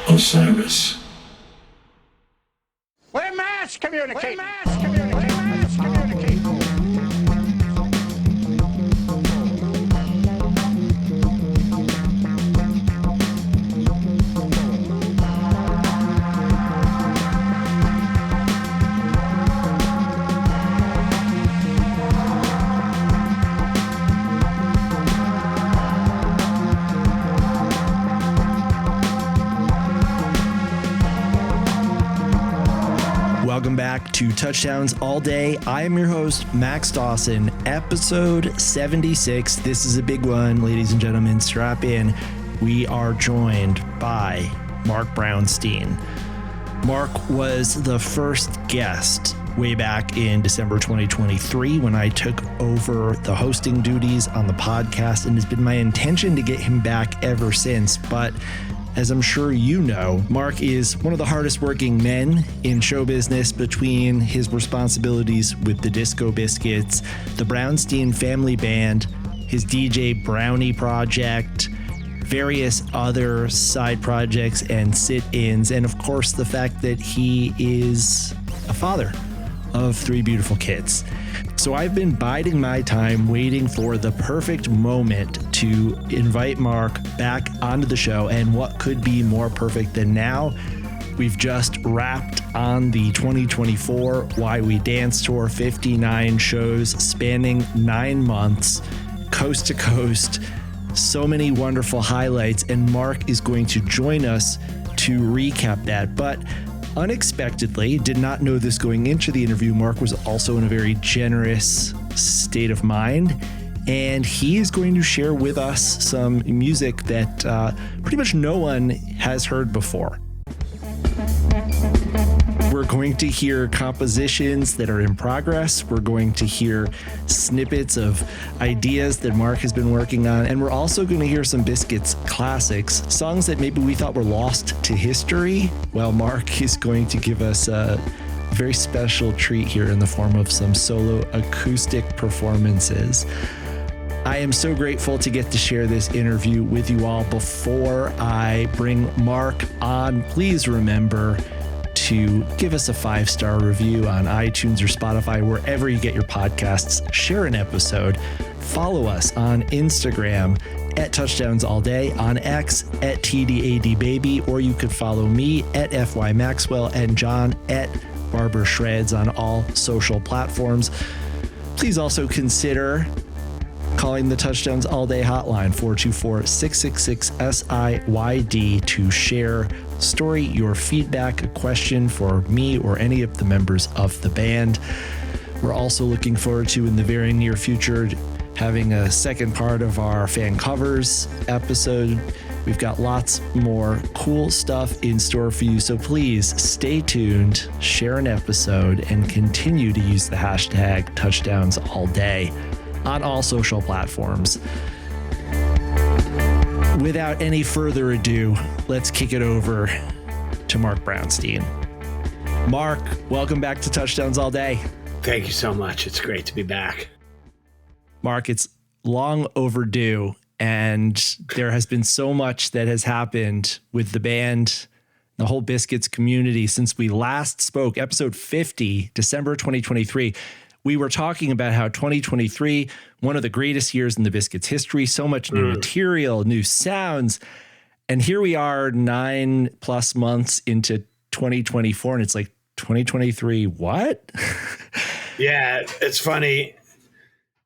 Osiris. We're mass communicating. We're mass communicating. Mass communicating. Welcome back to Touchdowns All Day. I am your host, Max Dawson, episode 76. This is a big one, ladies and gentlemen. Strap in. We are joined by Mark Brownstein. Mark was the first guest way back in December 2023 when I took over the hosting duties on the podcast, and it's been my intention to get him back ever since. But as I'm sure you know, Mark is one of the hardest working men in show business between his responsibilities with the Disco Biscuits, the Brownstein family band, his DJ Brownie project, various other side projects and sit-ins, and of course the fact that he is a father of 3 beautiful kids. So I've been biding my time waiting for the perfect moment to invite Mark back onto the show, and what could be more perfect than now? We've just wrapped on the 2024 Why We Dance Tour, 59 shows spanning 9 months, coast to coast, so many wonderful highlights, and Mark is going to join us to recap that. But unexpectedly, did not know this going into the interview, Mark was also in a very generous state of mind, and he is going to share with us some music that pretty much no one has heard before. We're going to hear compositions that are in progress. We're going to hear snippets of ideas that Mark has been working on. And we're also going to hear some Biscuits classics, songs that maybe we thought were lost to history. Well, Mark is going to give us a very special treat here in the form of some solo acoustic performances. I am so grateful to get to share this interview with you all. Before I bring Mark on, please remember to give us a 5-star review on iTunes or Spotify, wherever you get your podcasts. Share an episode. Follow us on Instagram at Touchdowns All Day, on X at TDADBaby, or you could follow me at FY Maxwell and John at BARBER Shreds on all social platforms. Please also consider calling the Touchdowns All Day hotline, 424-666-SIYD, to share story, your feedback, a question for me or any of the members of the band. We're also looking forward to, in the very near future, having a second part of our fan covers episode. We've got lots more cool stuff in store for you, so please stay tuned, share an episode, and continue to use the hashtag Touchdowns All Day on all social platforms. Without any further ado, let's kick it over to Mark Brownstein. Mark, welcome back to Touchdowns All Day. Thank you so much. It's great to be back. Mark, it's long overdue, and there has been so much that has happened with the band, the whole Biscuits community since we last spoke, episode 50, December 2023. We were talking about how 2023, one of the greatest years in the Biscuits history, so much new material, new sounds. And here we are 9+ months into 2024, and it's like 2023, what? Yeah, it's funny.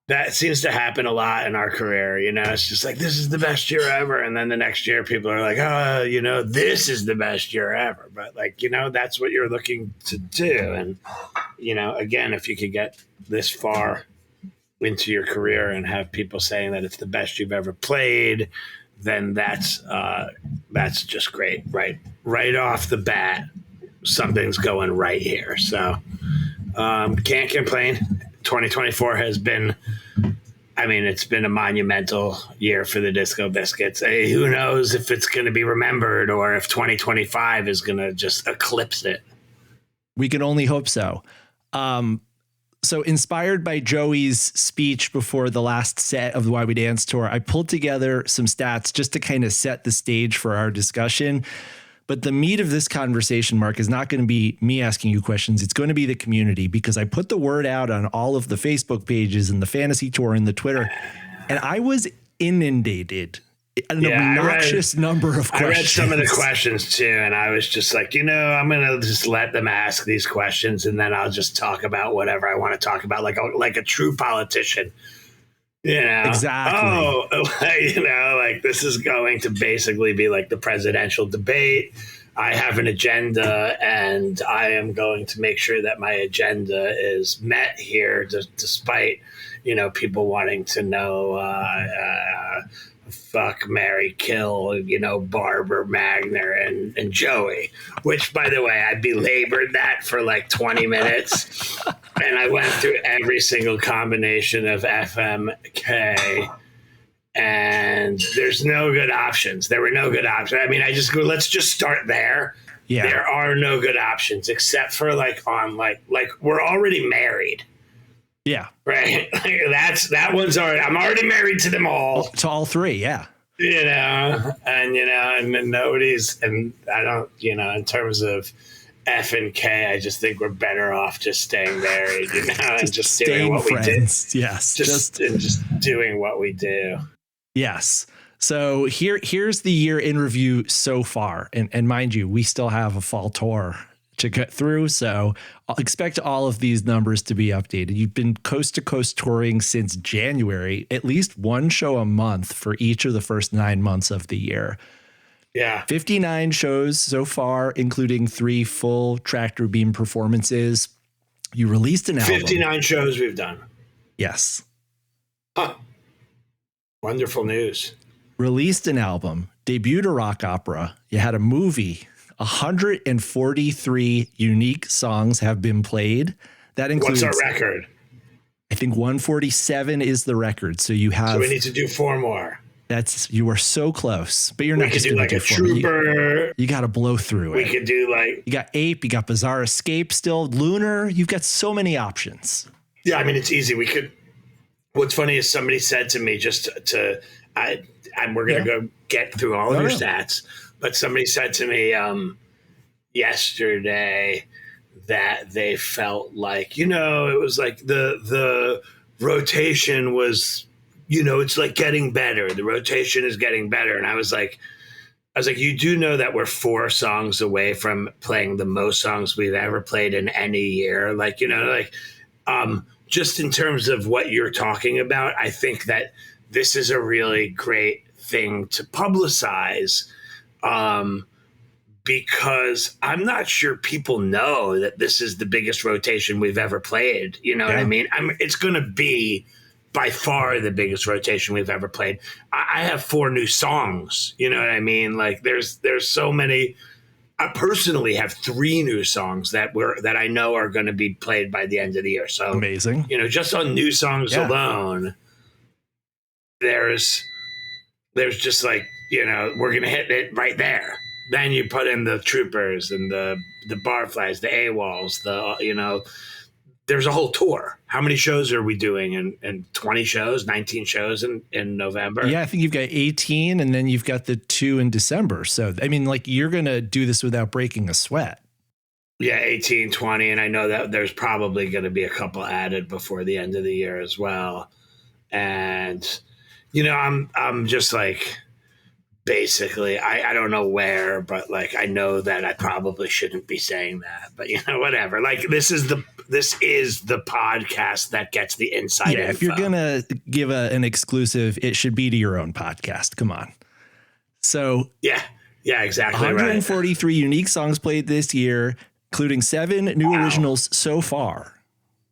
That seems to happen a lot in our career. You know, it's just like, this is the best year ever. And then the next year people are like, oh, you know, this is the best year ever. But like, you know, that's what you're looking to do. And, you know, again, if you could get this far into your career and have people saying that it's the best you've ever played, then that's just great. Right off the bat, something's going right here. So can't complain. 2024 has been, I mean, it's been a monumental year for the Disco Biscuits. Hey, who knows if it's going to be remembered or if 2025 is going to just eclipse it. We can only hope so. So inspired by Joey's speech before the last set of the Why We Dance tour, I pulled together some stats just to kind of set the stage for our discussion. But the meat of this conversation, Mark, is not going to be me asking you questions. It's going to be the community, because I put the word out on all of the Facebook pages and the fantasy tour and the Twitter, and I was inundated. An obnoxious number of questions. I read some of the questions too, and I was just like, I'm going to just let them ask these questions, and then I'll just talk about whatever I want to talk about, like a true politician. Exactly. Like this is going to basically be like the presidential debate. I have an agenda, and I am going to make sure that my agenda is met here, despite, people wanting to know, fuck, marry, kill, BARBER, Magner, and Joey, which, by the way, I belabored that for like 20 minutes. And I went through every single combination of FMK, and there's no good options. There were no good options. I mean, let's just start there. Yeah. There are no good options except for like we're already married. Yeah. Right. That one's already, I'm already married to them all. To all three. Yeah. And nobody's, and I don't, in terms of F and K, I just think we're better off just staying married, and just doing what friends. we do. Yes. Just doing what we do. Yes. So here's the year in review so far. And mind you, we still have a fall tour to get through. So I'll expect all of these numbers to be updated. You've been coast to coast touring since January, at least one show a month for each of the first 9 months of the year. Yeah. 59 shows so far, including 3 full tractor beam performances. You released an album. 59 shows we've done. Yes. Huh. Wonderful news. Released an album, debuted a rock opera. You had a movie. 143 unique songs have been played. That includes. What's our record? I think 147 is the record. So you have. So we need to do 4 more. You are so close, but you're not just going to do like a trooper. You got to blow through it. We could do like. You got Ape. You got Bizarre Escape still. Lunar. You've got so many options. Yeah, I mean, it's easy. We could. What's funny is somebody said to me we're going to go get through all of your stats. But somebody said to me yesterday that they felt like, it was like the rotation was, it's like getting better. The rotation is getting better. And I was like, you do know that we're 4 songs away from playing the most songs we've ever played in any year. Just in terms of what you're talking about, I think that this is a really great thing to publicize. Because I'm not sure people know that this is the biggest rotation we've ever played. You know what I mean? It's going to be by far the biggest rotation we've ever played. I have 4 new songs. You know what I mean? Like there's so many. I personally have 3 new songs that I know are going to be played by the end of the year. So amazing. Just on new songs alone, there's just like, we're going to hit it right there. Then you put in the troopers and the barflies, the AWOLs, there's a whole tour. How many shows are we doing in 20 shows, 19 shows in November? Yeah, I think you've got 18 and then you've got the 2 in December. So, I mean, like you're going to do this without breaking a sweat. Yeah, 18, 20. And I know that there's probably going to be a couple added before the end of the year as well. And, I'm just like, basically, I don't know where, but like I know that I probably shouldn't be saying that, but whatever. Like this is the podcast that gets the inside info. If you're gonna give an exclusive, it should be to your own podcast. Come on. So yeah, exactly. 143 unique songs played this year, including 7 new originals so far.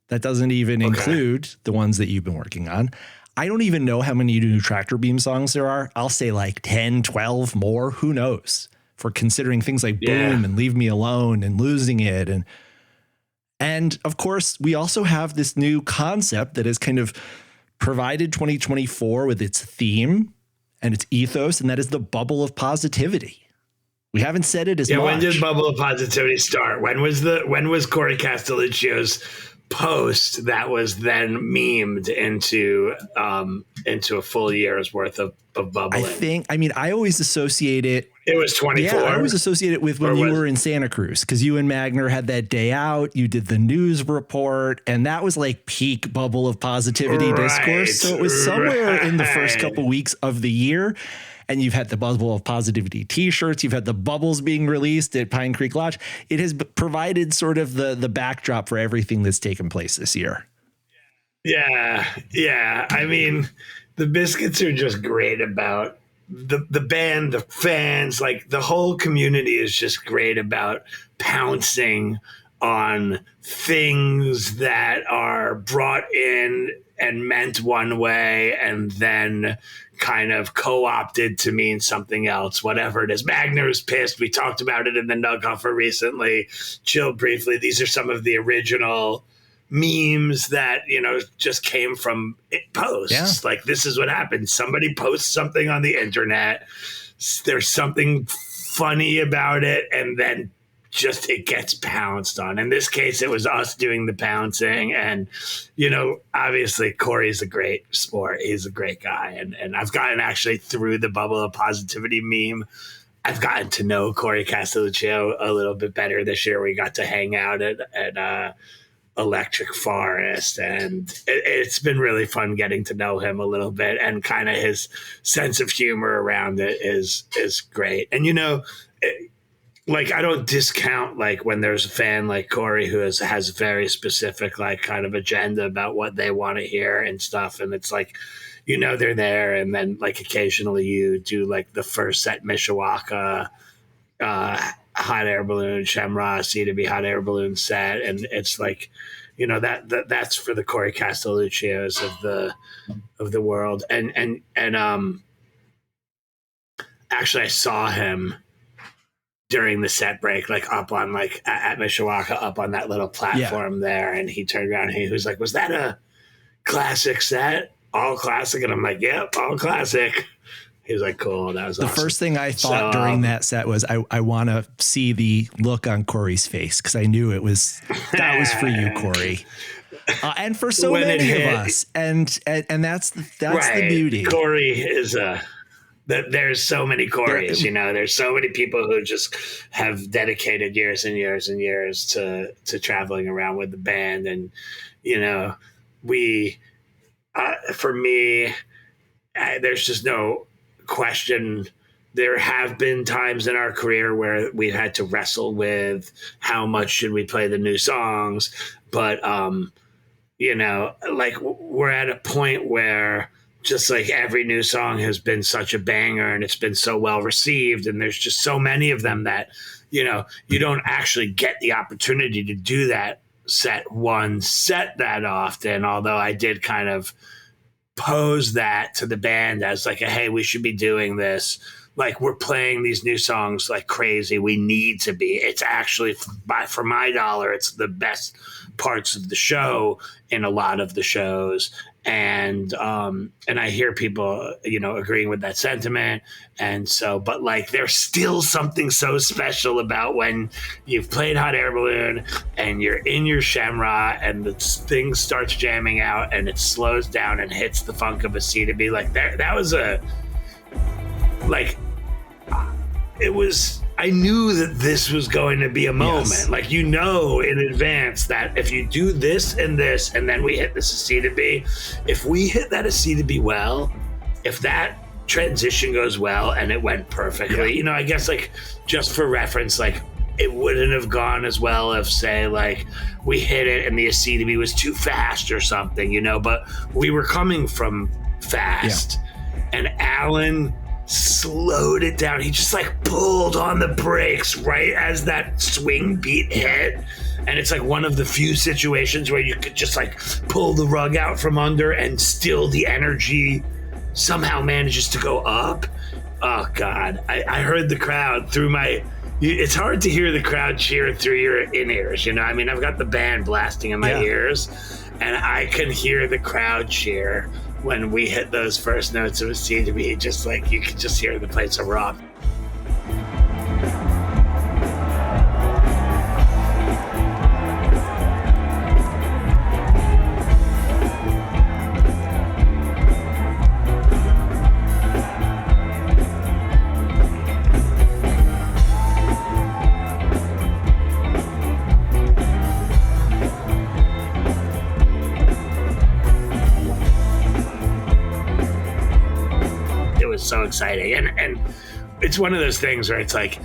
That doesn't even include the ones that you've been working on. I don't even know how many new Tractor Beam songs there are. I'll say like 10, 12 more. Who knows? For considering things like Boom and Leave Me Alone and Losing It. And of course, we also have this new concept that has kind of provided 2024 with its theme and its ethos, and that is the bubble of positivity. We haven't said it as much. When did Bubble of Positivity start? When was Corey Castelluccio's post that was then memed into a full year's worth of bubbling. I always associate it. It was 24. Yeah, I always associate it with when you were in Santa Cruz, because you and Magner had that day out. You did the news report, and that was like peak bubble of positivity discourse. So it was somewhere in the first couple weeks of the year. And you've had the Bubble of Positivity t-shirts. You've had the bubbles being released at Pine Creek Lodge. It has provided sort of the backdrop for everything that's taken place this year. Yeah. I mean, the Biscuits are just great about the band, the fans, like the whole community is just great about pouncing on things that are brought in and meant one way and then kind of co-opted to mean something else, whatever it is. Magner's pissed. We talked about it in the Nuguffer recently. Chill briefly. These are some of the original memes that, just came from posts. Yeah. Like, this is what happens. Somebody posts something on the internet. There's something funny about it, and then just it gets pounced on. In this case, it was us doing the pouncing, and obviously Corey's a great sport. He's a great guy, and I've gotten actually through the Bubble of Positivity meme, I've gotten to know Corey Castelluccio a little bit better this year. We got to hang out at Electric Forest, and it's been really fun getting to know him a little bit, and kind of his sense of humor around it is great. And like, I don't discount like when there's a fan like Corey who has very specific like kind of agenda about what they want to hear and stuff, and it's like they're there, and then like occasionally you do like the first set Mishawaka hot air balloon, Shamrock, C2B hot air balloon set, and it's like that's for the Corey Castelluccios of the world, and actually I saw him during the set break, like up on like at Mishawaka, up on that little platform there, and he turned around and he was like, "Was that a classic set? All classic?" And I'm like, "Yep, all classic." He was like, "Cool, that was the awesome." First thing I thought during that set was, I want to see the look on Corey's face, because I knew that was for you, Corey, and for so many of us, and that's right. The beauty. Corey is there's so many Corys, there's so many people who just have dedicated years and years and years to traveling around with the band. And, for me, there's just no question. There have been times in our career where we've had to wrestle with how much should we play the new songs. But, like we're at a point where just like every new song has been such a banger, and it's been so well received, and there's just so many of them that, you don't actually get the opportunity to do that set that often. Although I did kind of pose that to the band as like hey, we should be doing this. Like, we're playing these new songs like crazy. We need to be. It's actually, for my dollar, it's the best parts of the show in a lot of the shows. And I hear people, agreeing with that sentiment. And so, but like, there's still something so special about when you've played Hot Air Balloon and you're in your Shamrock and the thing starts jamming out and it slows down and hits the funk of a C2B. Like, that was I knew that this was going to be a moment. Yes. Like, in advance that if you do this and then we hit this C2B, if we hit that a C2B well, if that transition goes well and it went perfectly, I guess, like, just for reference, like, it wouldn't have gone as well if, say, like, we hit it and the C2B was too fast or something, but we were coming from fast. Yeah. And Alan slowed it down. He just like pulled on the brakes right as that swing beat hit. And it's like one of the few situations where you could just like pull the rug out from under and still the energy somehow manages to go up. Oh God. I heard the crowd through it's hard to hear the crowd cheer through your in-ears. I've got the band blasting in my ears, and I can hear the crowd cheer when we hit those first notes of a C2B, just like you could just hear the place erupt. exciting. And it's one of those things where it's like,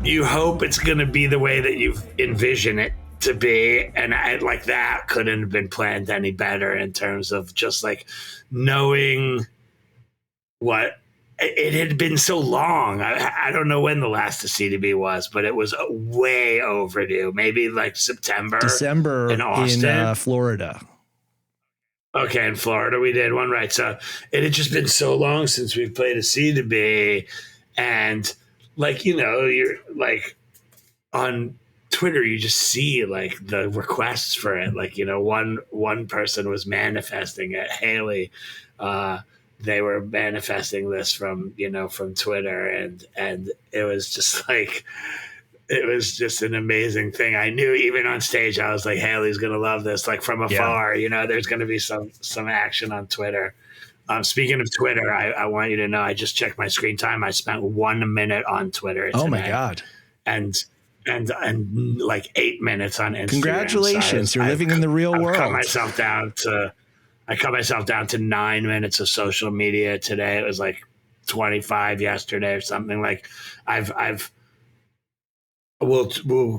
you hope it's going to be the way that you envision it to be. And like that couldn't have been planned any better in terms of just like knowing what it had been so long. I don't know when the last CDB was, but it was way overdue. Maybe like December in Austin, in Florida. Okay, in Florida we did one, right? So it had just been so long since we've played a CDB, and like, you know, you're like on Twitter, you just see like the requests for it. Like, you know, one person was manifesting it. Haley, they were manifesting this from Twitter, and it was just like, it was just an amazing thing. I knew even on stage, I was like, Haley's going to love this. Like from afar, you know, there's going to be some action on Twitter. Speaking of Twitter, I want you to know, I just checked my screen time. I spent 1 minute on Twitter today. Oh my God. And like 8 minutes on Instagram. Congratulations. So you're living in the real world. I cut myself down to 9 minutes of social media today. It was like 25 yesterday or something. Like we'll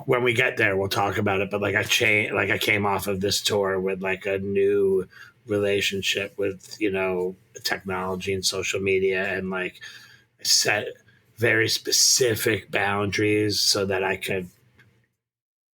when we get there, we'll talk about it. But like I came off of this tour with like a new relationship with, you know, technology and social media, and like set very specific boundaries so that I could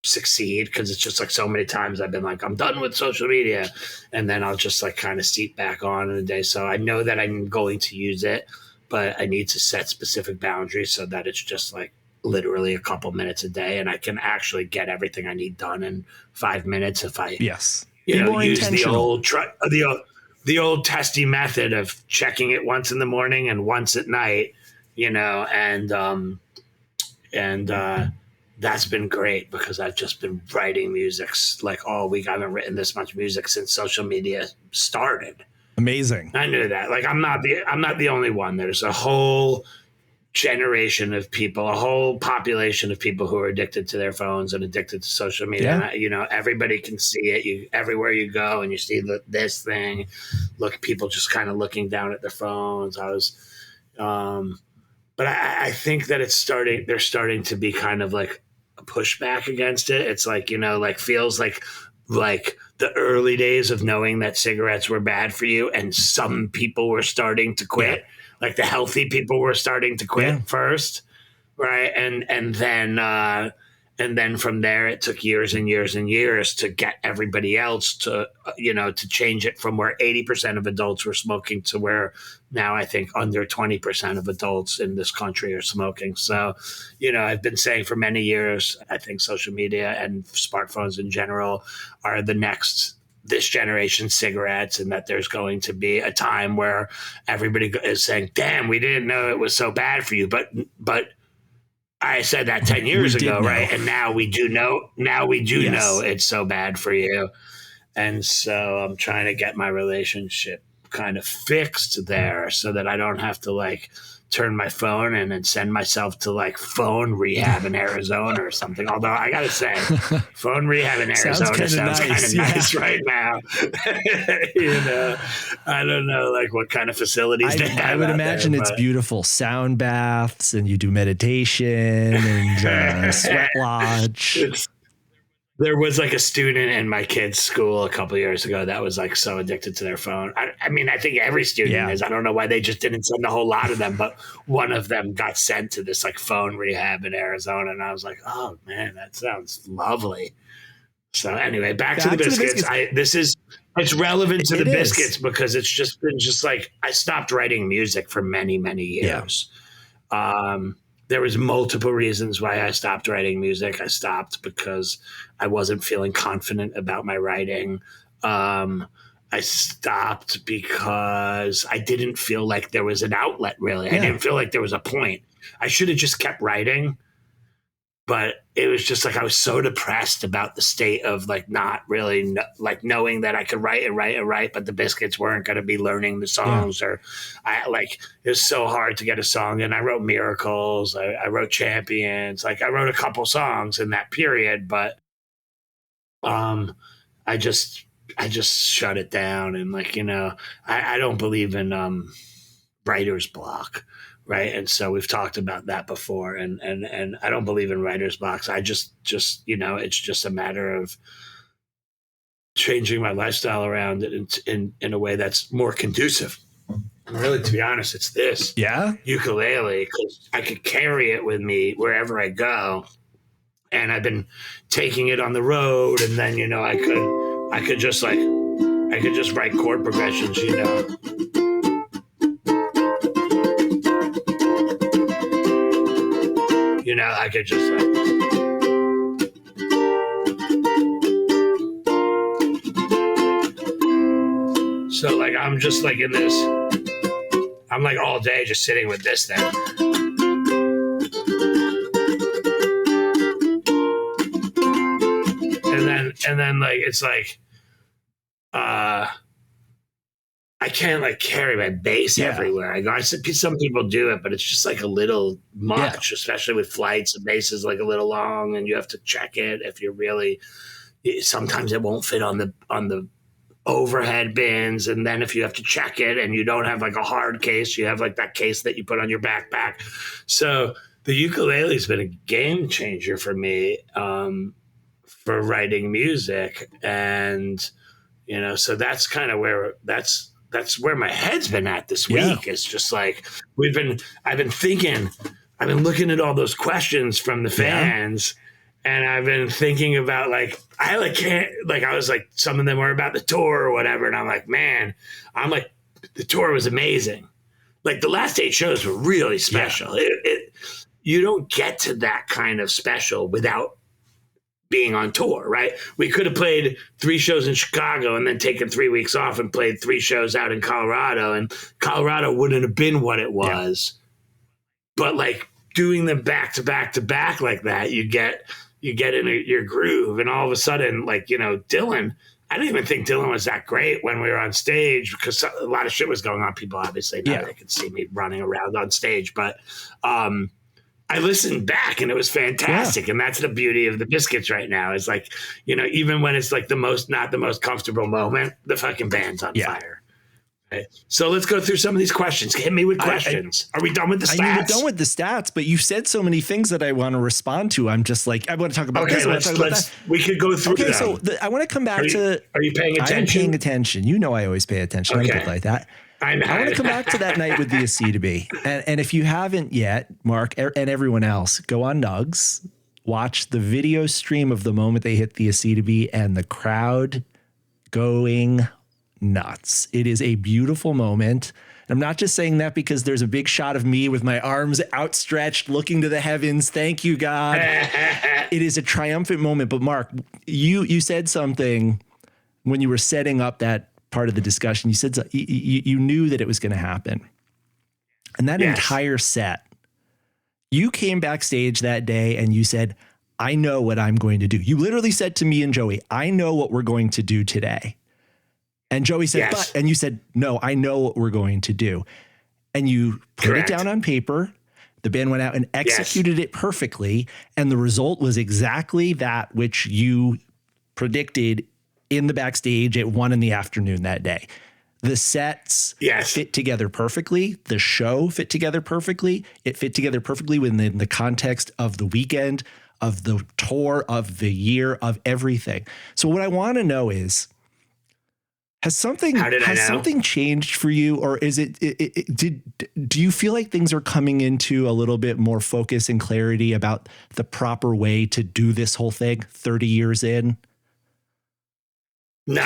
succeed. Because it's just like so many times I've been like, I'm done with social media, and then I'll just like kind of seep back on in a day. So I know that I'm going to use it, but I need to set specific boundaries so that it's just like literally a couple minutes a day, and I can actually get everything I need done in 5 minutes if I use the old testy method of checking it once in the morning and once at night, you know, and that's been great because I've just been writing music like all week. I haven't written this much music since social media started. Amazing. I knew that. Like I'm not the only one. There's a whole generation of people, a whole population of people who are addicted to their phones and addicted to social media. Yeah. And, you know, everybody can see it. Everywhere you go and you see this thing, look, people just kind of looking down at their phones. But I think that they're starting to be kind of like a pushback against it. It's like, you know, like feels like the early days of knowing that cigarettes were bad for you, and some people were starting to quit. Yeah. Like the healthy people were starting to quit first, right? And then from there, it took years and years and years to get everybody else to, you know, to change it from where 80% of adults were smoking to where now I think under 20% of adults in this country are smoking. So, you know, I've been saying for many years, I think social media and smartphones in general are this generation cigarettes, and that there's going to be a time where everybody is saying, damn, we didn't know it was so bad for you. But I said that 10 years ago, right? And now we do know. Now we do know it's so bad for you. And so I'm trying to get my relationship kind of fixed there so that I don't have to like turn my phone in and send myself to like phone rehab in Arizona or something. Although I got to say, phone rehab in Arizona sounds kind of nice right now. You know, I don't know like what kind of facilities they have. I would imagine it's beautiful. Sound baths, and you do meditation and sweat lodge. There was like a student in my kid's school a couple of years ago that was like so addicted to their phone. I mean, I think every student is. I don't know why they just didn't send a whole lot of them, but one of them got sent to this like phone rehab in Arizona. And I was like, oh man, that sounds lovely. So anyway, back to the biscuits. It's relevant to the biscuits because it's just been like, I stopped writing music for many, many years. Yeah. There was multiple reasons why I stopped writing music. I stopped because I wasn't feeling confident about my writing. I stopped because I didn't feel like there was an outlet, really. I didn't feel like there was a point. I should have just kept writing. But it was just like I was so depressed about the state of like not really like knowing that I could write, but the biscuits weren't going to be learning the songs, or it was so hard to get a song. And I wrote Miracles, I wrote Champions, like I wrote a couple songs in that period, but I just shut it down. And like, you know, I don't believe in writer's block. Right. And so we've talked about that before. And I don't believe in writer's blocks. I just, it's just a matter of changing my lifestyle around in a way that's more conducive. And really, to be honest, it's this ukulele, because I could carry it with me wherever I go. And I've been taking it on the road, and then, I could just write chord progressions, I could just so I'm just in this, I'm all day just sitting with this thing. And then it's I can't carry my bass everywhere I go. Some people do it, but it's just a little much, especially with flights. The bass is a little long, and you have to check it if you're really. Sometimes it won't fit on the overhead bins, and then if you have to check it and you don't have a hard case, you have that case that you put on your backpack. So the ukulele has been a game changer for me for writing music, and so that's kind of where that's where my head's been at this week. It's just I've been looking at all those questions from the fans, and I've been thinking about I was some of them were about the tour or whatever, and I'm man, the tour was amazing. The last 8 shows were really special. You don't get to that kind of special without being on tour, right? We could have played 3 shows in Chicago and then taken 3 weeks off and played 3 shows out in Colorado, and Colorado wouldn't have been what it was. But doing them back to back to back like that, you get in your groove, and all of a sudden, Dylan, I didn't even think Dylan was that great when we were on stage, because a lot of shit was going on. People obviously now they could see me running around on stage, but I listened back and it was fantastic. And that's the beauty of the Biscuits right now is even when it's not the most comfortable moment, the fucking band's on fire. Right? So let's go through some of these questions. Hit me with questions. Are we done with the stats? I mean, we're done with the stats, but you said so many things that I want to respond to. I'm just I want to talk about this. We could go through them. So I want to come back to. Are you paying attention? I'm paying attention. I always pay attention. Okay. I'm good like that. I want to come back to that night with the C to B. And if you haven't yet, Mark and everyone else, go on Nugs, watch the video stream of the moment they hit the C to B and the crowd going nuts. It is a beautiful moment. I'm not just saying that because there's a big shot of me with my arms outstretched, looking to the heavens. Thank you, God. It is a triumphant moment. But Mark, you said something when you were setting up that part of the discussion. You said you knew that it was going to happen. And that entire set, you came backstage that day and you said, I know what I'm going to do. You literally said to me and Joey, I know what we're going to do today. And Joey said, but, and you said, no, I know what we're going to do. And you put it down on paper. The band went out and executed it perfectly. And the result was exactly that which you predicted in the backstage at 1 PM that day. The sets fit together perfectly. The show fit together perfectly. It fit together perfectly within the context of the weekend, of the tour, of the year, of everything. So what I want to know is, has something changed for you, or is do you feel like things are coming into a little bit more focus and clarity about the proper way to do this whole thing 30 years in? No,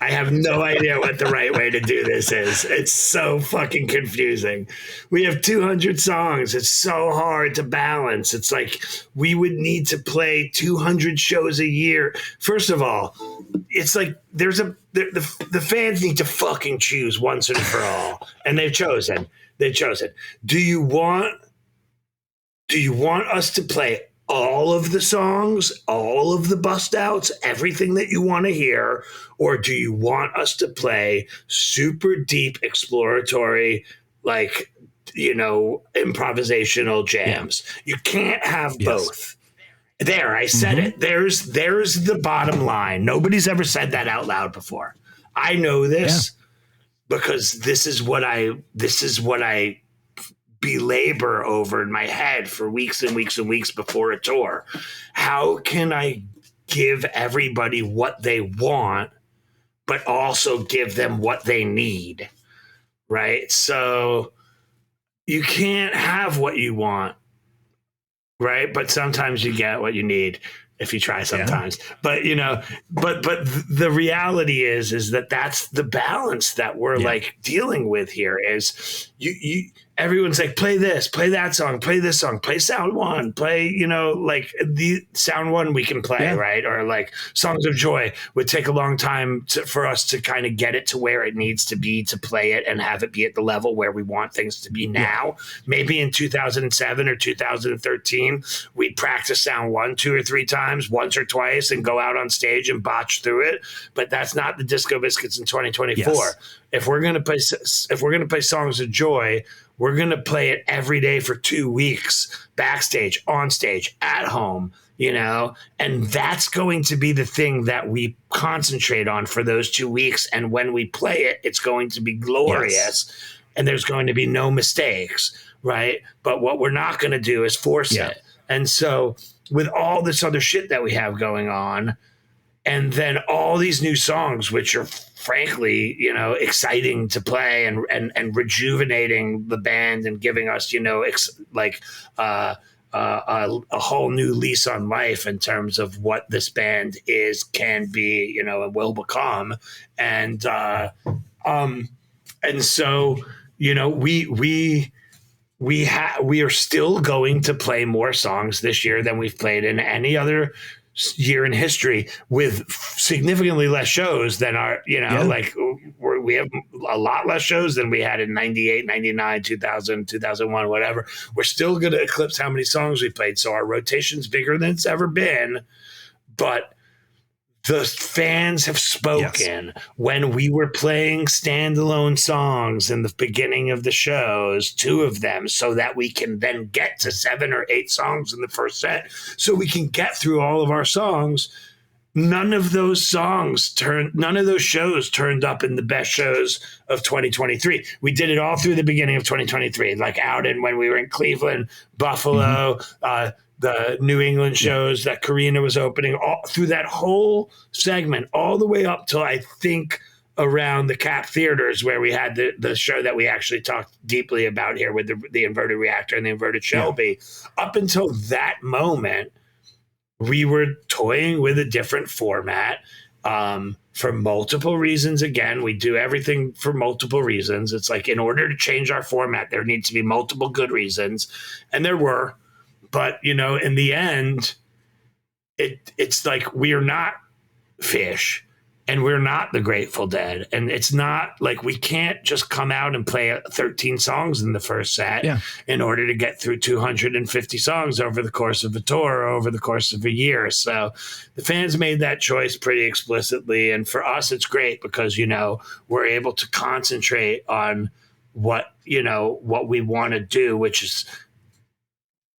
I have no idea what the right way to do this is. It's so fucking confusing. We have 200 songs. It's so hard to balance. It's we would need to play 200 shows a year. First of all, it's the fans need to fucking choose once and for all. And they've chosen. Do you want us to play all of the songs, all of the bust outs, everything that you want to hear? Or do you want us to play super deep exploratory, improvisational jams? You can't have both. There, I said it. There's the bottom line. Nobody's ever said that out loud before. I know this. because this is what I belabor over in my head for weeks and weeks and weeks before a tour. How can I give everybody what they want, but also give them what they need? Right. So you can't have what you want. Right. But sometimes you get what you need if you try sometimes. Yeah. But, you know, but the reality is that that's the balance that we're like dealing with here is everyone's like, play this, play that song, play this song, play sound one, play, you know, like the sound one we can play, right? Or like Songs of Joy would take a long time for us to kind of get it to where it needs to be to play it and have it be at the level where we want things to be now. Maybe in 2007 or 2013, we'd practice sound one 2 or 3 times, once or twice, and go out on stage and botch through it. But that's not the Disco Biscuits in 2024. Yes. If we're gonna play Songs of Joy, we're going to play it every day for 2 weeks, backstage, on stage, at home, you know, and that's going to be the thing that we concentrate on for those 2 weeks. And when we play it, it's going to be glorious and there's going to be no mistakes, right? But what we're not going to do is force it. And so with all this other shit that we have going on, and then all these new songs, which are frankly, you know, exciting to play and rejuvenating the band and giving us, you know, a whole new lease on life in terms of what this band is, can be, you know, and will become. And so, you know, we are still going to play more songs this year than we've played in any other year in history, with significantly less shows than our, you know, like we have a lot less shows than we had in 98, 99, 2000, 2001, whatever. We're still going to eclipse how many songs we played. So our rotation's bigger than it's ever been, but the fans have spoken. When we were playing standalone songs in the beginning of the shows, 2 of them, so that we can then get to 7 or 8 songs in the first set, so we can get through all of our songs. None of those shows turned up in the best shows of 2023. We did it all through the beginning of 2023, like out in when we were in Cleveland, Buffalo, the New England shows that Karina was opening, all through that whole segment, all the way up till I think around the Cap Theaters, where we had the show that we actually talked deeply about here with the inverted reactor and the inverted Shelby. Up until that moment, we were toying with a different format for multiple reasons. Again, we do everything for multiple reasons. It's like, in order to change our format, there needs to be multiple good reasons. And there were. But, you know, in the end, it's like, we're not Fish and we're not the Grateful Dead. And it's not like we can't just come out and play 13 songs in the first set in order to get through 250 songs over the course of a tour or over the course of a year. So the fans made that choice pretty explicitly. And for us, it's great because, you know, we're able to concentrate on what we want to do, which is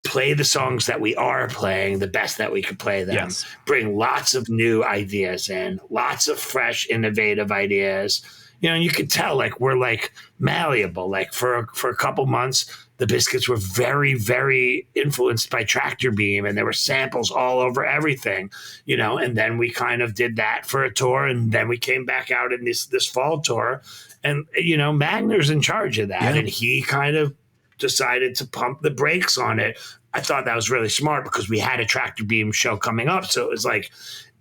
play the songs that we are playing the best that we could play them, bring lots of new ideas in, lots of fresh, innovative ideas. You know, and you could tell, like, we're like malleable. Like for a couple months, the Biscuits were very, very influenced by Tractor Beam, and there were samples all over everything, you know, and then we kind of did that for a tour, and then we came back out in this fall tour, and, you know, Magner's in charge of that, and he kind of decided to pump the brakes on it. I thought that was really smart because we had a Tractor Beam show coming up. So it was like,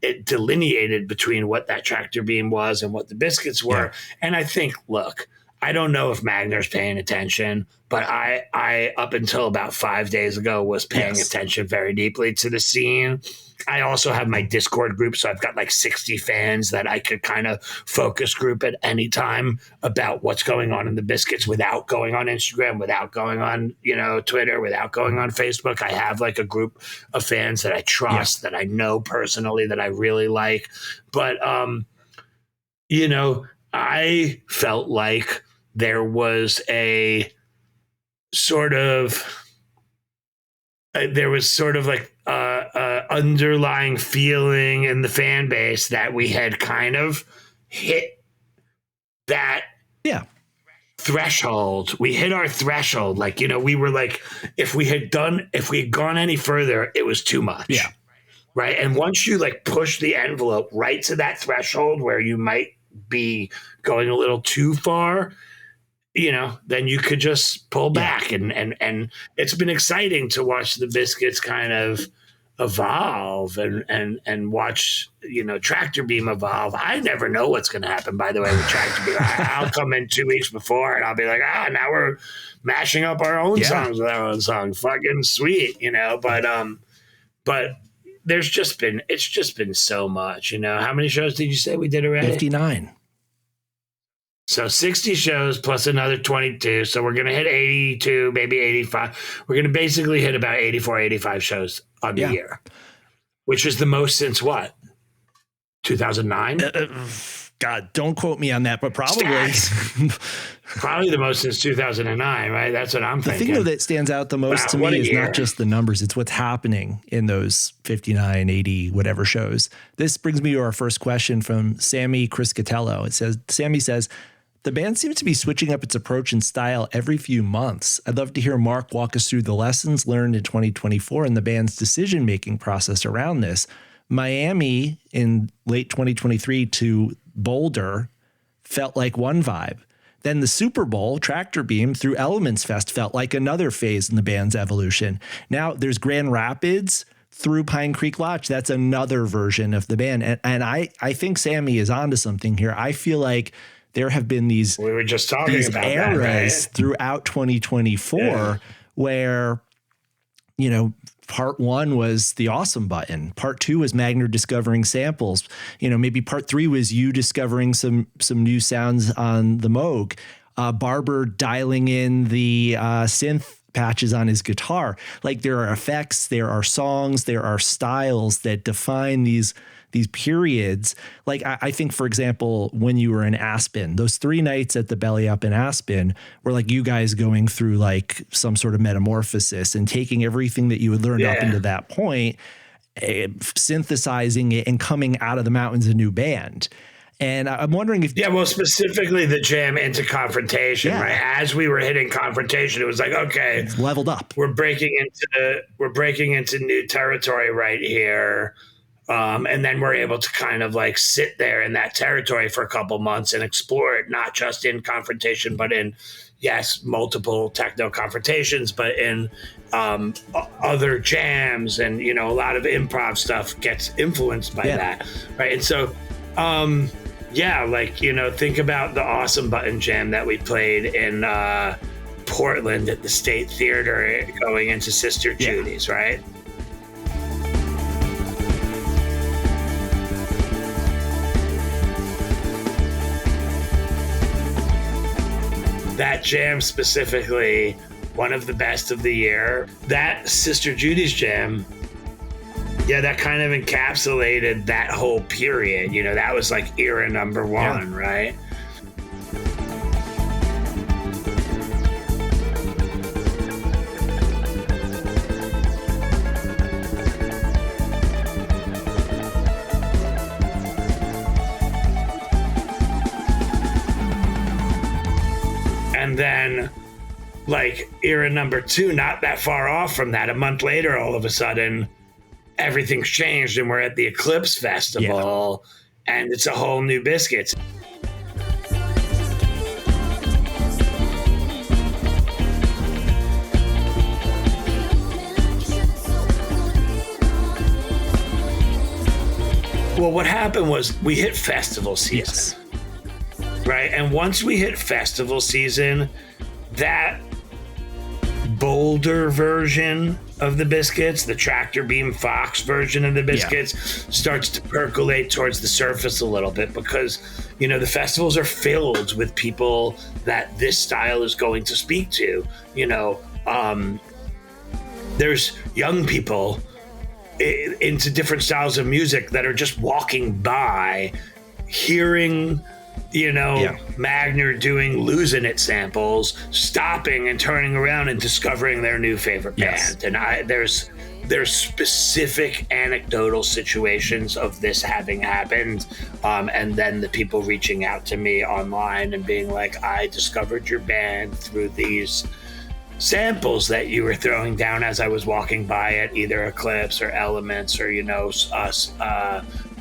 it delineated between what that Tractor Beam was and what the Biscuits were. And I think, look, I don't know if Magner's paying attention, but I up until about 5 days ago was paying attention very deeply to the scene. I also have my Discord group, so I've got like 60 fans that I could kind of focus group at any time about what's going on in the Biscuits without going on Instagram, without going on, you know, Twitter, without going on Facebook. I have like a group of fans that I trust, that I know personally, that I really like. But, you know, I felt like there was a sort of like underlying feeling in the fan base that we had kind of hit that Yeah. threshold. We hit our threshold. Like, you know, we were like, if we had gone any further, it was too much. Yeah. Right. And once you like push the envelope right to that threshold where you might be going a little too far, you know, then you could just pull back. And it's been exciting to watch the Biscuits kind of evolve and watch, you know, Tractor Beam evolve. I never know what's going to happen, by the way, with Tractor Beam. I'll come in 2 weeks before and I'll be like, now we're mashing up our own songs with our own song. Fucking sweet, you know, but it's just been so much, you know. How many shows did you say we did already? 59. So 60 shows plus another 22. So we're going to hit 82, maybe 85. We're going to basically hit about 84, 85 shows on the year, which is the most since what? 2009? God, don't quote me on that, but probably. Probably the most since 2009, right? That's what I'm thinking. The thing, though, that stands out the most to me is not just the numbers. It's what's happening in those 59, 80, whatever shows. This brings me to our first question from Sammy Criscatello. Sammy says, the band seems to be switching up its approach and style every few months. I'd love to hear Mark walk us through the lessons learned in 2024 and the band's decision-making process around this. Miami in late 2023 to Boulder felt like one vibe. Then the Super Bowl, Tractor Beam through Elements Fest felt like another phase in the band's evolution. Now there's Grand Rapids through Pine Creek Lodge. That's another version of the band. And I think Sammy is onto something here. I feel like there have been these, we were just talking about eras that, right? throughout 2024 where, you know, part one was the awesome button. Part two was Magner discovering samples. You know, maybe part three was you discovering some new sounds on the Moog. BARBER dialing in the synth patches on his guitar. Like, there are effects, there are songs, there are styles that define these periods. Like, I think, for example, when you were in Aspen, those 3 nights at the Belly Up in Aspen were like you guys going through like some sort of metamorphosis and taking everything that you had learned up into that point, synthesizing it and coming out of the mountains a new band. And I'm wondering if... Yeah, well, specifically the jam into Confrontation, right? As we were hitting Confrontation, it was like, okay, it's leveled up. We're breaking into new territory right here. And then we're able to kind of like sit there in that territory for a couple months and explore it, not just in Confrontation, but in, multiple techno confrontations, but in other jams. And, you know, a lot of improv stuff gets influenced by that, right? And so, like, you know, think about the awesome button jam that we played in Portland at the State Theater going into Sister Judy's, right? That jam specifically, one of the best of the year. That Sister Judy's jam, that kind of encapsulated that whole period. You know, that was like era number one, right? And then, like, era number 2, not that far off from that, a month later, all of a sudden, everything's changed and we're at the Eclipse Festival and it's a whole new Biscuits. Well, what happened was we hit festival season. Right? And once we hit festival season, that Boulder version of the Biscuits, the Tractor Beam Fox version of the Biscuits, starts to percolate towards the surface a little bit because, you know, the festivals are filled with people that this style is going to speak to. You know, there's young people into different styles of music that are just walking by, hearing, you know, Magner doing Losing It samples, stopping and turning around and discovering their new favorite band. And there's there's specific anecdotal situations of this having happened, and then the people reaching out to me online and being like, I discovered your band through these samples that you were throwing down as I was walking by at either Eclipse or Elements or,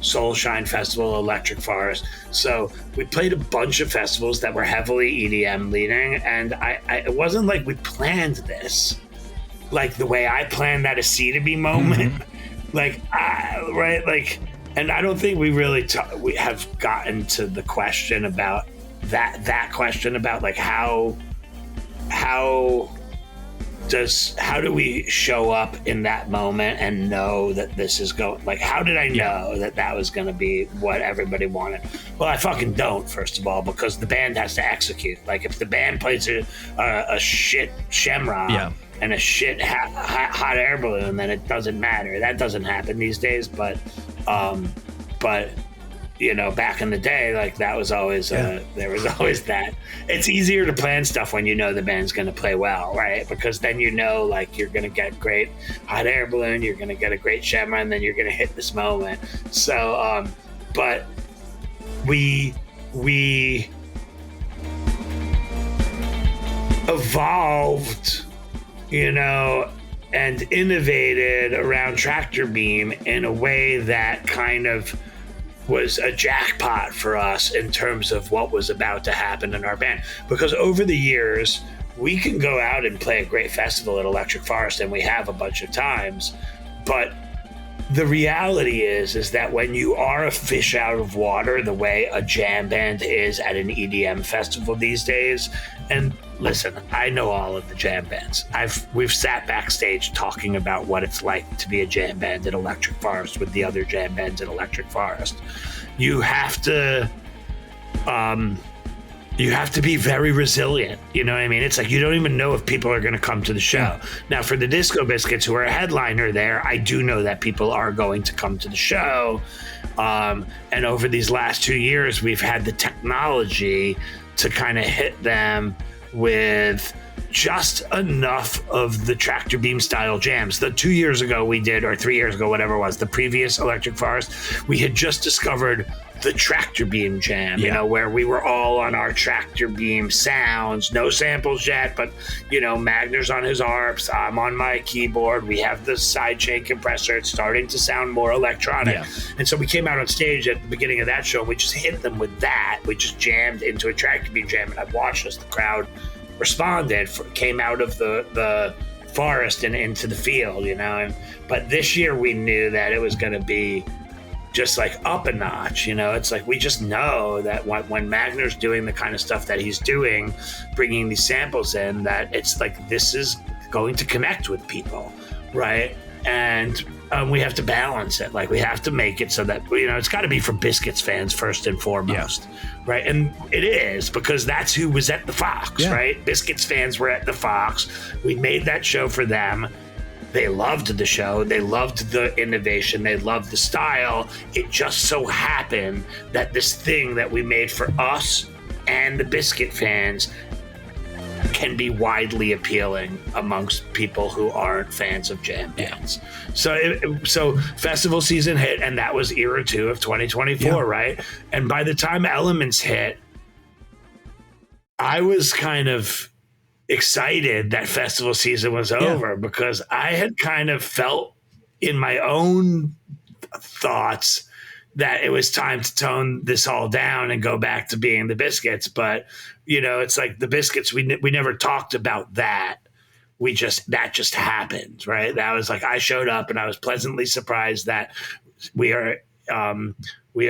Soul Shine Festival, Electric Forest. So we played a bunch of festivals that were heavily EDM leaning, and it wasn't like we planned this like the way I planned that a C to B moment. And I don't think we really we have gotten to the question about that question about like how do we show up in that moment and know that this is going, like, how did I know that was going to be what everybody wanted? Well, I fucking don't, first of all, because the band has to execute. Like, if the band plays a shit Shemra and a shit hot air balloon, then it doesn't matter. That doesn't happen these days, but back in the day, like, that was always there was always that. It's easier to plan stuff when you know the band's going to play well, right? Because then like, you're going to get great hot air balloon, you're going to get a great shemra, and then you're going to hit this moment. So, but we evolved, and innovated around Tractor Beam in a way that kind of was a jackpot for us in terms of what was about to happen in our band. Because over the years, we can go out and play a great festival at Electric Forest, and we have a bunch of times, but the reality is that when you are a fish out of water, the way a jam band is at an EDM festival these days, and listen, I know all of the jam bands. We've sat backstage talking about what it's like to be a jam band at Electric Forest with the other jam bands at Electric Forest. You have to be very resilient. You know what I mean? It's like you don't even know if people are going to come to the show. Yeah. Now, for the Disco Biscuits, who are a headliner there, I do know that people are going to come to the show. And over these last 2 years, we've had the technology to kind of hit them with just enough of the Tractor Beam style jams. The 2 years ago we did, or 3 years ago, whatever it was, the previous Electric Forest, we had just discovered the Tractor Beam jam, where we were all on our Tractor Beam sounds, no samples yet, but, Magner's on his arps, I'm on my keyboard, we have the sidechain compressor, it's starting to sound more electronic. Yeah. And so we came out on stage at the beginning of that show, and we just hit them with that. We just jammed into a Tractor Beam jam, and I watched as the crowd responded, came out of the forest and into the field, but this year we knew that it was going to be just like up a notch. It's like we just know that when Magner's doing the kind of stuff that he's doing, bringing these samples in, that it's like this is going to connect with people, right? And we have to balance it. Like, we have to make it so that, it's got to be for Biscuits fans first and foremost, right? And it is, because that's who was at the Fox, right? Biscuits fans were at the Fox. We made that show for them. They loved the show. They loved the innovation. They loved the style. It just so happened that this thing that we made for us and the Biscuit fans can be widely appealing amongst people who aren't fans of jam bands. So festival season hit, and that was era 2 of 2024, right? And by the time Elements hit, I was kind of excited that festival season was over, because I had kind of felt in my own thoughts that it was time to tone this all down and go back to being the Biscuits. But, it's like the Biscuits, we never talked about that. That just happened, right? That was like, I showed up and I was pleasantly surprised that we are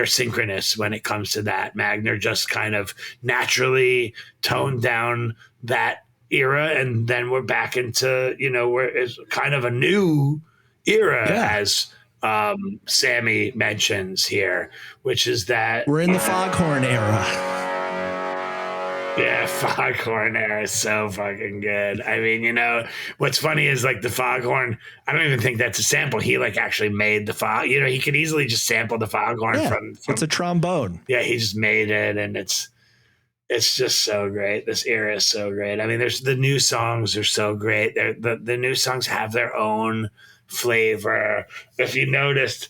synchronous when it comes to that. Magner just kind of naturally toned down that era, and then we're back into, it's kind of a new era, as Sammy mentions here, which is that we're in the foghorn era. Yeah, foghorn era is so fucking good. I mean, what's funny is, like, the foghorn, I don't even think that's a sample. He, like, actually made the fog. He could easily just sample the foghorn from it's a trombone. Yeah, he just made it, and it's just so great. This era is so great. I mean, the new songs are so great. The new songs have their own flavor. If you noticed,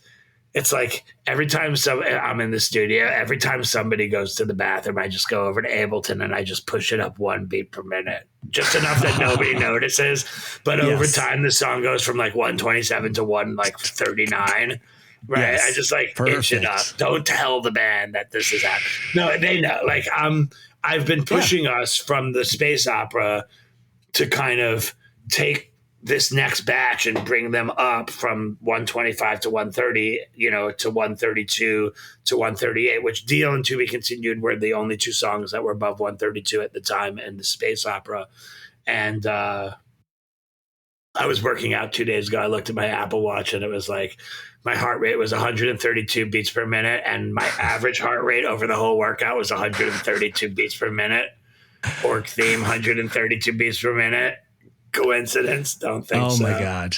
it's like every time I'm in the studio, every time somebody goes to the bathroom, I just go over to Ableton and I just push it up 1 beat per minute, just enough that nobody notices. But over time, the song goes from like 127 to 139. Right. Yes. I just like itch it up. Don't tell the band that this is happening. No, they know. Like I've been pushing us from the space opera to kind of take this next batch and bring them up from 125 to 130, to 132 to 138, which Deal and To Be Continued were the only 2 songs that were above 132 at the time in the space opera. And I was working out 2 days ago. I looked at my Apple Watch and it was like my heart rate was 132 beats per minute. And my average heart rate over the whole workout was 132 beats per minute. Orc theme, 132 beats per minute. Coincidence? Don't think so. Oh my God.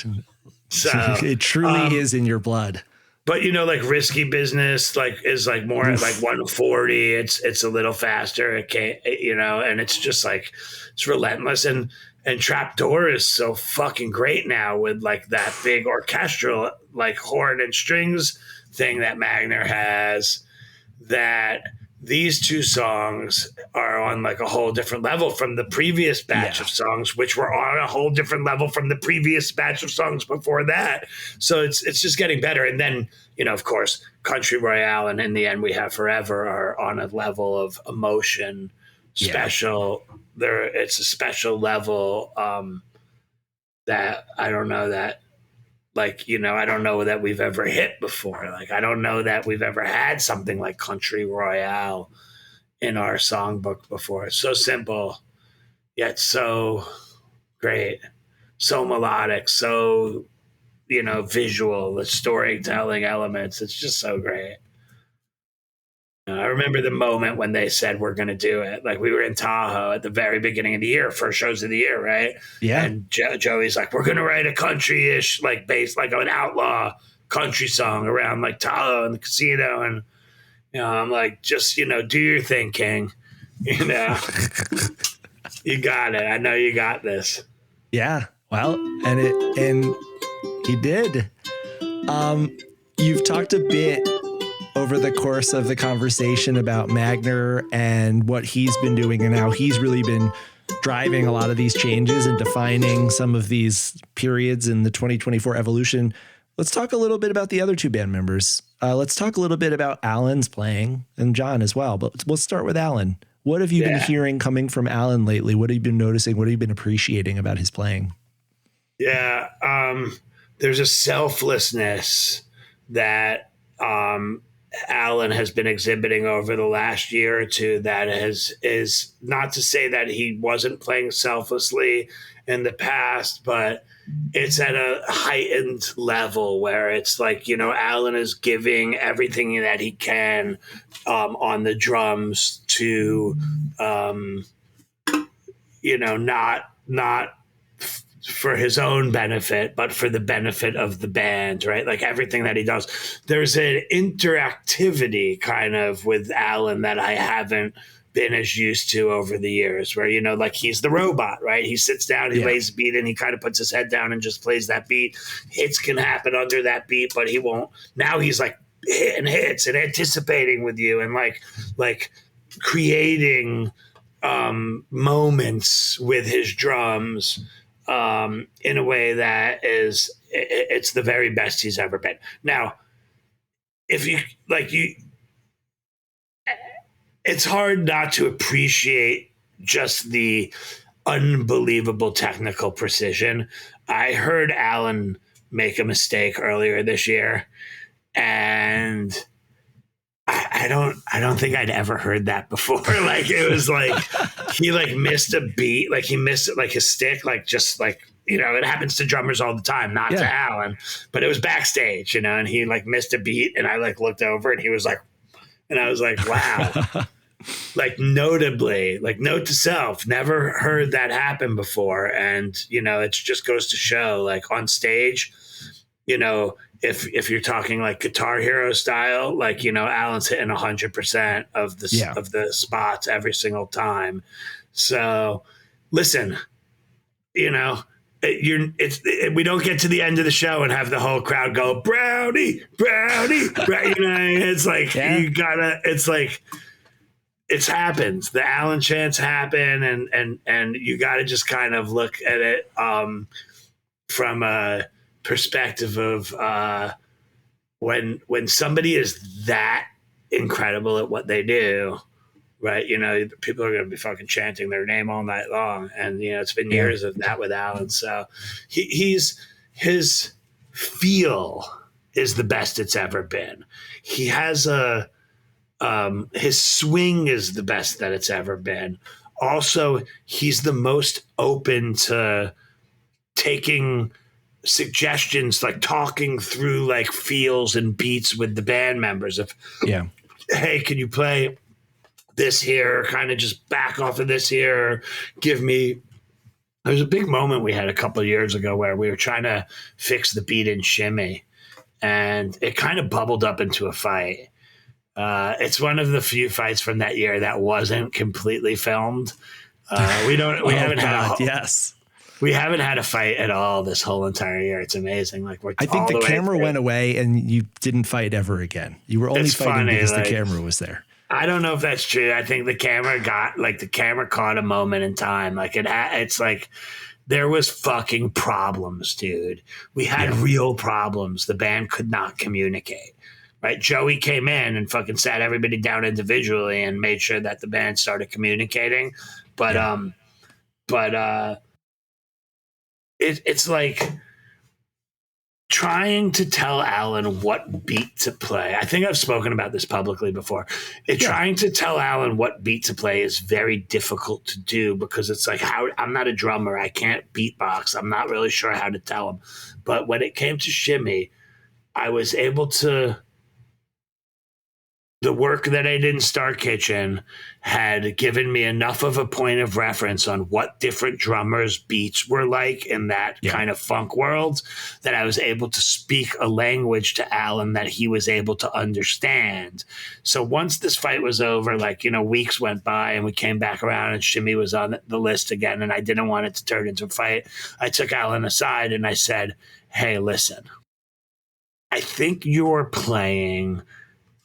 So it truly is in your blood. But like Risky Business, like is like more at like 140. It's a little faster. It can't, and it's just like it's relentless. And Trapdoor is so fucking great now with like that big orchestral like horn and strings thing that Magner has, that these 2 songs are on like a whole different level from the previous batch of songs, which were on a whole different level from the previous batch of songs before that. So it's just getting better. And then, of course, Country Royale and In the End We Have Forever are on a level of emotion, special. It's a special level that I don't know that, like, I don't know that we've ever hit before. Like, I don't know that we've ever had something like Country Royale in our songbook before. It's so simple, yet so great, so melodic, so, visual, the storytelling elements. It's just so great. I remember the moment when they said, we're going to do it. Like, we were in Tahoe at the very beginning of the year, first shows of the year, right? Yeah. And Joey's like, we're going to write a country-ish, like, bass, like an outlaw country song around, like, Tahoe and the casino. And, I'm like, just, do your thing, King. You got it. I know you got this. Yeah. Well, and he did. You've talked a bit over the course of the conversation about Magner and what he's been doing and how he's really been driving a lot of these changes and defining some of these periods in the 2024 evolution. Let's talk a little bit about the other 2 band members. Let's talk a little bit about Alan's playing and John as well, but we'll start with Alan. What have you been hearing coming from Alan lately? What have you been noticing? What have you been appreciating about his playing? Yeah. There's a selflessness that, Alan has been exhibiting over the last year or 2 that is not to say that he wasn't playing selflessly in the past, but it's at a heightened level where it's like, Alan is giving everything that he can on the drums to, not for his own benefit, but for the benefit of the band, right? Like everything that he does, there's an interactivity kind of with Alan that I haven't been as used to over the years, where, like he's the robot, right? He sits down, he lays a beat, and he kind of puts his head down and just plays that beat. Hits can happen under that beat, but he won't. Now he's like hitting hits and anticipating with you and like creating moments with his drums in a way that it's the very best he's ever been. Now, if it's hard not to appreciate just the unbelievable technical precision. I heard Alan make a mistake earlier this year, and I don't think I'd ever heard that before. Like, it was like he like missed a beat, like he missed like his stick, like just like, it happens to drummers all the time, not to Alan, but it was backstage, and he like missed a beat, and I like looked over and he was like, and I was like, wow. Like, notably, like, note to self, never heard that happen before. And, it just goes to show, like, on stage, if you're talking like Guitar Hero style, like, Alan's hitting 100% of the spots every single time. So listen, we don't get to the end of the show and have the whole crowd go Brownie, Brownie, Brownie. You know, it's like you gotta. It's like it happens. The Alan chants happen, and you gotta just kind of look at it from a perspective of when somebody is that incredible at what they do, right? You know, people are going to be fucking chanting their name all night long, and you know it's been years of that with Alan. So his feel is the best it's ever been. He has his swing is the best that it's ever been. Also, he's the most open to taking suggestions, like talking through like feels and beats with the band members of, hey, can you play this here? Kind of just back off of this here. Give me. There's a big moment we had a couple of years ago where we were trying to fix the beat in Shimmy, and it kind of bubbled up into a fight. It's one of the few fights from that year that wasn't completely filmed. We haven't had a fight at all this whole entire year. It's amazing. Like I think the camera went away and you didn't fight ever again. You were only fighting because the camera was there. I don't know if that's true. I think the camera caught a moment in time. Like it's like there was fucking problems, dude. We had real problems. The band could not communicate. Right, Joey came in and fucking sat everybody down individually and made sure that the band started communicating. But it's like trying to tell Alan what beat to play. I think I've spoken about this publicly before. Trying to tell Alan what beat to play is very difficult to do because it's like, I'm not a drummer. I can't beatbox. I'm not really sure how to tell him. But when it came to Shimmy, I was able to. The work that I did in Star Kitchen had given me enough of a point of reference on what different drummers' beats were like in that kind of funk world that I was able to speak a language to Alan that he was able to understand. So once this fight was over, like, you know, weeks went by and we came back around and Shimmy was on the list again and I didn't want it to turn into a fight. I took Alan aside and I said, hey, listen, I think you're playing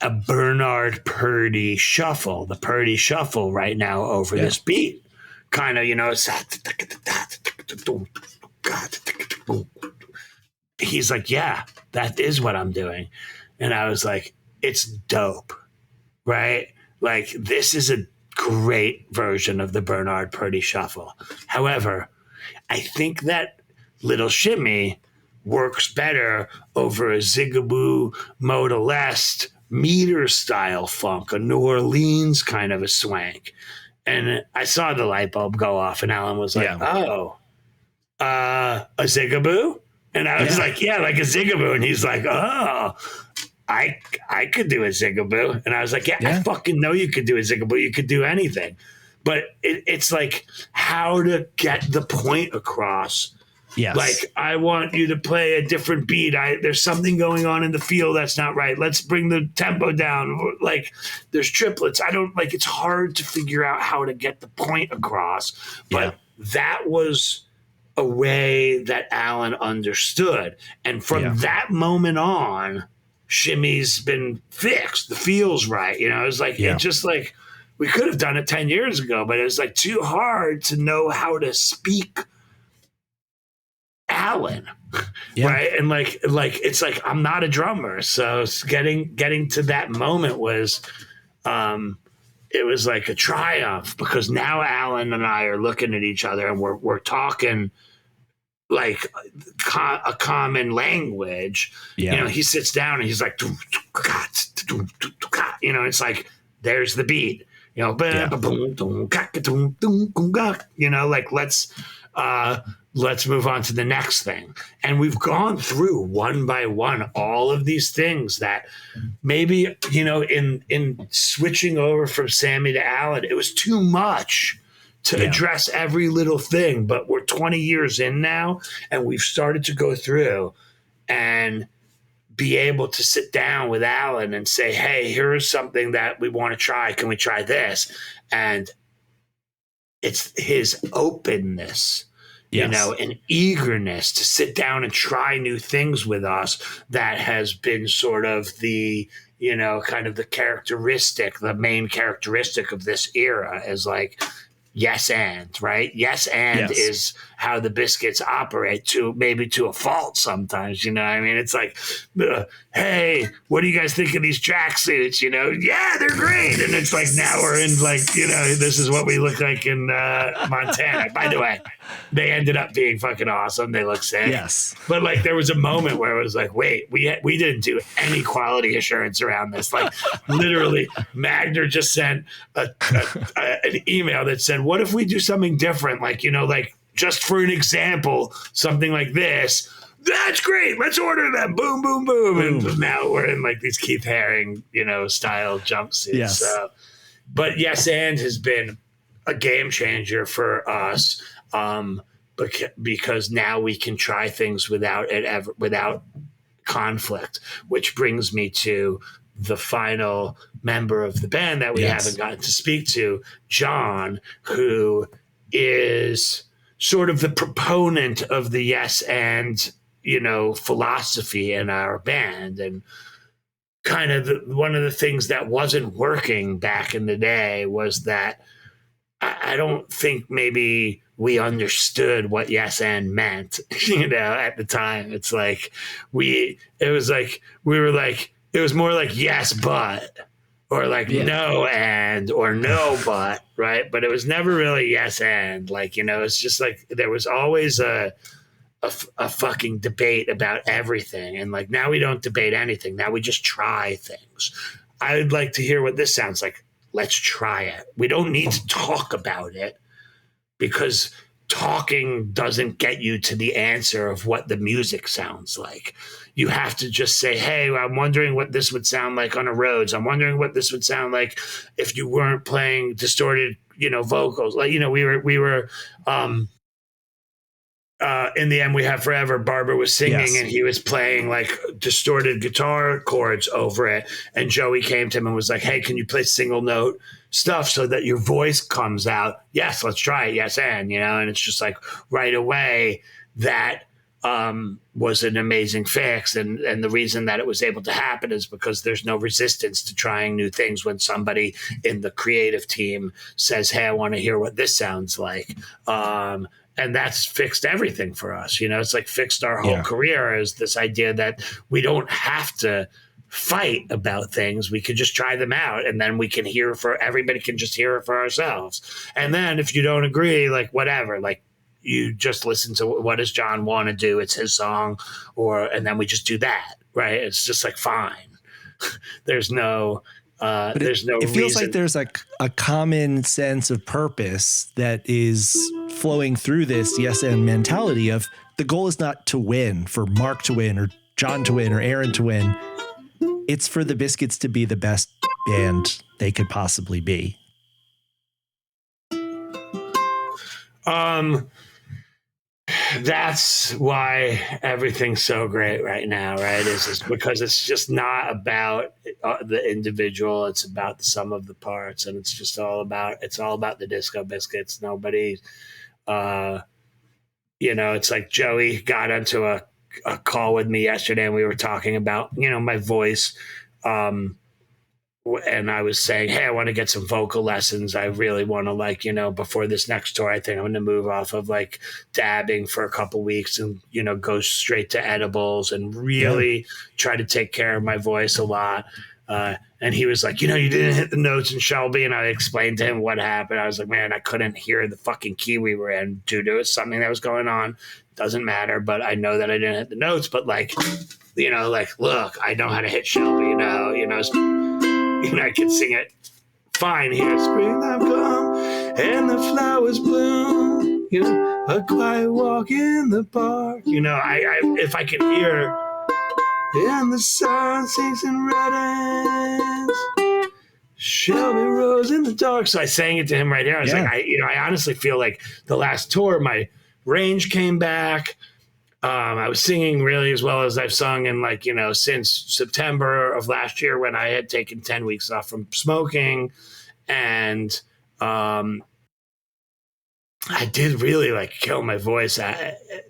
a Bernard Purdie shuffle, the Purdie shuffle right now over this beat. Kind of, you know, he's like, yeah, that is what I'm doing. And I was like, it's dope, right? Like, this is a great version of the Bernard Purdie shuffle. However, I think that Little Shimmy works better over a Zigaboo Modalest meter style funk, a New Orleans kind of a swank. And I saw the light bulb go off and Alan was like, a Zigaboo? And I was like, yeah, like a Zigaboo. And he's like, oh, I could do a Zigaboo. And I was like, I fucking know you could do a Zigaboo. You could do anything. But it's like how to get the point across. Yes. Like, I want you to play a different beat. There's something going on in the feel that's not right. Let's bring the tempo down. Like, there's triplets. It's hard to figure out how to get the point across. But that was a way that Alan understood. And from that moment on, Shimmy's been fixed. The feel's right. You know, it's like, it just like, we could have done it 10 years ago, but it was like too hard to know how to speak Alan, right? And like it's like I'm not a drummer, so getting to that moment was it was like a triumph because now Alan and I are looking at each other and we're talking like a common language. You know, he sits down and he's like, you know, it's like there's the beat. You know, you know, like let's move on to the next thing. And we've gone through one by one all of these things that maybe, you know, in switching over from Sammy to Alan, it was too much to address every little thing. But we're 20 years in now, and we've started to go through and be able to sit down with Alan and say, hey, here's something that we want to try. Can we try this? And it's his openness you know, an eagerness to sit down and try new things with us that has been sort of the, you know, kind of the main characteristic of this era is like, yes and, right? Yes and is how the Biscuits operate, maybe to a fault sometimes, you know. I mean, it's like, hey, what do you guys think of these tracksuits? You know, yeah, they're great. And it's like, now we're in like, you know, this is what we look like in Montana. By the way, they ended up being fucking awesome. They look sick. Yes. But like there was a moment where it was like, wait, we didn't do any quality assurance around this. Like literally, Magner just sent an email that said, what if we do something different? Like, you know, like just for an example, something like this. That's great. Let's order them. Boom, boom, boom. And now we're in like these Keith Haring, you know, style jumpsuits. Yes. But Yes and has been a game changer for us. Because now we can try things without conflict, which brings me to the final member of the band that we haven't gotten to speak to, John, who is sort of the proponent of the yes and, you know, philosophy in our band. And kind of one of the things that wasn't working back in the day was that I don't think maybe we understood what yes and meant, you know, at the time. It's like it was more like yes, but, or like no and, or no, but, right? But it was never really yes and, like, you know, it's just like there was always a fucking debate about everything. And like now we don't debate anything. Now we just try things. I'd like to hear what this sounds like. Let's try it. We don't need to talk about it because talking doesn't get you to the answer of what the music sounds like. You have to just say, hey, I'm wondering what this would sound like on a Rhodes. I'm wondering what this would sound like if you weren't playing distorted, you know, vocals. Like, you know, we were in the end, We Have Forever, Barber was singing and he was playing like distorted guitar chords over it. And Joey came to him and was like, hey, can you play single note stuff so that your voice comes out? Yes, let's try it. Yes, and, you know, and it's just like right away that was an amazing fix. And the reason that it was able to happen is because there's no resistance to trying new things when somebody in the creative team says, hey, I want to hear what this sounds like. And that's fixed everything for us. You know, it's like fixed our whole career, is this idea that we don't have to fight about things. We could just try them out, and then we can everybody can just hear it for ourselves. And then if you don't agree, like whatever, like you just listen to what does John want to do? It's his song, and then we just do that, right? It's just like, fine. There's no it feels like there's a common sense of purpose that is flowing through this yes and mentality of the goal is not to win, for Mark to win or John to win or Aaron to win. It's for the Biscuits to be the best band they could possibly be. That's why everyth's so great right now, right? Is because it's just not about the individual; it's about the sum of the parts, and it's all about the Disco Biscuits. Nobody, you know, it's like Joey got onto a call with me yesterday, and we were talking about, you know, my voice. And I was saying, hey, I want to get some vocal lessons. I really want to, like, you know, before this next tour, I think I'm going to move off of like dabbing for a couple weeks and, you know, go straight to edibles and really try to take care of my voice a lot. And he was like, you know, you didn't hit the notes in Shelby. And I explained to him what happened. I was like, man, I couldn't hear the fucking key we were in due to something that was going on. Doesn't matter. But I know that I didn't hit the notes. But like, you know, like, look, I know how to hit Shelby, you know, I can sing it fine here. Springtime come and the flowers bloom, you know, a quiet walk in the park. You know, I if I can hear, and the sun sinks in red ends, Shelby rose in the dark. So I sang it to him right here. I was like, I honestly feel like the last tour, my range came back. I was singing really as well as I've sung in, like, you know, since September of last year when I had taken 10 weeks off from smoking. And I did really like kill my voice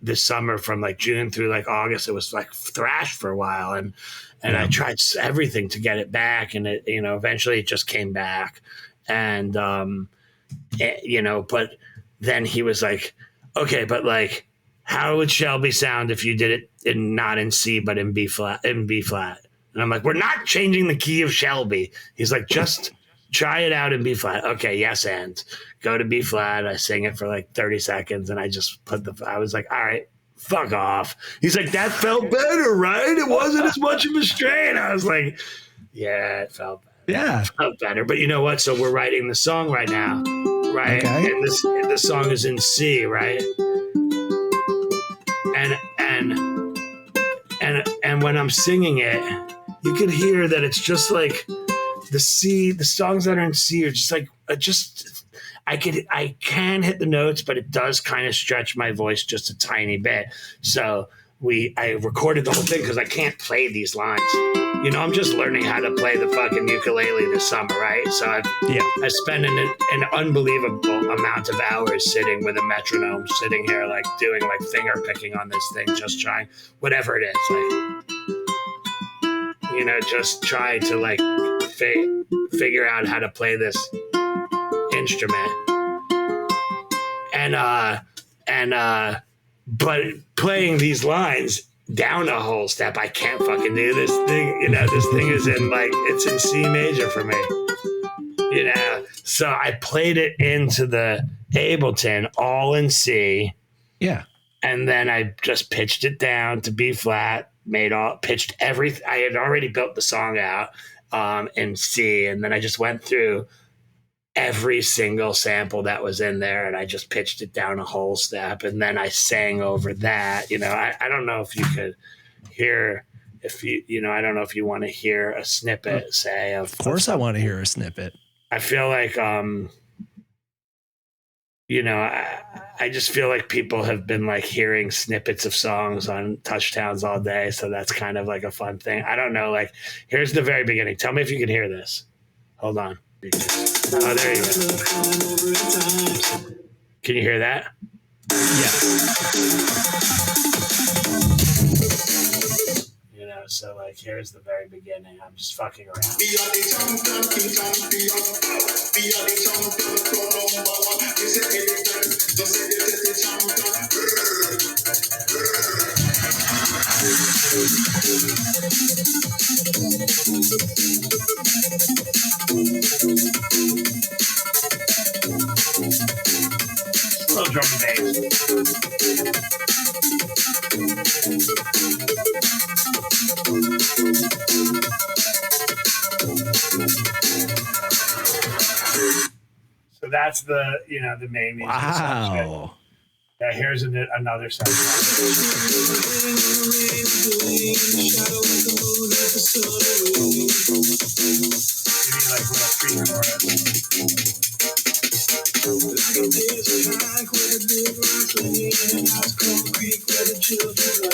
this summer from like June through like August. It was like thrash for a while, and I tried everything to get it back, and it, eventually it just came back, and but then he was like, okay, but like, how would Shelby sound if you did it not in C but in B flat? And I'm like, we're not changing the key of Shelby. He's like, just try it out in B flat. Okay, yes, and go to B flat. I sing it for like 30 seconds, and I just I was like, all right, fuck off. He's like, that felt better, right? It wasn't as much of a strain. I was like, yeah, it felt better. Yeah, it felt better. But you know what? So we're writing the song right now, right? Okay. And the song is in C, right? And when I'm singing it, you can hear that it's just like the songs that are in C are just like, I can hit the notes, but it does kind of stretch my voice just a tiny bit. So I recorded the whole thing because I can't play these lines. I'm just learning how to play the fucking ukulele this summer, right? So I spent an unbelievable amount of hours sitting with a metronome, sitting here like doing like finger picking on this thing, just trying whatever it is, like just trying to like figure out how to play this instrument, but playing these lines down a whole step, I can't fucking do this thing. This thing is it's in C major for me. So I played it into the Ableton all in C. Yeah. And then I just pitched it down to B flat, pitched everything. I had already built the song out in C, and then I just went through every single sample that was in there, and I just pitched it down a whole step, and then I sang over that. I don't know if you could hear, I don't know if you want to hear a snippet, say. Of course I want to hear a snippet. I feel like, I just feel like people have been like hearing snippets of songs on Touchdowns all day, so that's kind of like a fun thing. I don't know, like, here's the very beginning. Tell me if you can hear this. Hold on. Oh, there you go. Can you hear that? Yeah. So like, here's the very beginning. I'm just fucking around. Little drum and bass. So that's the main music. Wow. Yeah, here's another song. Maybe like little pre-chorus.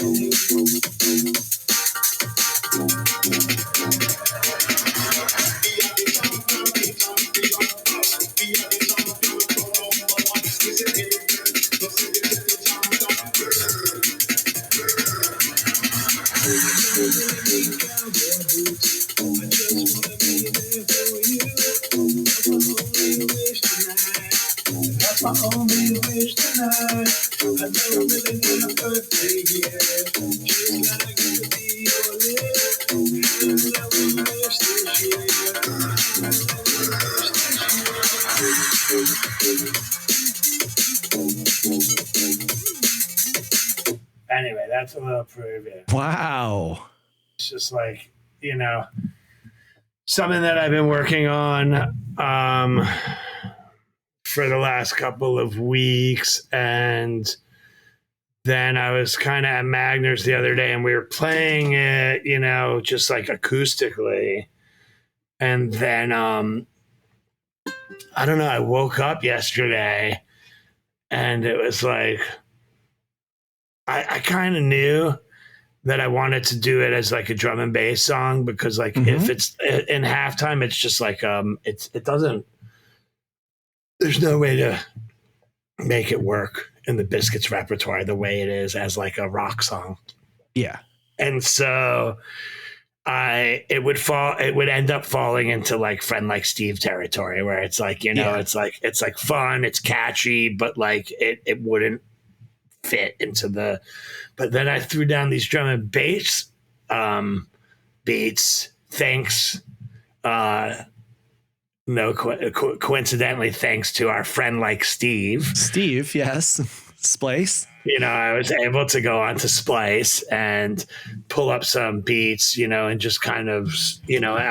That's my only wish tonight. I don't really need a birthday yet. Just gotta get to be your lips. And I will wish this year. Anyway, that's a little preview. Wow. It's just like, something that I've been working on for the last couple of weeks. And then I was kind of at Magner's the other day, and we were playing it, just like acoustically. And then, I don't know, I woke up yesterday and it was like, I kind of knew that I wanted to do it as like a drum and bass song, because like if it's in halftime, it's just like, it doesn't, there's no way to make it work in the Biscuits repertoire the way it is as like a rock song. Yeah. And so it would end up falling into like Friend Like Steve territory, where it's like, it's like fun, it's catchy, but like it wouldn't fit into but then I threw down these drum and bass beats, thanks, coincidentally, thanks to our Friend Like Steve. Steve, yes. Splice. I was able to go onto Splice and pull up some beats, and just kind of,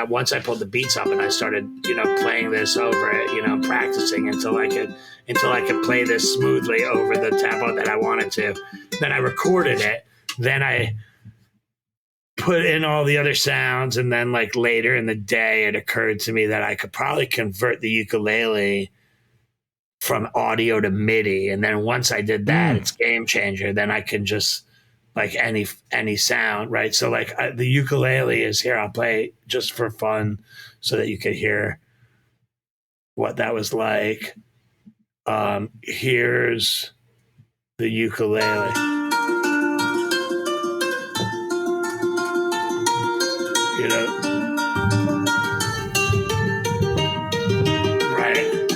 once I pulled the beats up and I started, playing this over it, practicing until I could play this smoothly over the tempo that I wanted to. Then I recorded it. Then I put in all the other sounds. And then like later in the day, it occurred to me that I could probably convert the ukulele from audio to MIDI. And then once I did that, it's game changer. Then I can just like any sound, right? So like the ukulele is here. I'll play just for fun so that you could hear what that was like. Here's the ukulele. Right.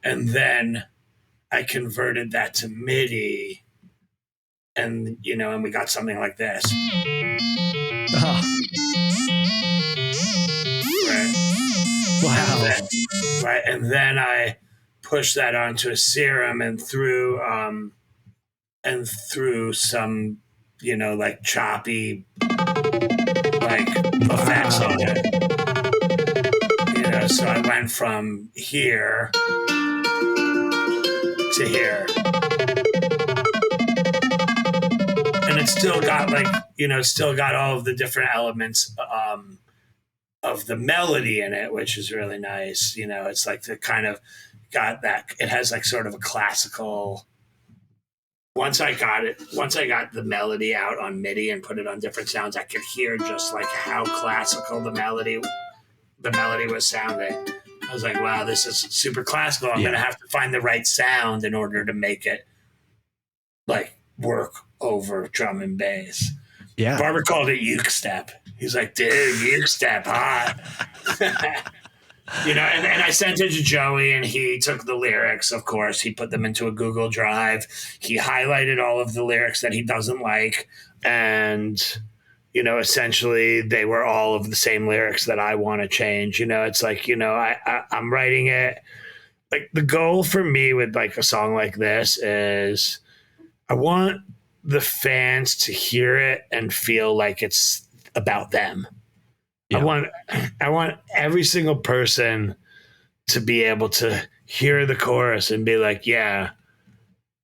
And then I converted that to MIDI, and and we got something like this. Oh. Right. Wow. Right. And then I pushed that onto a Serum and threw some, like choppy like effects on it. So I went from here to here. And it still got all of the different elements of the melody in it, which is really nice. It's like the kind of got that, it has like sort of a classical. Once I got the melody out on MIDI and put it on different sounds, I could hear just like how classical the melody was sounding. I was like, wow, this is super classical. I'm going to have to find the right sound in order to make it like work over drum and bass. Yeah. Barber called it uke step. He's like, dude, uke step, hot. And I sent it to Joey, and he took the lyrics, of course. He put them into a Google Drive. He highlighted all of the lyrics that he doesn't like. And, essentially they were all of the same lyrics that I want to change. It's like, I'm writing it. Like the goal for me with like a song like this is I want the fans to hear it and feel like it's about them. Yeah. I want every single person to be able to hear the chorus and be like, yeah.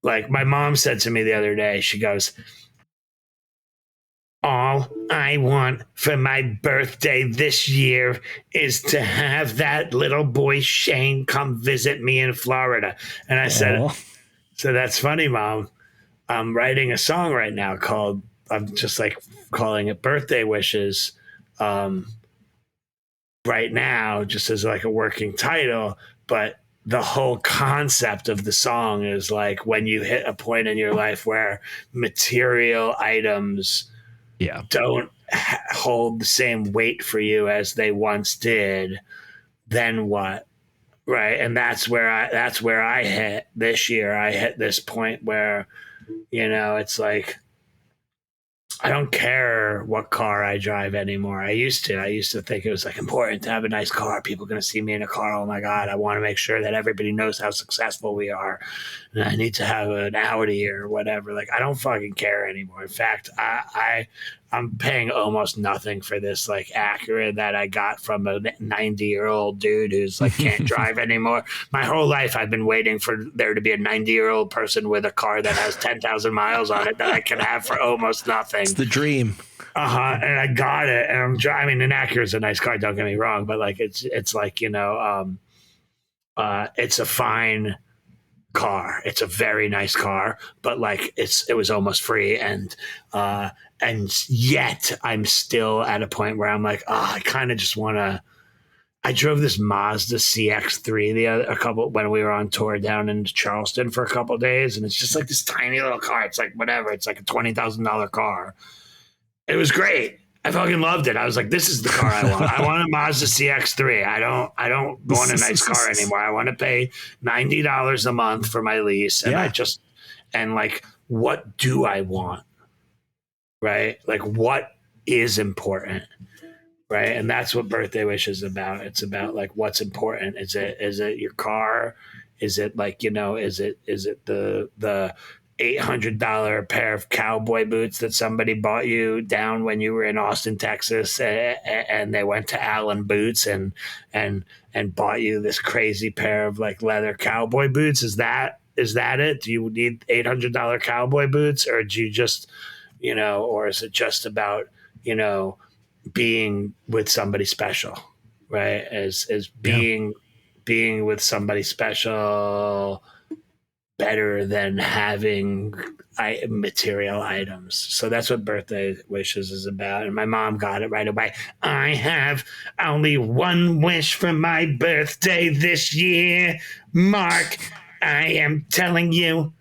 Like my mom said to me the other day, she goes, all I want for my birthday this year is to have that little boy Shane come visit me in Florida. And I said, so that's funny, Mom. I'm writing a song right now I'm just like calling it Birthday Wishes. Right now, just as like a working title, but the whole concept of the song is like when you hit a point in your life where material items don't hold the same weight for you as they once did, then what? Right. And that's where I hit this year. I hit this point where, it's like, I don't care what car I drive anymore. I used to think it was like important to have a nice car. People are going to see me in a car. Oh my God. I want to make sure that everybody knows how successful we are. And I need to have an Audi or whatever. Like, I don't fucking care anymore. In fact, I'm paying almost nothing for this like Acura that I got from a 90-year-old dude who's like can't drive anymore. My whole life I've been waiting for there to be a 90-year-old person with a car that has 10,000 miles on it that I can have for almost nothing. It's the dream. And I got it, and I'm driving. An Acura is a nice car, don't get me wrong, but like it's like it's a fine car. It's a very nice car, but like it was almost free, and yet I'm still at a point where I'm like, I kind of just want to. I drove this Mazda CX-3 when we were on tour down in Charleston for a couple of days, and it's just like this tiny little car. It's like whatever. It's like a $20,000 car. It was great. I fucking loved it. I was like, this is the car I want. I want a Mazda CX-3. I don't want a nice car anymore. I want to pay $90 a month for my lease, and like, what do I want? Right? Like, what is important? Right. And that's what Birthday Wish is about. It's about like what's important. Is it your car? Is it like, is it the $800 pair of cowboy boots that somebody bought you down when you were in Austin, Texas, and they went to Allen Boots and bought you this crazy pair of like leather cowboy boots? Is that it? Do you need $800 cowboy boots, or do you just, or is it just about, being with somebody special, right? As being with somebody special better than having material items. So that's what Birthday Wishes is about. And my mom got it right away. I have only one wish for my birthday this year, Mark. I am telling you,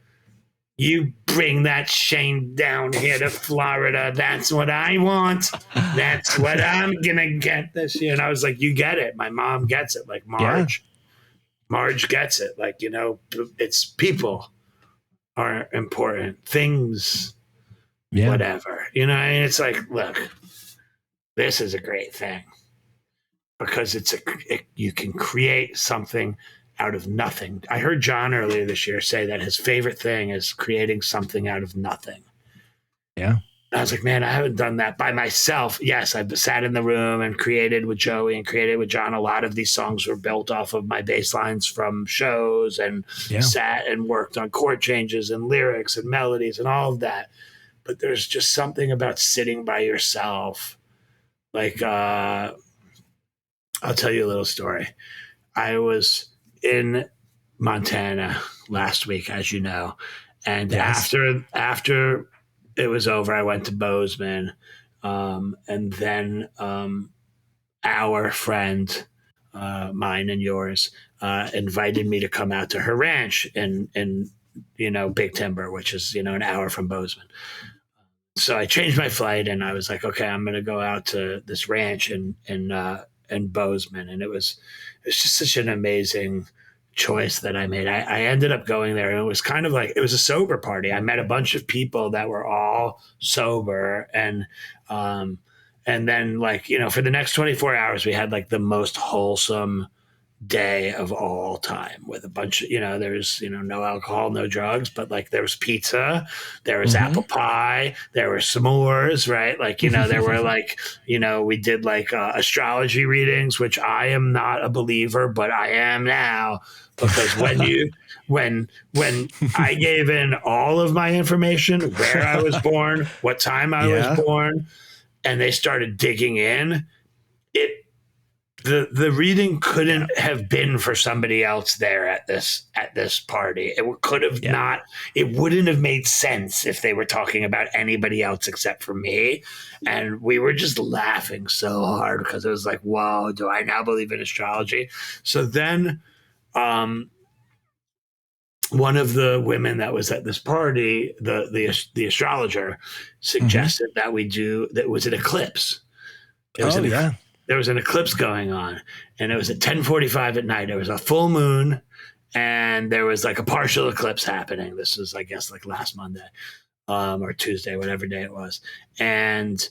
you bring that Shane down here to Florida. That's what I want. That's what I'm going to get this year. And I was like, you get it. My mom gets it. Like Marge. Yeah. Marge gets it. Like, it's people are important. Things, whatever. And it's like, look, this is a great thing because you can create something out of nothing. I heard John earlier this year say that his favorite thing is creating something out of nothing. Yeah. I was like, man, I haven't done that by myself. Yes, I've sat in the room and created with Joey and created with John. A lot of these songs were built off of my bass lines from shows and sat and worked on chord changes and lyrics and melodies and all of that. But there's just something about sitting by yourself. Like, I'll tell you a little story. I was in Montana last week, as you know, and after it was over, I went to Bozeman, and then our friend, mine and yours, invited me to come out to her ranch in Big Timber, which is an hour from Bozeman. So I changed my flight, and I was like, okay, I'm going to go out to this ranch in Bozeman, and it was just such an amazing choice that I made. I ended up going there, and it was kind of like, it was a sober party. I met a bunch of people that were all sober, and then like, for the next 24 hours, we had like the most wholesome day of all time with a bunch of, there's, no alcohol, no drugs, but like there was pizza, there was apple pie, there were s'mores, right? Like, there were like, we did like astrology readings, which I am not a believer, but I am now, because when I gave in all of my information, where I was born, what time I was born, and they started digging in, the reading couldn't have been for somebody else there at this party. It could have not. It wouldn't have made sense if they were talking about anybody else except for me. And we were just laughing so hard because it was like, whoa, do I now believe in astrology? So then one of the women that was at this party, the astrologer, suggested that we do, that was an eclipse. There was an eclipse going on, and it was at 10:45 at night. It was a full moon, and there was like a partial eclipse happening. This was, I guess, like last Monday or Tuesday, whatever day it was. And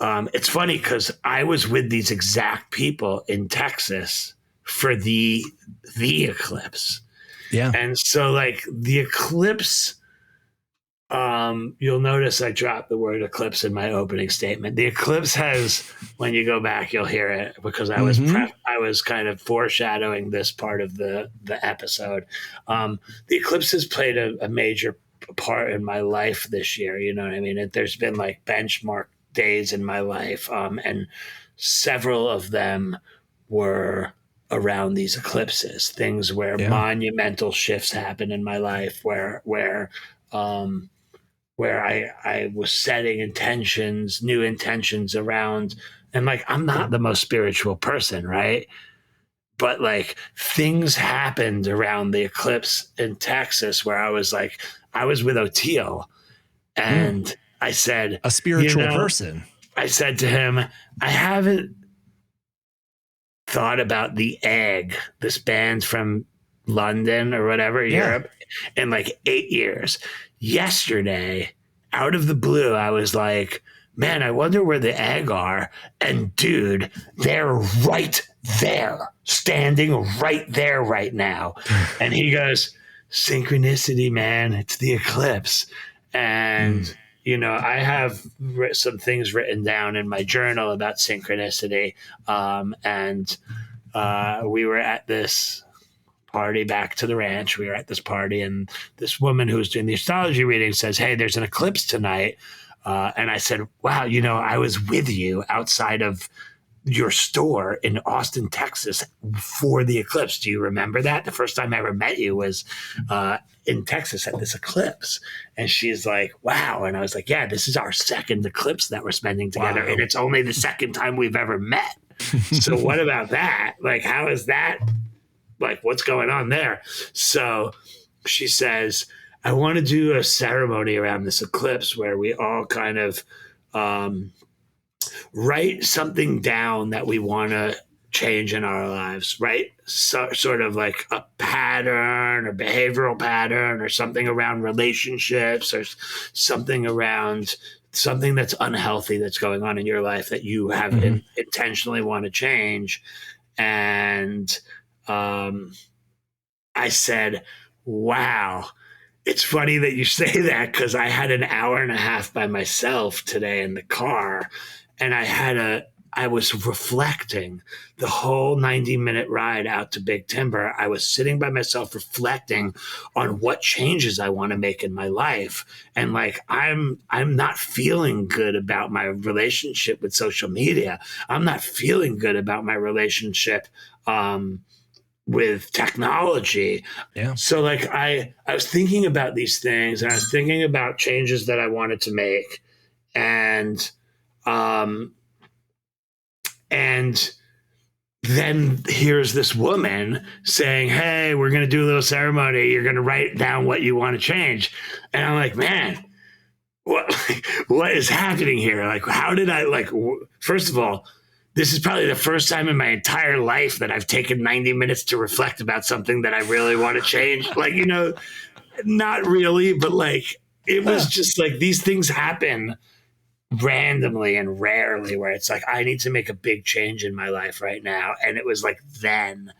it's funny because I was with these exact people in Texas for the eclipse. Yeah. And so like the eclipse, you'll notice I dropped the word eclipse in my opening statement. The eclipse has, when you go back, you'll hear it, because I was kind of foreshadowing this part of the episode. The eclipse has played a major part in my life this year. You know what I mean? There's been like benchmark days in my life, and several of them were around these eclipses, things where monumental shifts happen in my life, where I was setting new intentions around And like, I'm not the most spiritual person, right? But like things happened around the eclipse in Texas where I was with Oteil, and I said, a spiritual person. I said to him, I haven't thought about The Egg, this band from London or whatever, Europe, in like 8 years. Yesterday, out of the blue, I was like, man, I wonder where The Egg are. And dude, they're right there, standing right there right now. And he goes, synchronicity, man, it's the eclipse. And you know, I have some things written down in my journal about synchronicity. And we were at this party back to the ranch. We were at this party, and this woman who was doing the astrology reading says, hey, there's an eclipse tonight. And I said, wow, you know, I was with you outside of your store in Austin, Texas for the eclipse. Do you remember that? The first time I ever met you was in Texas at this eclipse. And she's like, wow. And I was like, yeah, this is our second eclipse that we're spending together. Wow. And it's only the second time we've ever met. So what about that? Like, how is that? Like, what's going on there? So she says, I want to do a ceremony around this eclipse where we all kind of write something down that we want to change in our lives, right? So, sort of like a pattern or behavioral pattern or something around relationships or something around something that's unhealthy that's going on in your life that you have intentionally want to change. And I said, wow, it's funny that you say that, because I had an hour and a half by myself today in the car, and I was reflecting the whole 90-minute ride out to Big Timber. I was sitting by myself reflecting on what changes I want to make in my life. And like, I'm not feeling good about my relationship with social media. I'm not feeling good about my relationship with technology. Yeah. So like I was thinking about these things, and I was thinking about changes that I wanted to make. And then here's this woman saying, hey, we're going to do a little ceremony. You're going to write down what you want to change. And I'm like, man, what is happening here? Like, how did I, like, first of all, this is probably the first time in my entire life that I've taken 90 minutes to reflect about something that I really want to change. Like, you know, not really, but like, it was just like, these things happen randomly and rarely where it's like, I need to make a big change in my life right now. And it was like then,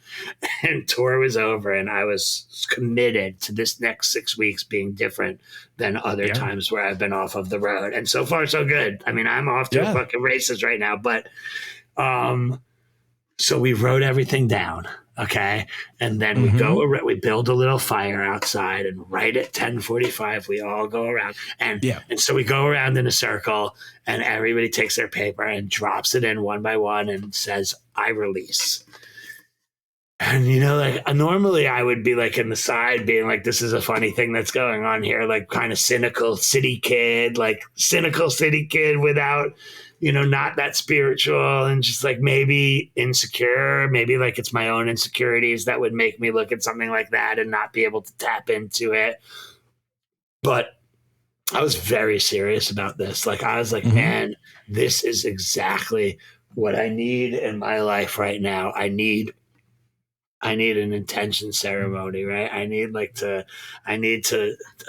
and tour was over, and I was committed to this next 6 weeks being different than other times where I've been off of the road. And so far, so good. I mean, I'm off to fucking races right now, but so we wrote everything down. Okay. And then we build a little fire outside, and right at 10:45, we all go around. And so we go around in a circle, and everybody takes their paper and drops it in one by one and says, I release. And, you know, like normally I would be like in the side being like, this is a funny thing that's going on here. Like kind of cynical city kid without, you know, not that spiritual, and just like maybe insecure, maybe like it's my own insecurities that would make me look at something like that and not be able to tap into it. But I was very serious about this. Like, I was like, man, this is exactly what I need in my life right now. I need an intention ceremony, right? I need a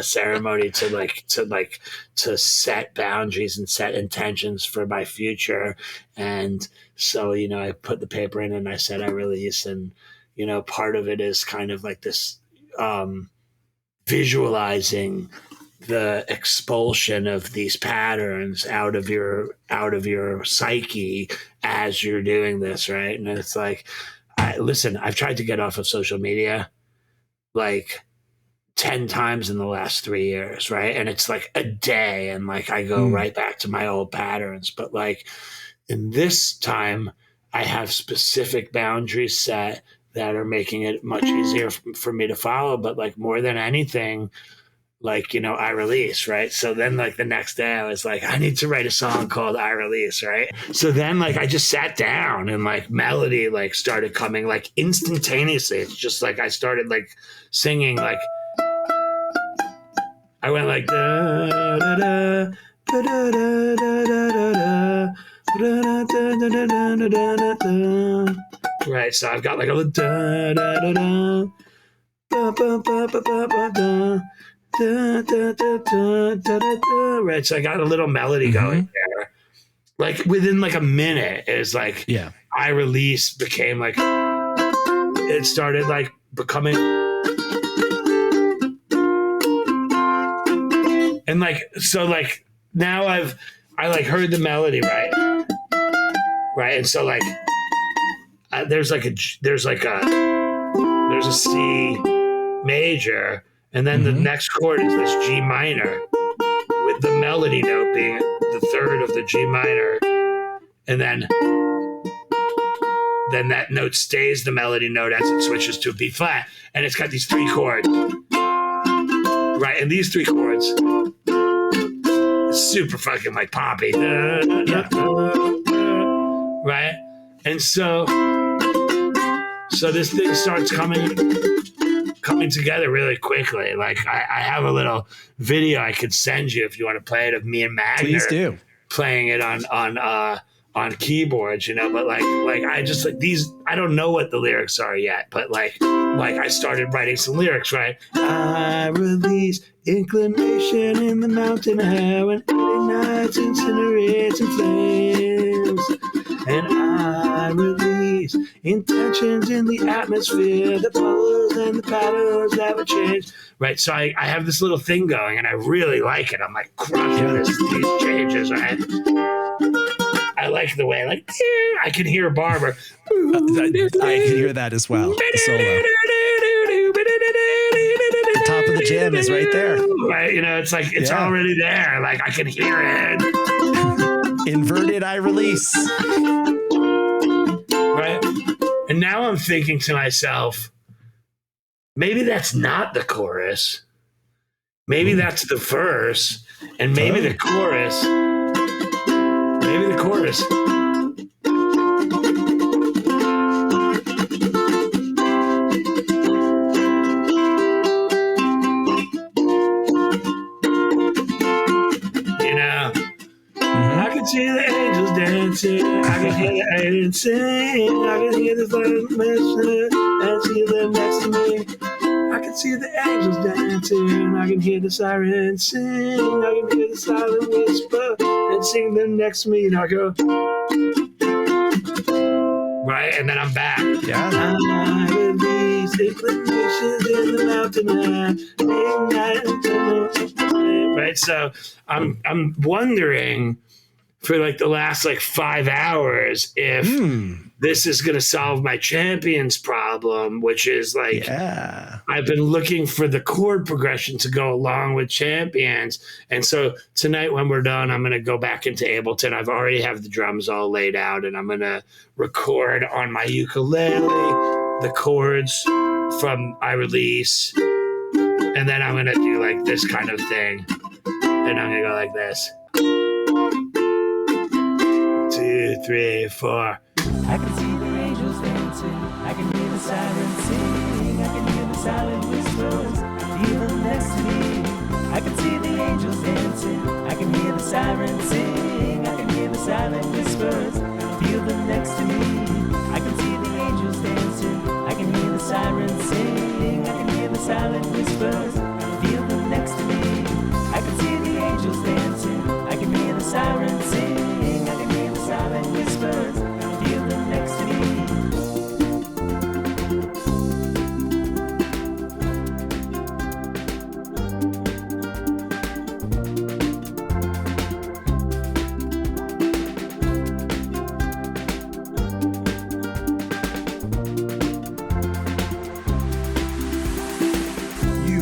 ceremony to set boundaries and set intentions for my future. And so, you know, I put the paper in and I said, I release. And, you know, part of it is kind of like this, visualizing the expulsion of these patterns out of your psyche as you're doing this. Right. And it's like, listen, I've tried to get off of social media like 10 times in the last 3 years, right? And it's like a day, and like I go right back to my old patterns. But like in this time, I have specific boundaries set that are making it much easier for me to follow. But like more than anything, like, you know, I Release, right? So then like the next day I was like, I need to write a song called I Release, right? So then like I just sat down and like melody like started coming like instantaneously. It's just like I started like singing, like I went like da da da da da da da da da. Right, so I've got like a little da da da da ba ba ba ba ba ba da. Da, da, da, da, da, da, da. Right, so I got a little melody going there. Like within like a minute, it's like I Release became like it started like becoming, and like so like now I like heard the melody right, and so like there's a C major. And then the next chord is this G minor, with the melody note being the third of the G minor. And then that note stays the melody note as it switches to a B flat. And it's got these 3 chords. Right, and these 3 chords, super fucking like poppy. Right? And so this thing starts coming together really quickly. Like I have a little video I could send you if you want to play it of me and Magner. Please do. Playing it on keyboards, you know, but like I just like these, I don't know what the lyrics are yet, but like I started writing some lyrics, right? I release inclination in the mountain air when ignites, incinerates in flames. And I release intentions in the atmosphere, the poles and the patterns that would change. Right, so I have this little thing going, and I really like it. I'm like crushing these changes, right? I like the way, like, I can hear Barber. I can hear that as well, the solo. The top of the jam is right there. Right, you know, it's like, it's already there. Like, I can hear it. Inverted I Release. Right? And now I'm thinking to myself, maybe that's not the chorus. Maybe that's the verse. And maybe the chorus. Maybe the chorus. I can see the angels dancing. I can hear the aliens sing. I can hear the birds messing and see them next to me. I can see the angels dancing. I can hear the sirens sing. I can hear the silent whisper and sing them next to me. And I go, right, and then I'm back. Yeah. I release inclinations in the mountain. Right, so I'm wondering for like the last like 5 hours if this is going to solve my champions problem, which is like I've been looking for the chord progression to go along with champions. And so tonight when we're done, I'm going to go back into Ableton. I've already have the drums all laid out, and I'm going to record on my ukulele the chords from I Release. And then I'm going to do like this kind of thing. And I'm going to go like this. 2, 3, 4. I can see the angels dancing. I can hear the sirens sing. I can hear the silent whispers. Feel them next to me. I can see the angels dancing. I can hear the sirens sing. I can hear the silent whispers. Feel them next to me. I can see the angels dancing. I can hear the sirens sing. I can hear the silent whispers. Feel them next to me. I can see the angels dancing. I can hear the sirens sing. I can hear the silent whispers. Feel them next to me. You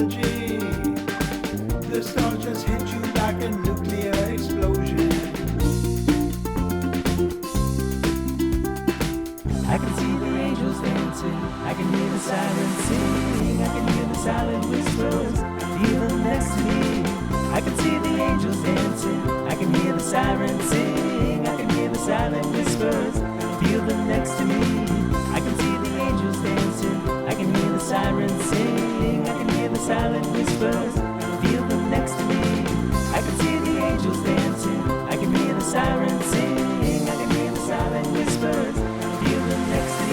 apology. The stars just hit you like a nuclear explosion. I can see the angels dancing, I can hear the sirens sing, I can hear the silent whispers, feel them next to me. I can see the angels dancing, I can hear the sirens sing, I can hear the silent whispers, feel them next to me. I can see the angels dancing, I can hear the sirens sing, I can hear the silent whispers, feel them next to me. I can see the angels dancing, I can hear the sirens sing, I can hear the silent whispers, feel them next to me.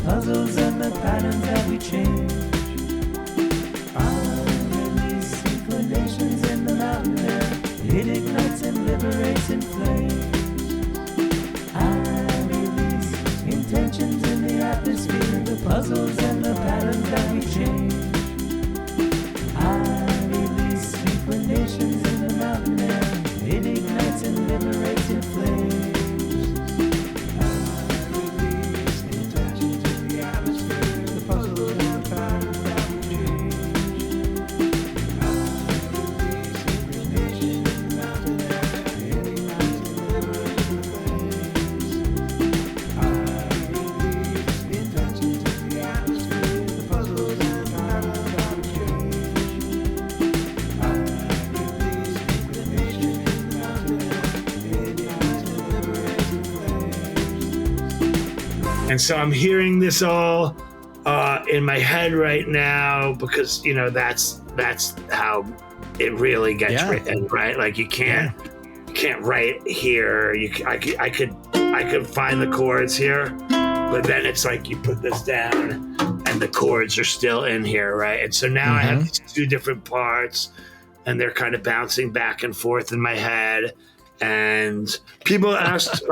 Puzzles and the patterns that we change. I release inclinations in the mountain air. It ignites and liberates in flames. I release intentions in the atmosphere. The puzzles and the patterns that we change. I release inclinations in the mountain air. It ignites and liberates in flames. And so I'm hearing this all in my head right now because, you know, that's how it really gets written, right? Like you can't write here. I could find the chords here, but then it's like you put this down and the chords are still in here, right? And so now I have these two different parts and they're kind of bouncing back and forth in my head. And people asked,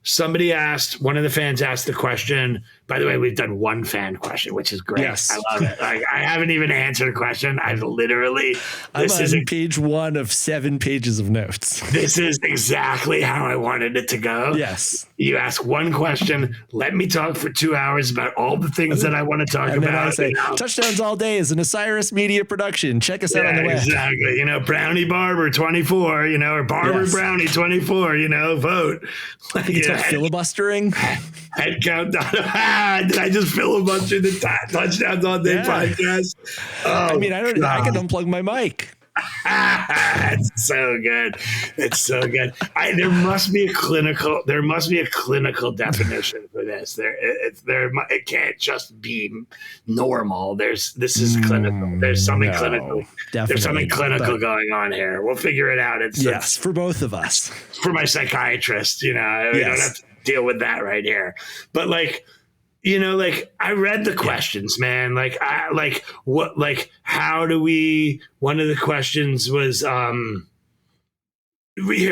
somebody asked, one of the fans asked the question. By the way, we've done one fan question, which is great. Yes. I love it. Like, I haven't even answered a question. I'm on page 1 of 7 pages of notes. This is exactly how I wanted it to go. Yes. You ask one question, let me talk for 2 hours about all the things that I want to talk and about. Then I say, you know? Touchdowns All Day is an Osiris Media production. Check us out on the web. Exactly. You know, Brownie Barber 24, you know, or Barber Brownie 24, you know, vote. I think it's called filibustering. Head count. Did I just filibuster the Touchdowns All Day podcast? Oh, I mean, I can unplug my mic. It's so good. It's so good. There must be a clinical definition for this. It can't just be normal. This is clinical. There's something clinical. There's something clinical going on here. We'll figure it out. It's for both of us. For my psychiatrist, you know, we don't have to deal with that right here. But like, you know, like I read the questions, man. Like how do we? One of the questions was, here,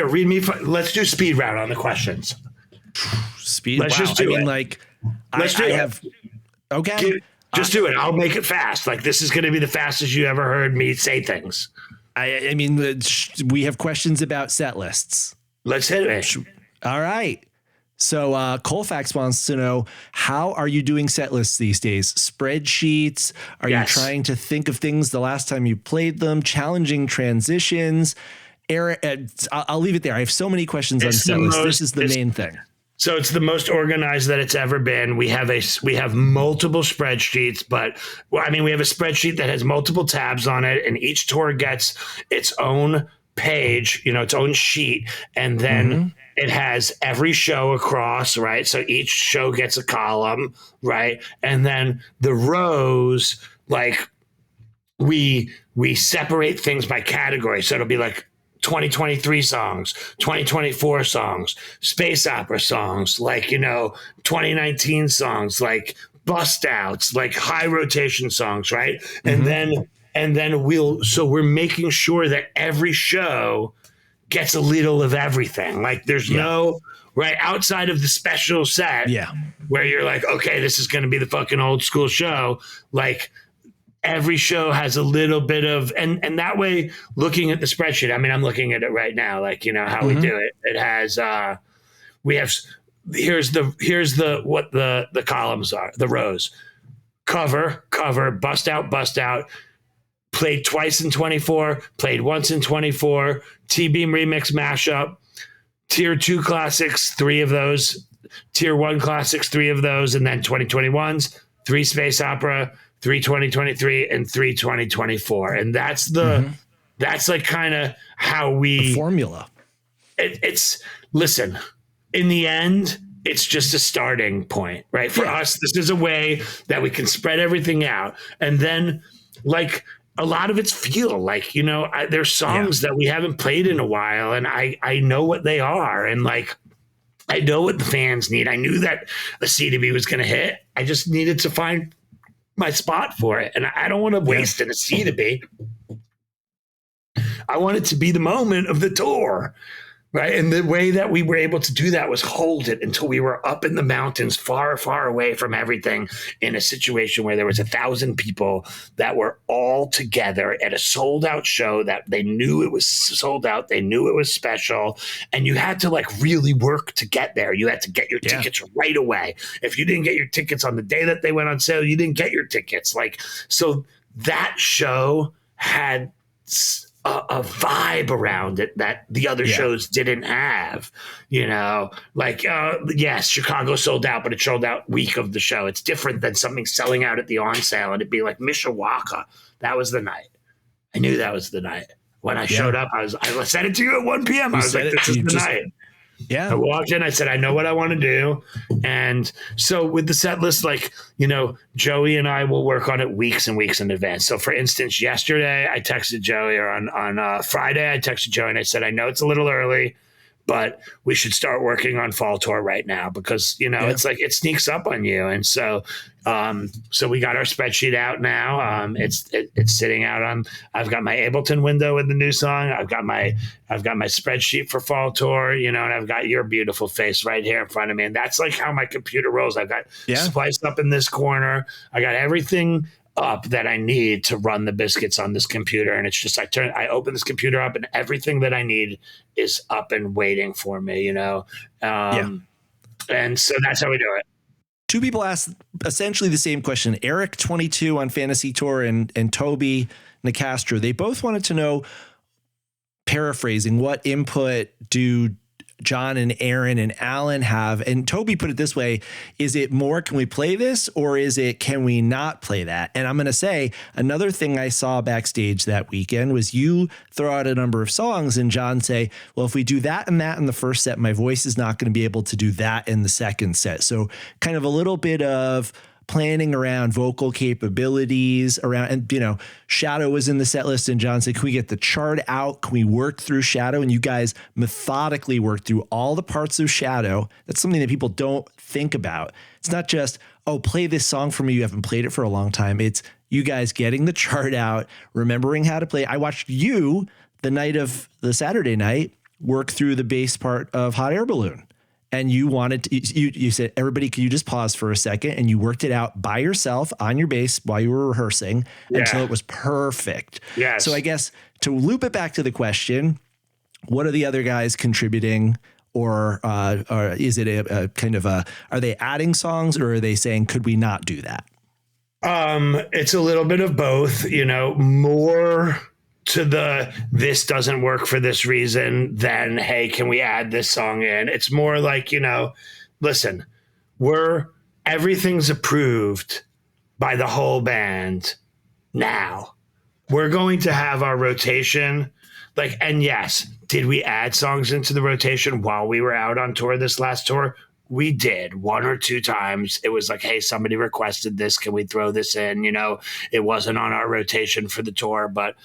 read me. Let's do speed round on the questions. Speed. Let's just do it. Like, let's do it. Okay. Just do it. I'll make it fast. Like this is going to be the fastest you ever heard me say things. I mean, we have questions about set lists. Let's hit it. All right. So Colfax wants to know, how are you doing set lists these days? Spreadsheets? Are you trying to think of things the last time you played them? Challenging transitions? Eric, I'll leave it there. I have so many questions on set lists. This is the main thing. So it's the most organized that it's ever been. We have multiple spreadsheets, but we have a spreadsheet that has multiple tabs on it, and each tour gets its own page, its own sheet, and then it has every show across, right? So each show gets a column, right? And then the rows, like we separate things by category. So it'll be like 2023 songs, 2024 songs, space opera songs, like, 2019 songs, like bust outs, like high rotation songs, right? And then we're making sure that every show gets a little of everything. Like there's no, right, outside of the special set where you're like, okay, this is going to be the fucking old school show. Like every show has a little bit of, and that way, looking at the spreadsheet, I mean, I'm looking at it right now, like, how we do it. It has, we have, here's what the columns are, the rows: cover, bust out, played twice in 24, played once in 24, T-Beam remix mashup, tier 2 classics, 3 of those, tier 1 classics, 3 of those, and then 2021s, 3 space opera, 3 2023, and 3 2024. And that's that's like kind of how the formula. It's listen, in the end, it's just a starting point, right? For us, this is a way that we can spread everything out. And then, like, a lot of it's feel like, there's songs that we haven't played in a while, and I know what they are. And like, I know what the fans need. I knew that a CDB was going to hit. I just needed to find my spot for it. And I don't want to waste in a CDB. I want it to be the moment of the tour. Right. And the way that we were able to do that was hold it until we were up in the mountains, far, far away from everything, in a situation where there was 1,000 people that were all together at a sold out show that they knew it was sold out. They knew it was special. And you had to like really work to get there. You had to get your tickets right away. If you didn't get your tickets on the day that they went on sale, you didn't get your tickets. Like, so that show had a vibe around it that the other shows didn't have, like, yes, Chicago sold out, but it sold out week of the show. It's different than something selling out at the on sale. And it'd be like Mishawaka. That was the night. I knew that was the night. When I showed up, I said it to you at 1 p.m. I was like, this is the night. Yeah. I walked in, I said, I know what I want to do. And so with the set list, like, Joey and I will work on it weeks and weeks in advance. So for instance, yesterday I texted Joey, or on Friday, I texted Joey and I said, I know it's a little early, but we should start working on fall tour right now because, it's like it sneaks up on you. And so we got our spreadsheet out now. It's sitting out on, I've got my Ableton window with the new song. I've got my spreadsheet for fall tour, and I've got your beautiful face right here in front of me. And that's like how my computer rolls. I've got Splice up in this corner. I got everything up that I need to run the biscuits on this computer. And it's just, I open this computer up and everything that I need is up and waiting for me, And so that's how we do it. Two people asked essentially the same question. Eric 22 on Fantasy Tour and Toby Nicastro. They both wanted to know, paraphrasing, what input do John and Aaron and Alan have? And Toby put it this way: is it more, can we play this, or is it, can we not play that? And I'm going to say, another thing I saw backstage that weekend was you throw out a number of songs and John say, well, if we do that and that in the first set, my voice is not going to be able to do that in the second set. So kind of a little bit of planning around vocal capabilities around, and Shadow was in the set list and John said, can we get the chart out? Can we work through Shadow? And you guys methodically worked through all the parts of Shadow. That's something that people don't think about. It's not just, oh, play this song for me. You haven't played it for a long time. It's you guys getting the chart out, remembering how to play. I watched you the night of the Saturday night work through the bass part of Hot Air Balloon. And you wanted to, you said, everybody, could you just pause for a second? And you worked it out by yourself on your bass while you were rehearsing until it was perfect. Yes. So I guess to loop it back to the question, what are the other guys contributing? Or is it a kind of are they adding songs, or are they saying, could we not do that? It's a little bit of both, more to this doesn't work for this reason than, hey, can we add this song in? It's more like, listen, everything's approved by the whole band now. We're going to have our rotation like, and yes, did we add songs into the rotation while we were out on tour this last tour? We did 1 or 2 times. It was like, hey, somebody requested this. Can we throw this in? You know, it wasn't on our rotation for the tour, but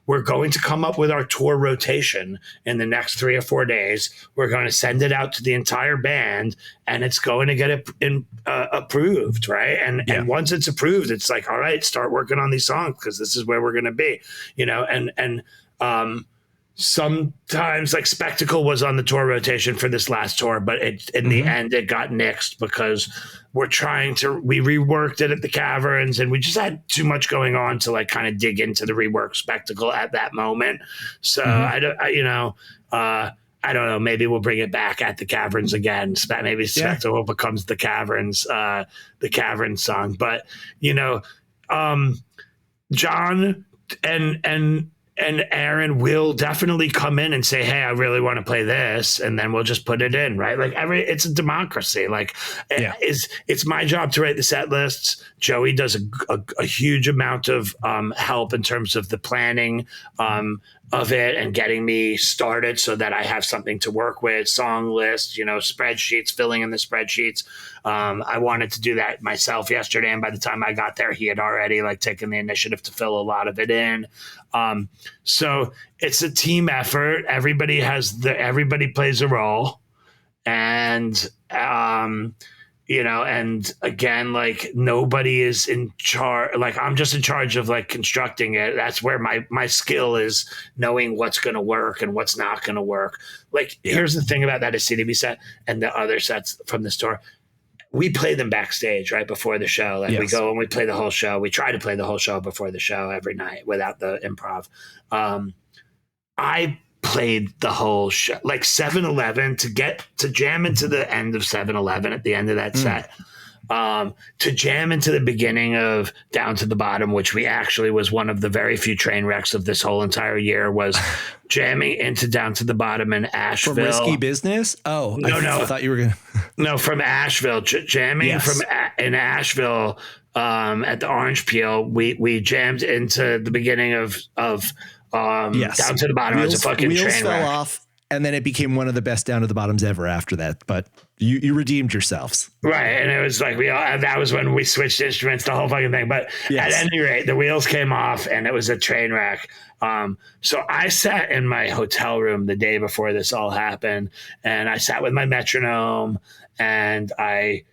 we're going to come up with our tour rotation in the next 3 or 4 days. We're going to send it out to the entire band, and it's going to get approved, right? And once it's approved, it's like, all right, start working on these songs because this is where we're going to be, you know. And sometimes like Spectacle was on the tour rotation for this last tour, but in the end it got nixed because we reworked it at the Caverns, and we just had too much going on to like kind of dig into the rework Spectacle at that moment. So I don't know. Maybe we'll bring it back at the Caverns again. Maybe Spectacle becomes the Caverns song. But you know, John and Aaron will definitely come in and say, hey, I really want to play this. And then we'll just put it in, right? Like it's a democracy. Like it's my job to write the set lists. Joey does a huge amount of help in terms of the planning of it and getting me started so that I have something to work with, song lists, you know, spreadsheets, filling in the spreadsheets. I wanted to do that myself yesterday. And by the time I got there, he had already like taken the initiative to fill a lot of it in. So it's a team effort. Everybody plays a role, and, you know, and again, like nobody is in charge. Like I'm just in charge of like constructing it. That's where my skill is, knowing what's going to work and what's not going to work. Like, here's the thing about that CDB set and the other sets from the store. We play them backstage right before the show. Like we go and we play the whole show. We try to play the whole show before the show every night without the improv. I played the whole show, like 7-Eleven, to jam into the end of 7-Eleven at the end of that set. To jam into the beginning of Down to the Bottom, which we actually was one of the very few train wrecks of this whole entire year, was jamming into Down to the Bottom in Asheville. From Risky Business? Oh, no. I thought you were going to. No, from Asheville. Jamming in Asheville at the Orange Peel. We jammed into the beginning of Down to the Bottom. It was a fucking wheels train fell wreck. off. And then it became one of the best Down to the Bottoms ever after that. But you redeemed yourselves. Right. And it was like, that was when we switched instruments, the whole fucking thing. But at any rate, the wheels came off and it was a train wreck. So I sat in my hotel room the day before this all happened, and I sat with my metronome and I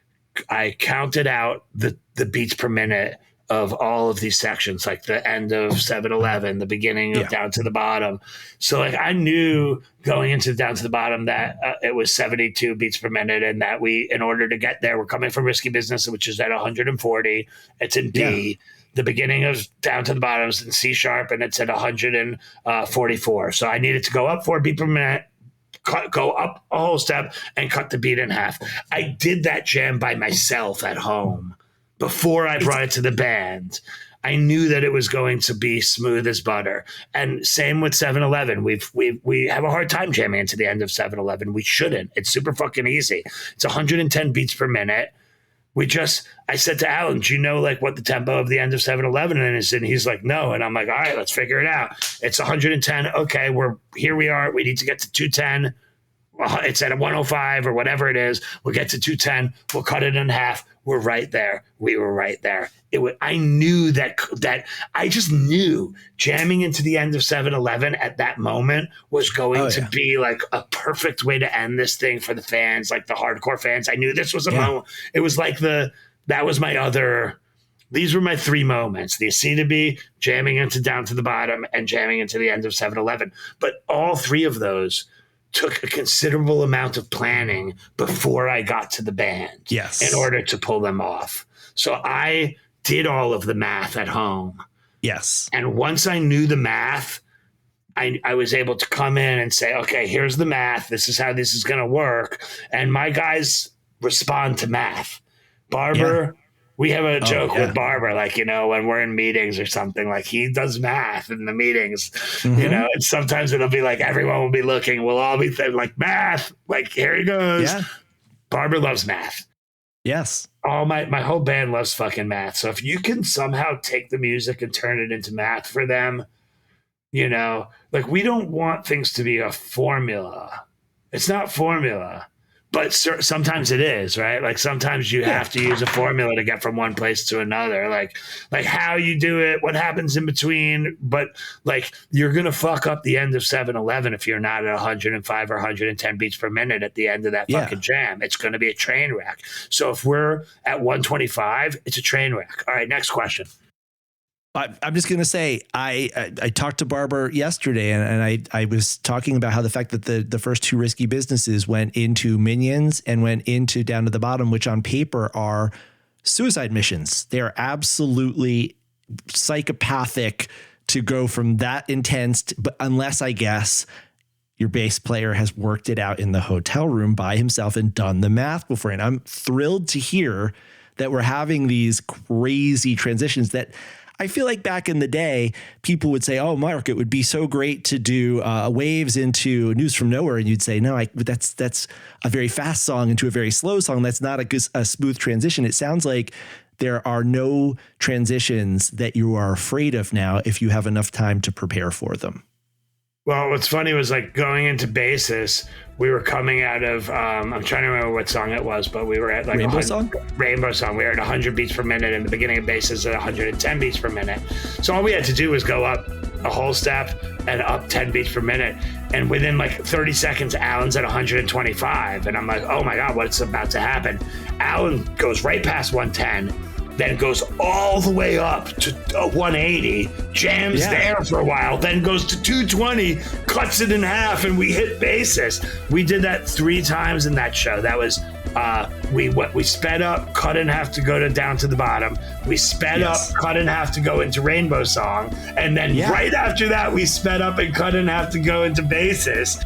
counted out the beats per minute of all of these sections, like the end of 7-Eleven, the beginning of Down to the Bottom. So like I knew going into Down to the Bottom that it was 72 beats per minute, and that in order to get there, we're coming from Risky Business, which is at 140. It's in D. The beginning of Down to the Bottom is in C sharp, and it's at 144. So I needed to go up 4 beats per minute, go up a whole step, and cut the beat in half. I did that jam by myself at home. Before I brought it to the band, I knew that it was going to be smooth as butter. And same with 7-Eleven. We have a hard time jamming into the end of 7-Eleven. We shouldn't. It's super fucking easy. It's 110 beats per minute. I said to Alan, do you know like what the tempo of the end of 7-Eleven is? And he's like, no. And I'm like, all right, let's figure it out. It's 110. Okay, here we are. We need to get to 210. It's at a 105 or whatever it is. We'll get to 210. We'll cut it in half. We're right there. We were right there. I knew that I just knew jamming into the end of 7-Eleven at that moment was going to be like a perfect way to end this thing for the fans, like the hardcore fans. I knew this was a moment. It was like these were my 3 moments: the C to B, jamming into Down to the Bottom, and jamming into the end of 7-Eleven. But all 3 of those took a considerable amount of planning before I got to the band in order to pull them off. So I did all of the math at home. Yes. And once I knew the math, I was able to come in and say, okay, here's the math. This is how this is going to work. And my guys respond to math. Barber, we have a joke with Barber, like, you know, when we're in meetings or something, like he does math in the meetings, you know, and sometimes it'll be like everyone will be looking. We'll all be like, math, like, here he goes. Yeah. Barber loves math. Yes. My whole band loves fucking math. So if you can somehow take the music and turn it into math for them, You know, like we don't want things to be a formula. It's not formula, but sometimes it is, right? Like sometimes you have to use a formula to get from one place to another. Like how you do it, what happens in between. But like you're gonna fuck up the end of 7-Eleven if you're not at 105 or 110 beats per minute at the end of that fucking jam. It's gonna be a train wreck. So if we're at 125, it's a train wreck. All right, next question. I'm just going to say, I talked to BARBER yesterday and I was talking about how the fact that the first two Risky Businesses went into Minions and went into Down to the Bottom, which on paper are suicide missions. They are absolutely psychopathic to go from that intense, but unless I guess your bass player has worked it out in the hotel room by himself and done the math before. And I'm thrilled to hear that we're having these crazy transitions that I feel like back in the day, people would say, oh, Mark, it would be so great to do waves into News from Nowhere. And you'd say, no, that's a very fast song into a very slow song. That's not a smooth transition. It sounds like there are no transitions that you are afraid of now if you have enough time to prepare for them. Well, what's funny was like going into Basis, we were coming out of, I'm trying to remember what song it was, but we were at like Rainbow Song. We were at 100 beats per minute in the beginning of Basis at 110 beats per minute. So all we had to do was go up a whole step and up 10 beats per minute. And within like 30 seconds, Alan's at 125. And I'm like, oh my God, what's about to happen? Alan goes right past 110. Then goes all the way up to 180, jams there for a while, then goes to 220, cuts it in half, and we hit Basis. We did that 3 times in that show. That was, we sped up, cut in half to go to Down to the Bottom. We sped up, cut in half to go into Rainbow Song. And then right after that, we sped up and cut in half to go into Basis.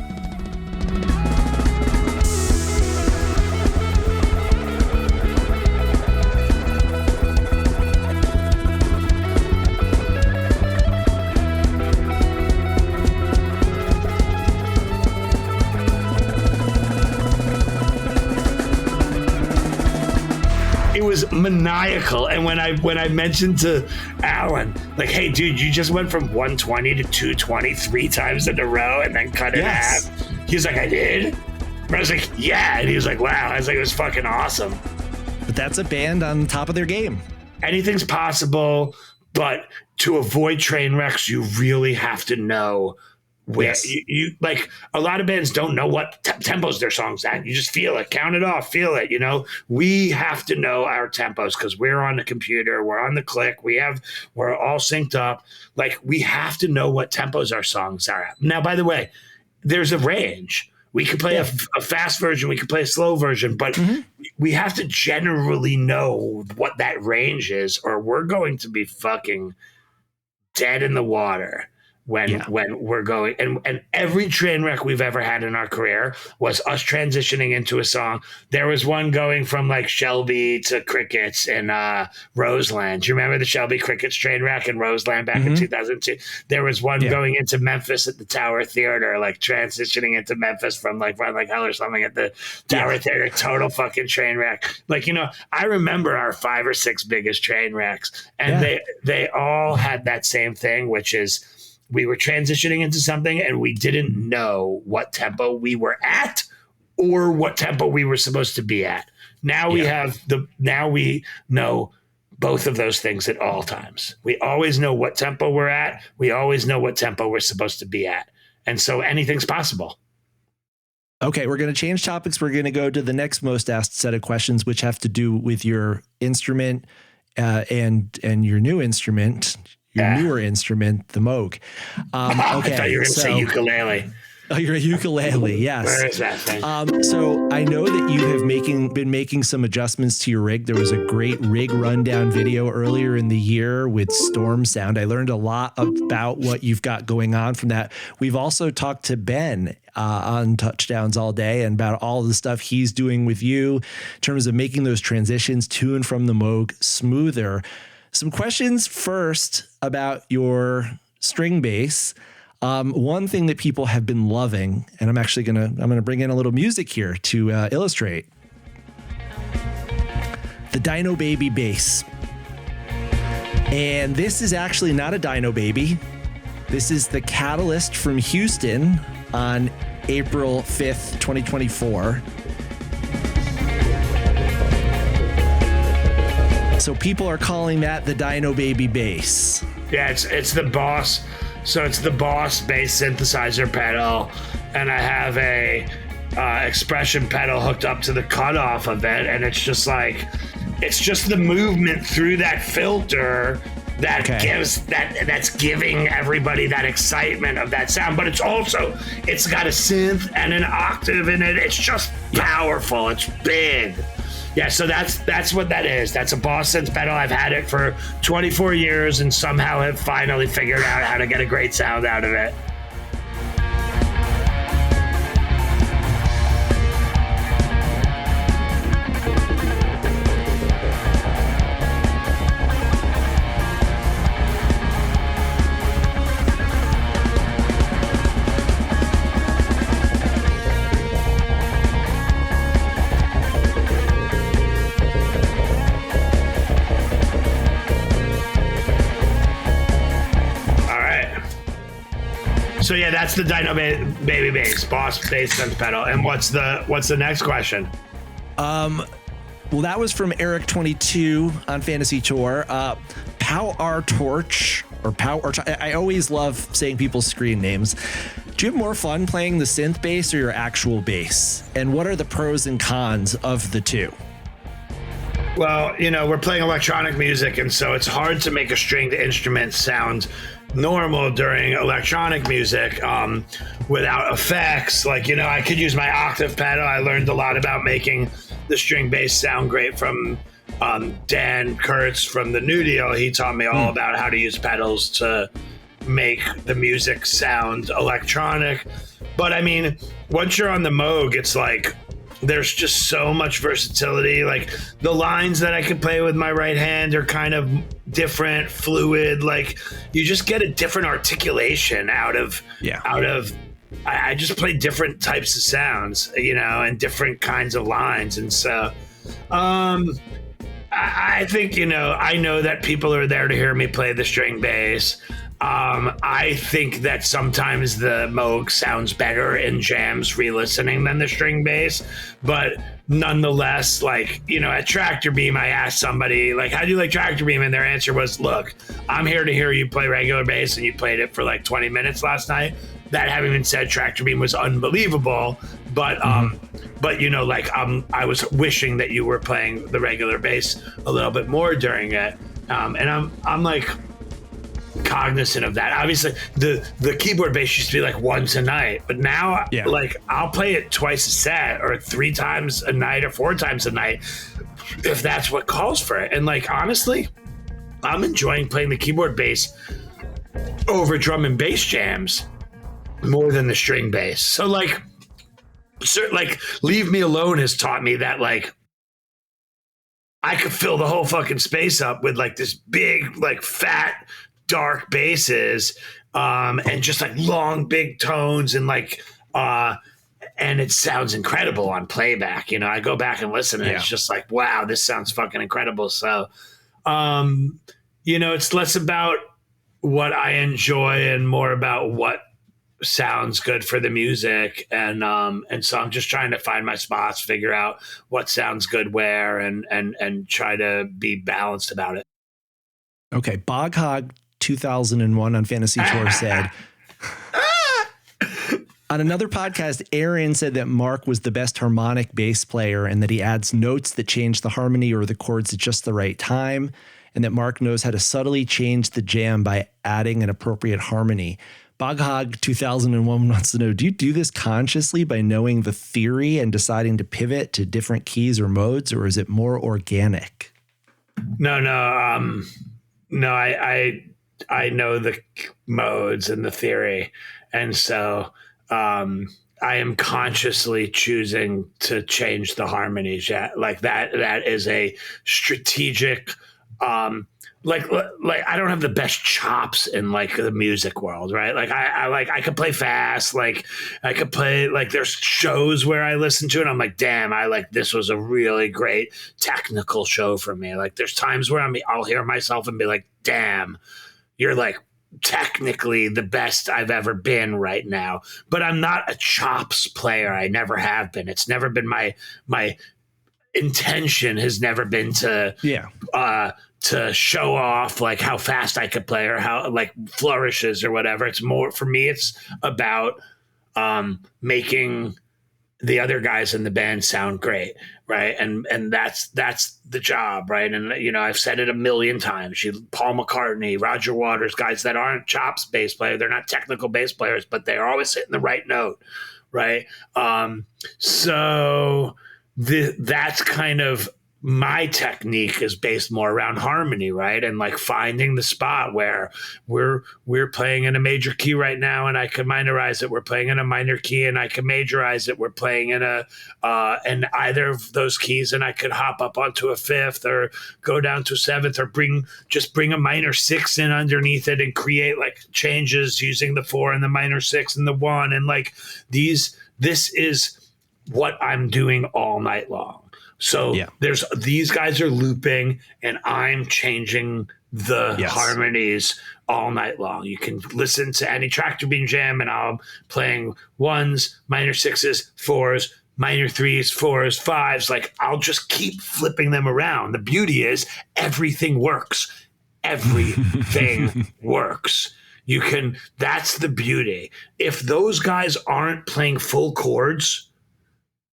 Was maniacal. And when I mentioned to Alan, like, hey dude, you just went from 120 to 220 3 times in a row and then cut it in half. He's like, I did? And I was like, yeah. And he was like, wow. I was like, it was fucking awesome. But that's a band on top of their game. Anything's possible, but to avoid train wrecks, you really have to know where you like. A lot of bands don't know what tempos their songs at. You just feel it, count it off, feel it. You know, we have to know our tempos because we're on the computer, we're on the click, we're all synced up. Like we have to know what tempos our songs are at. Now, by the way, there's a range. We could play a fast version, we could play a slow version, but we have to generally know what that range is, or we're going to be fucking dead in the water. When we're going, and every train wreck we've ever had in our career was us transitioning into a song. There was one going from like Shelby to Crickets in Roseland. Do you remember the Shelby Crickets train wreck in Roseland back in 2002? There was one going into Memphis at the Tower Theater, like transitioning into Memphis from like Run Like Hell or something at the Tower Theater. Total fucking train wreck. Like, you know, I remember our 5 or 6 biggest train wrecks, and they all had that same thing, which is, we were transitioning into something and we didn't know what tempo we were at or what tempo we were supposed to be at. Now we know both of those things at all times. We always know what tempo we're at. We always know what tempo we're supposed to be at. And so anything's possible. Okay, we're going to change topics. We're going to go to the next most asked set of questions, which have to do with your instrument and your new instrument. Your newer instrument, the Moog. Okay, I thought you were going to say ukulele. Oh, your ukulele, yes. Where is that thing? So I know that you have been making some adjustments to your rig. There was a great rig rundown video earlier in the year with storm sound. I learned a lot about what you've got going on from that. We've also talked to Ben on Touchdowns All Day and about all the stuff he's doing with you in terms of making those transitions to and from the Moog smoother. Some questions first about your string bass. One thing that people have been loving, and I'm gonna bring in a little music here to illustrate. The Dino Baby bass. And this is actually not a Dino Baby. This is the Catalyst from Houston on April 5th, 2024. So people are calling that the Dino Baby bass. Yeah, it's the Boss. So it's the Boss bass synthesizer pedal, and I have a expression pedal hooked up to the cutoff of it, and it's just the movement through that filter that that's giving everybody that excitement of that sound. But it's got a synth and an octave in it. It's just powerful. It's big. Yeah, so that's what that is. That's a Boss synth pedal. I've had it for 24 years and somehow have finally figured out how to get a great sound out of it. So yeah, that's the Dino Baby bass, Boss bass synth pedal. And what's the next question? Well, that was from Eric22 on Fantasy Tour. Power Torch or Power. I always love saying people's screen names. Do you have more fun playing the synth bass or your actual bass? And what are the pros and cons of the two? Well, we're playing electronic music, and so it's hard to make a stringed instrument sound normal during electronic music without effects. I could use my octave pedal. I learned a lot about making the string bass sound great from Dan Kurtz from the New Deal. He taught me all about how to use pedals to make the music sound electronic. But I mean, once you're on the Moog, it's like there's just so much versatility. Like the lines that I could play with my right hand are kind of different, fluid. Like you just get a different articulation out of I just play different types of sounds, and different kinds of lines. And so I think, I know that people are there to hear me play the string bass. I think that sometimes the Moog sounds better in jams re-listening than the string bass, but nonetheless, at Tractor Beam, I asked somebody, how do you like Tractor Beam? And their answer was, look, I'm here to hear you play regular bass, and you played it for 20 minutes last night. That having been said, Tractor Beam was unbelievable, but I was wishing that you were playing the regular bass a little bit more during it, and I'm cognizant of that. Obviously, the keyboard bass used to be once a night, but now I'll play it twice a set, or 3 times a night, or 4 times a night, if that's what calls for it. And honestly, I'm enjoying playing the keyboard bass over drum and bass jams more than the string bass. So Leave Me Alone has taught me that I could fill the whole fucking space up with this big fat dark basses and just long big tones and and it sounds incredible on playback. I go back and listen and it's just wow, this sounds fucking incredible. So it's less about what I enjoy and more about what sounds good for the music, and so I'm just trying to find my spots, figure out what sounds good where, and try to be balanced about it. Okay, Bog Hog 2001 on Fantasy Tour said on another podcast, Aaron said that Mark was the best harmonic bass player and that he adds notes that change the harmony or the chords at just the right time, and that Mark knows how to subtly change the jam by adding an appropriate harmony. Bog Hog 2001 wants to know, do you do this consciously by knowing the theory and deciding to pivot to different keys or modes, or is it more organic? No, I know the modes and the theory. And so I am consciously choosing to change the harmonies. Yeah, that is a strategic, I don't have the best chops in the music world, right? I could play fast, I could play there's shows where I listen to it and I'm damn, this was a really great technical show for me. There's times where I'll hear myself and be damn, you're technically the best I've ever been right now, but I'm not a chops player. I never have been. It's never been my intention has never been to show off like how fast I could play or how like flourishes or whatever. It's more for me. It's about making the other guys in the band sound great, right? And that's the job, right? And you know, I've said it a million times. Paul McCartney, Roger Waters, guys that aren't chops bass players, they're not technical bass players, but they're always hitting the right note, right? So that's kind of my technique is based more around harmony, right? And like finding the spot where we're playing in a major key right now and I can minorize it. We're playing in a minor key and I can majorize it. We're playing in in either of those keys and I could hop up onto a fifth or go down to a seventh or bring a minor six in underneath it and create like changes using the 4 and the minor 6 and the 1. And like this is what I'm doing all night long. So there's these guys are looping and I'm changing the harmonies all night long. You can listen to any tractor beam jam and I'm playing 1s, minor 6s, 4s, minor 3s, 4s, 5s. Like I'll just keep flipping them around. The beauty is everything works. Everything works. That's the beauty. If those guys aren't playing full chords,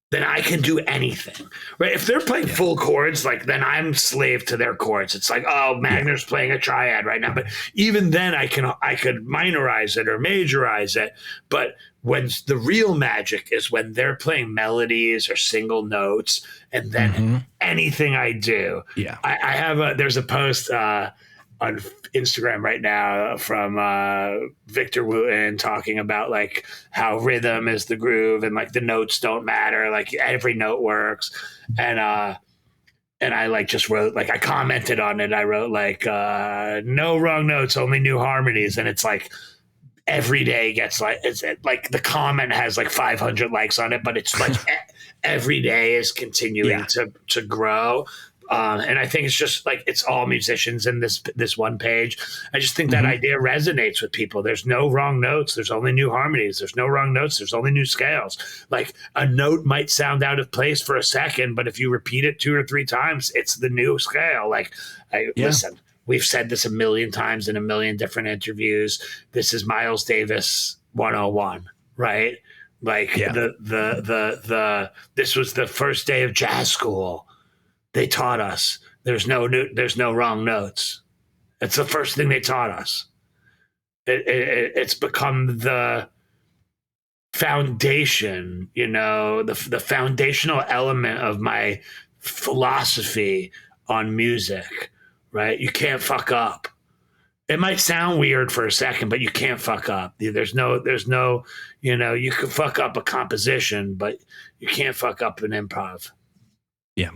then I can do anything, right? If they're playing full chords, like then I'm slave to their chords. It's like, oh, Magner's playing a triad right now. But even then I could minorize it or majorize it. But when the real magic is when they're playing melodies or single notes, and then anything I do. Yeah. I have there's a post on Instagram right now from Victor Wooten talking about like how rhythm is the groove and like the notes don't matter, like every note works. And I like just wrote, like I commented on it. I wrote like no wrong notes, only new harmonies. And it's like every day gets like, it's like the comment has like 500 likes on it, but it's like every day is continuing to grow. And I think it's just like it's all musicians in this one page. I just think that idea resonates with people. There's no wrong notes. There's only new harmonies. There's no wrong notes. There's only new scales. Like a note might sound out of place for a second, but if you repeat it 2 or 3 times, it's the new scale. Like, listen, we've said this a million times in a million different interviews. This is Miles Davis 101, right? Like this was the first day of jazz school. They taught us there's no wrong notes. It's the first thing they taught us. It's become the foundation, you know, the foundational element of my philosophy on music, right? You can't fuck up. It might sound weird for a second, but you can't fuck up. There's no, you know, you can fuck up a composition, but you can't fuck up an improv. Yeah.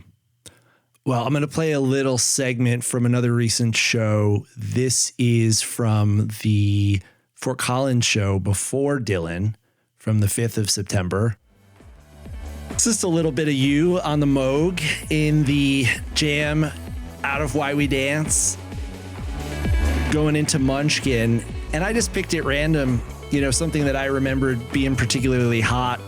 Well, I'm going to play a little segment from another recent show. This is from the Fort Collins show before Dylan from the 5th of September. It's just a little bit of you on the Moog in the jam Out of Why We Dance going into Munchkin. And I just picked it random, you know, something that I remembered being particularly hot.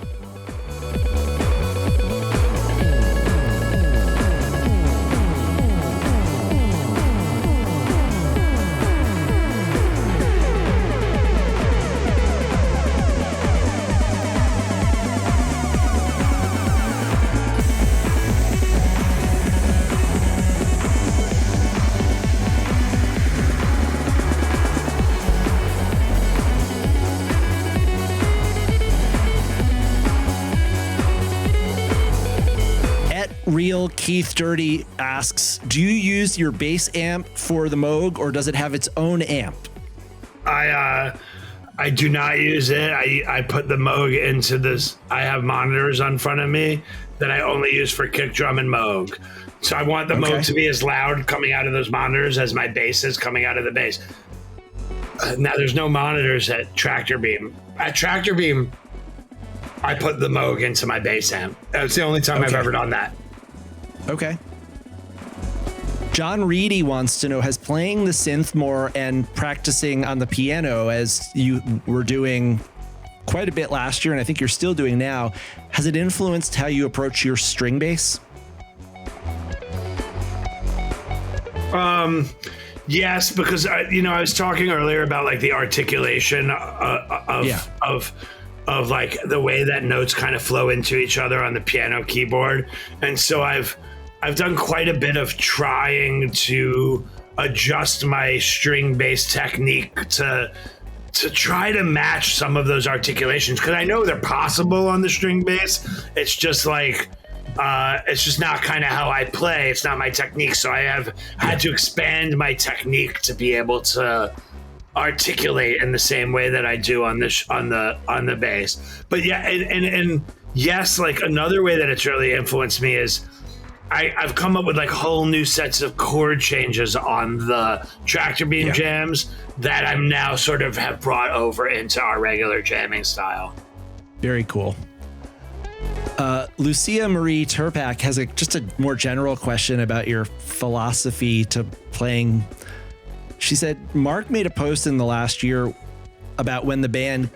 Real Keith Dirty asks, do you use your bass amp for the Moog or does it have its own amp? I do not use it. I put the Moog into this. I have monitors on front of me that I only use for kick drum and Moog. So I want the Moog to be as loud coming out of those monitors as my bass is coming out of the bass. Now there's no monitors at Tractor Beam. At Tractor Beam, I put the Moog into my bass amp. That's the only time I've ever done that. Okay. John Reedy wants to know, has playing the synth more and practicing on the piano, as you were doing quite a bit last year, and I think you're still doing now, has it influenced how you approach your string bass? Yes, because I was talking earlier about like the articulation of like the way that notes kind of flow into each other on the piano keyboard, and so I've done quite a bit of trying to adjust my string bass technique to try to match some of those articulations, because I know they're possible on the string bass. It's just like it's just not kind of how I play. It's not my technique, so I have had to expand my technique to be able to articulate in the same way that I do on the bass. But yeah, and yes, like another way that it's really influenced me is I've come up with like whole new sets of chord changes on the tractor beam jams that I'm now sort of have brought over into our regular jamming style. Very cool. Lucia Marie Turpak has just a more general question about your philosophy to playing. She said, Mark made a post in the last year about when the band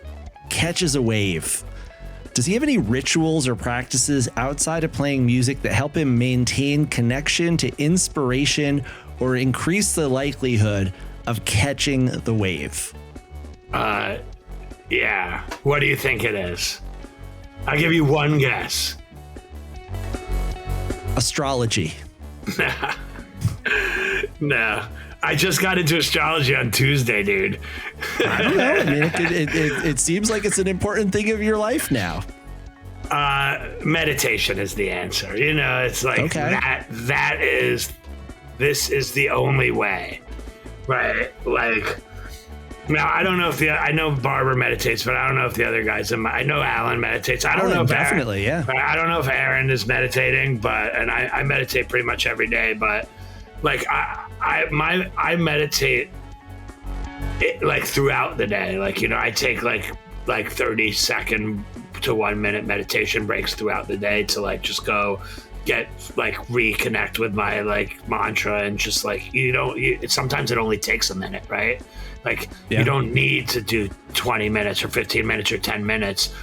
catches a wave. Does he have any rituals or practices outside of playing music that help him maintain connection to inspiration or increase the likelihood of catching the wave? Yeah. What do you think it is? I'll give you one guess. Astrology. No. I just got into astrology on Tuesday, dude. I don't know. I mean, it seems like it's an important thing of your life now. Meditation is the answer. It's like this is the only way, right? Like, now I don't know if I know Barber meditates, but I don't know if the other guys. I know Alan meditates. I don't know if definitely, I don't know if Aaron is meditating, and I meditate pretty much every day. But like I meditate like throughout the day. Like I take like 30-second to 1 minute meditation breaks throughout the day to like just go get like reconnect with my like mantra, and just like sometimes it only takes a minute, right? Like you don't need to do 20 minutes or 15 minutes or 10 minutes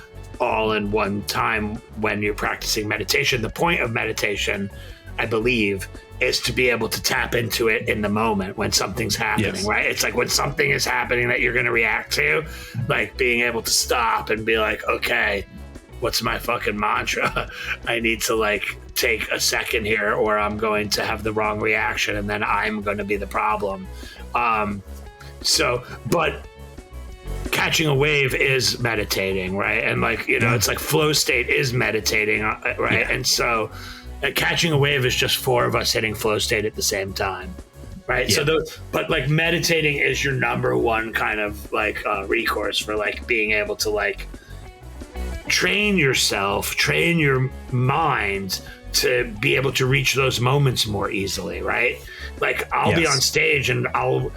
all in one time when you're practicing meditation. The point of meditation, I believe, is to be able to tap into it in the moment when something's happening, right? It's like when something is happening that you're going to react to, like being able to stop and be like, okay, what's my fucking mantra? I need to like take a second here, or I'm going to have the wrong reaction, and then I'm going to be the problem. But catching a wave is meditating, right? And like, it's like flow state is meditating, right? Yeah. And so catching a wave is just four of us hitting flow state at the same time, right? Yeah. But like meditating is your number one kind of like recourse for like being able to like train your mind to be able to reach those moments more easily, right? Like I'll be on stage and I'll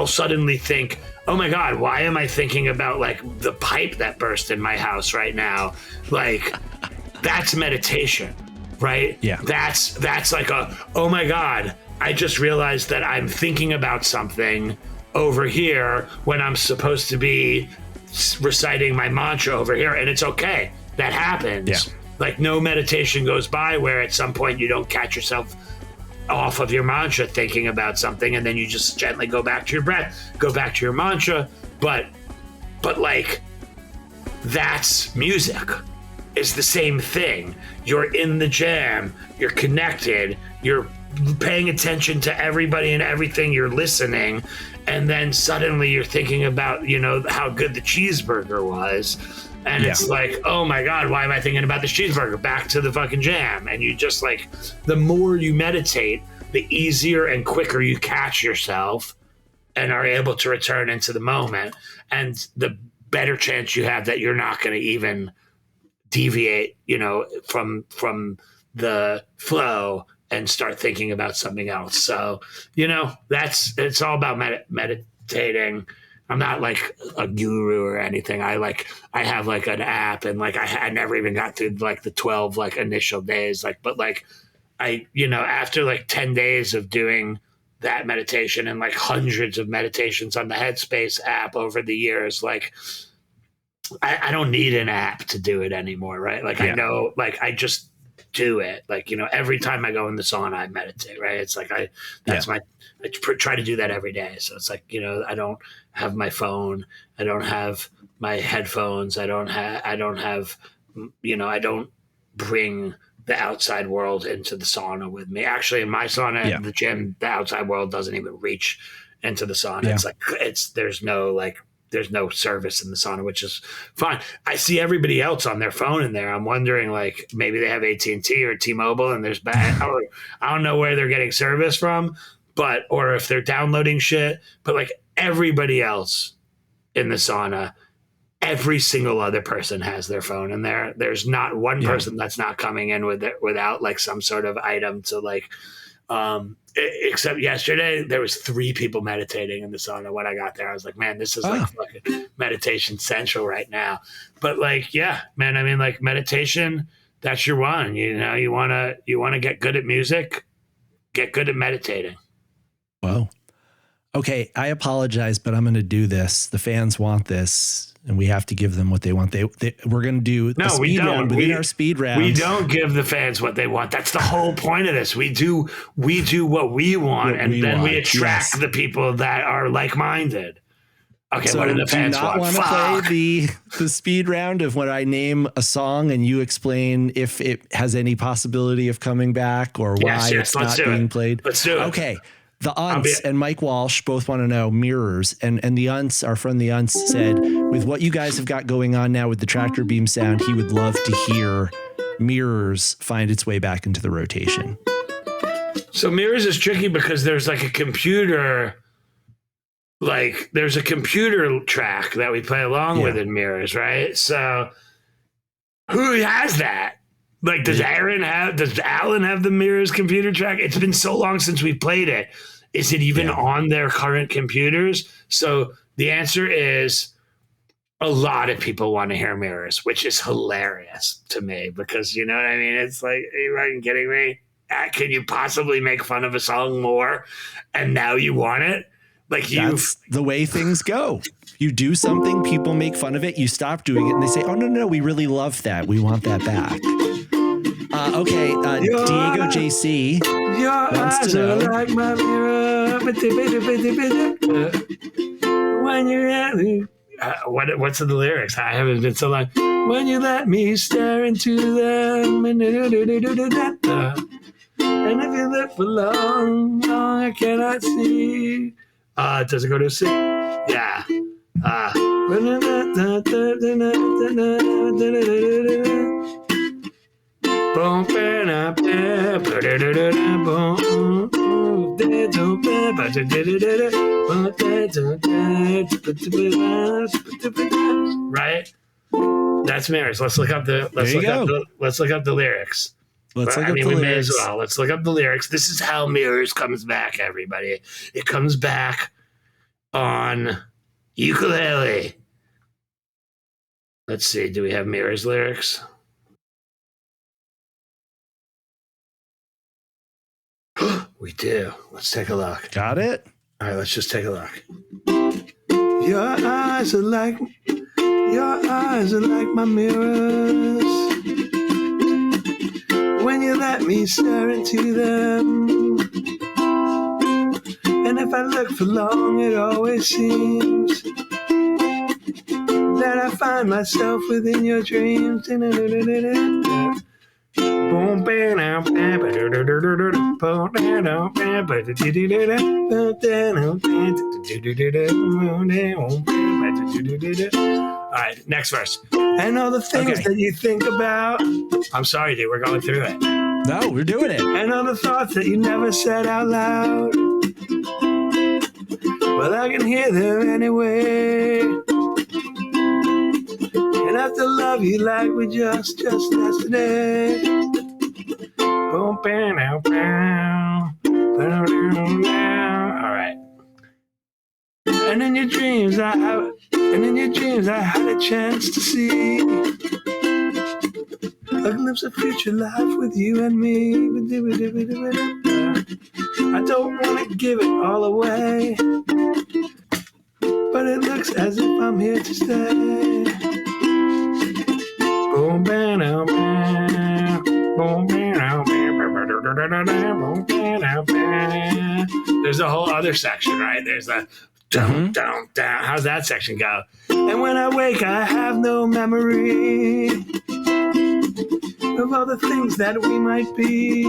suddenly think, oh my God, why am I thinking about like the pipe that burst in my house right now? Like that's meditation, right? Yeah. That's like oh my God, I just realized that I'm thinking about something over here when I'm supposed to be reciting my mantra over here. And it's okay. That happens. Yeah. Like no meditation goes by where at some point you don't catch yourself off of your mantra thinking about something, and then you just gently go back to your breath, go back to your mantra. But like that's music. It's the same thing. You're in the jam, you're connected, you're paying attention to everybody and everything, you're listening, and then suddenly you're thinking about, how good the cheeseburger was. And it's like, oh my God, why am I thinking about this cheeseburger? Back to the fucking jam. And you just like, the more you meditate, the easier and quicker you catch yourself and are able to return into the moment. And the better chance you have that you're not going to even deviate, from the flow and start thinking about something else. So, it's all about meditating. I'm not like a guru or anything. I have like an app, and like I never even got through like the 12 like initial days, like, but like after like 10 days of doing that meditation and like hundreds of meditations on the Headspace app over the years, like I don't need an app to do it anymore, right? Like I know, like I just do it. Like, every time I go in the sauna, I meditate, right? It's like I try to do that every day. So it's like, I don't have my phone. I don't have my headphones. I don't bring the outside world into the sauna with me. Actually, in my sauna at the gym, the outside world doesn't even reach into the sauna. Yeah. It's like, there's no service in the sauna, which is fine. I see everybody else on their phone in there. I'm wondering, like, maybe they have AT&T or T-Mobile and there's bad, or I don't know where they're getting service from, or if they're downloading shit, but like everybody else in the sauna, every single other person has their phone in there. There's not one person that's not coming in with it without like some sort of item to like, except yesterday there was 3 people meditating in the sauna when I got there. I was like, man, this is like fucking meditation central right now. But like, yeah, man, I mean, like meditation, that's your one. You want to get good at music, get good at meditating. Whoa. Okay, I apologize, but I'm going to do this. The fans want this, and we have to give them what they want. We're going to do a speed round within our speed round. We don't give the fans what they want. That's the whole point of this. We do what we want, and then we attract the people that are like-minded. Okay, so what do the fans want? Want to play the speed round of when I name a song and you explain if it has any possibility of coming back or why it's not being played? Let's do it. Okay. The Unts and Mike Walsh both want to know mirrors. And the Unts, our friend the Unts said, with what you guys have got going on now with the tractor beam sound, he would love to hear mirrors find its way back into the rotation. So mirrors is tricky because there's like a computer, there's a computer track that we play along with in mirrors, right? So who has that? Like, does Alan have the mirrors computer track? It's been so long since we played it. Is it even on their current computers? So the answer is a lot of people want to hear mirrors, which is hilarious to me because, you know what I mean? It's like, are you fucking kidding me? Can you possibly make fun of a song more? And now you want it? Like that's the way things go. You do something, people make fun of it. You stop doing it and they say, oh, no, we really love that. We want that back. Okay, Diego JC wants to know. Like my mirror. When you're at me. What's in the lyrics? I haven't been so long. When you let me stare into them. And if you look for long, I cannot see. Does it go to C? Yeah. Right? That's mirrors. Let's look up the lyrics. We may as well. Let's look up the lyrics. This is how mirrors comes back, everybody. It comes back on ukulele. Let's see. Do we have mirrors lyrics? We do. Let's take a look. Got it? All right, let's just take a look. Your eyes are like my mirrors. When you let me stare into them. And if I look for long, it always seems that I find myself within your dreams. All right, next verse. And all the things that you think about. I'm sorry, dude, we're going through it. No, we're doing it. And all the thoughts that you never said out loud. Well, I can hear them anyway. And I have to love you like we just yesterday. All right. And in your dreams, I had a chance to see A glimpse of future life with you and me. I don't want to give it all away, but it looks as if I'm here to stay. Boom, bam, bam, boom, bam, bam. There's a whole other section, right? There's a down, down, down. How's that section go? And when I wake, I have no memory of all the things that we might be.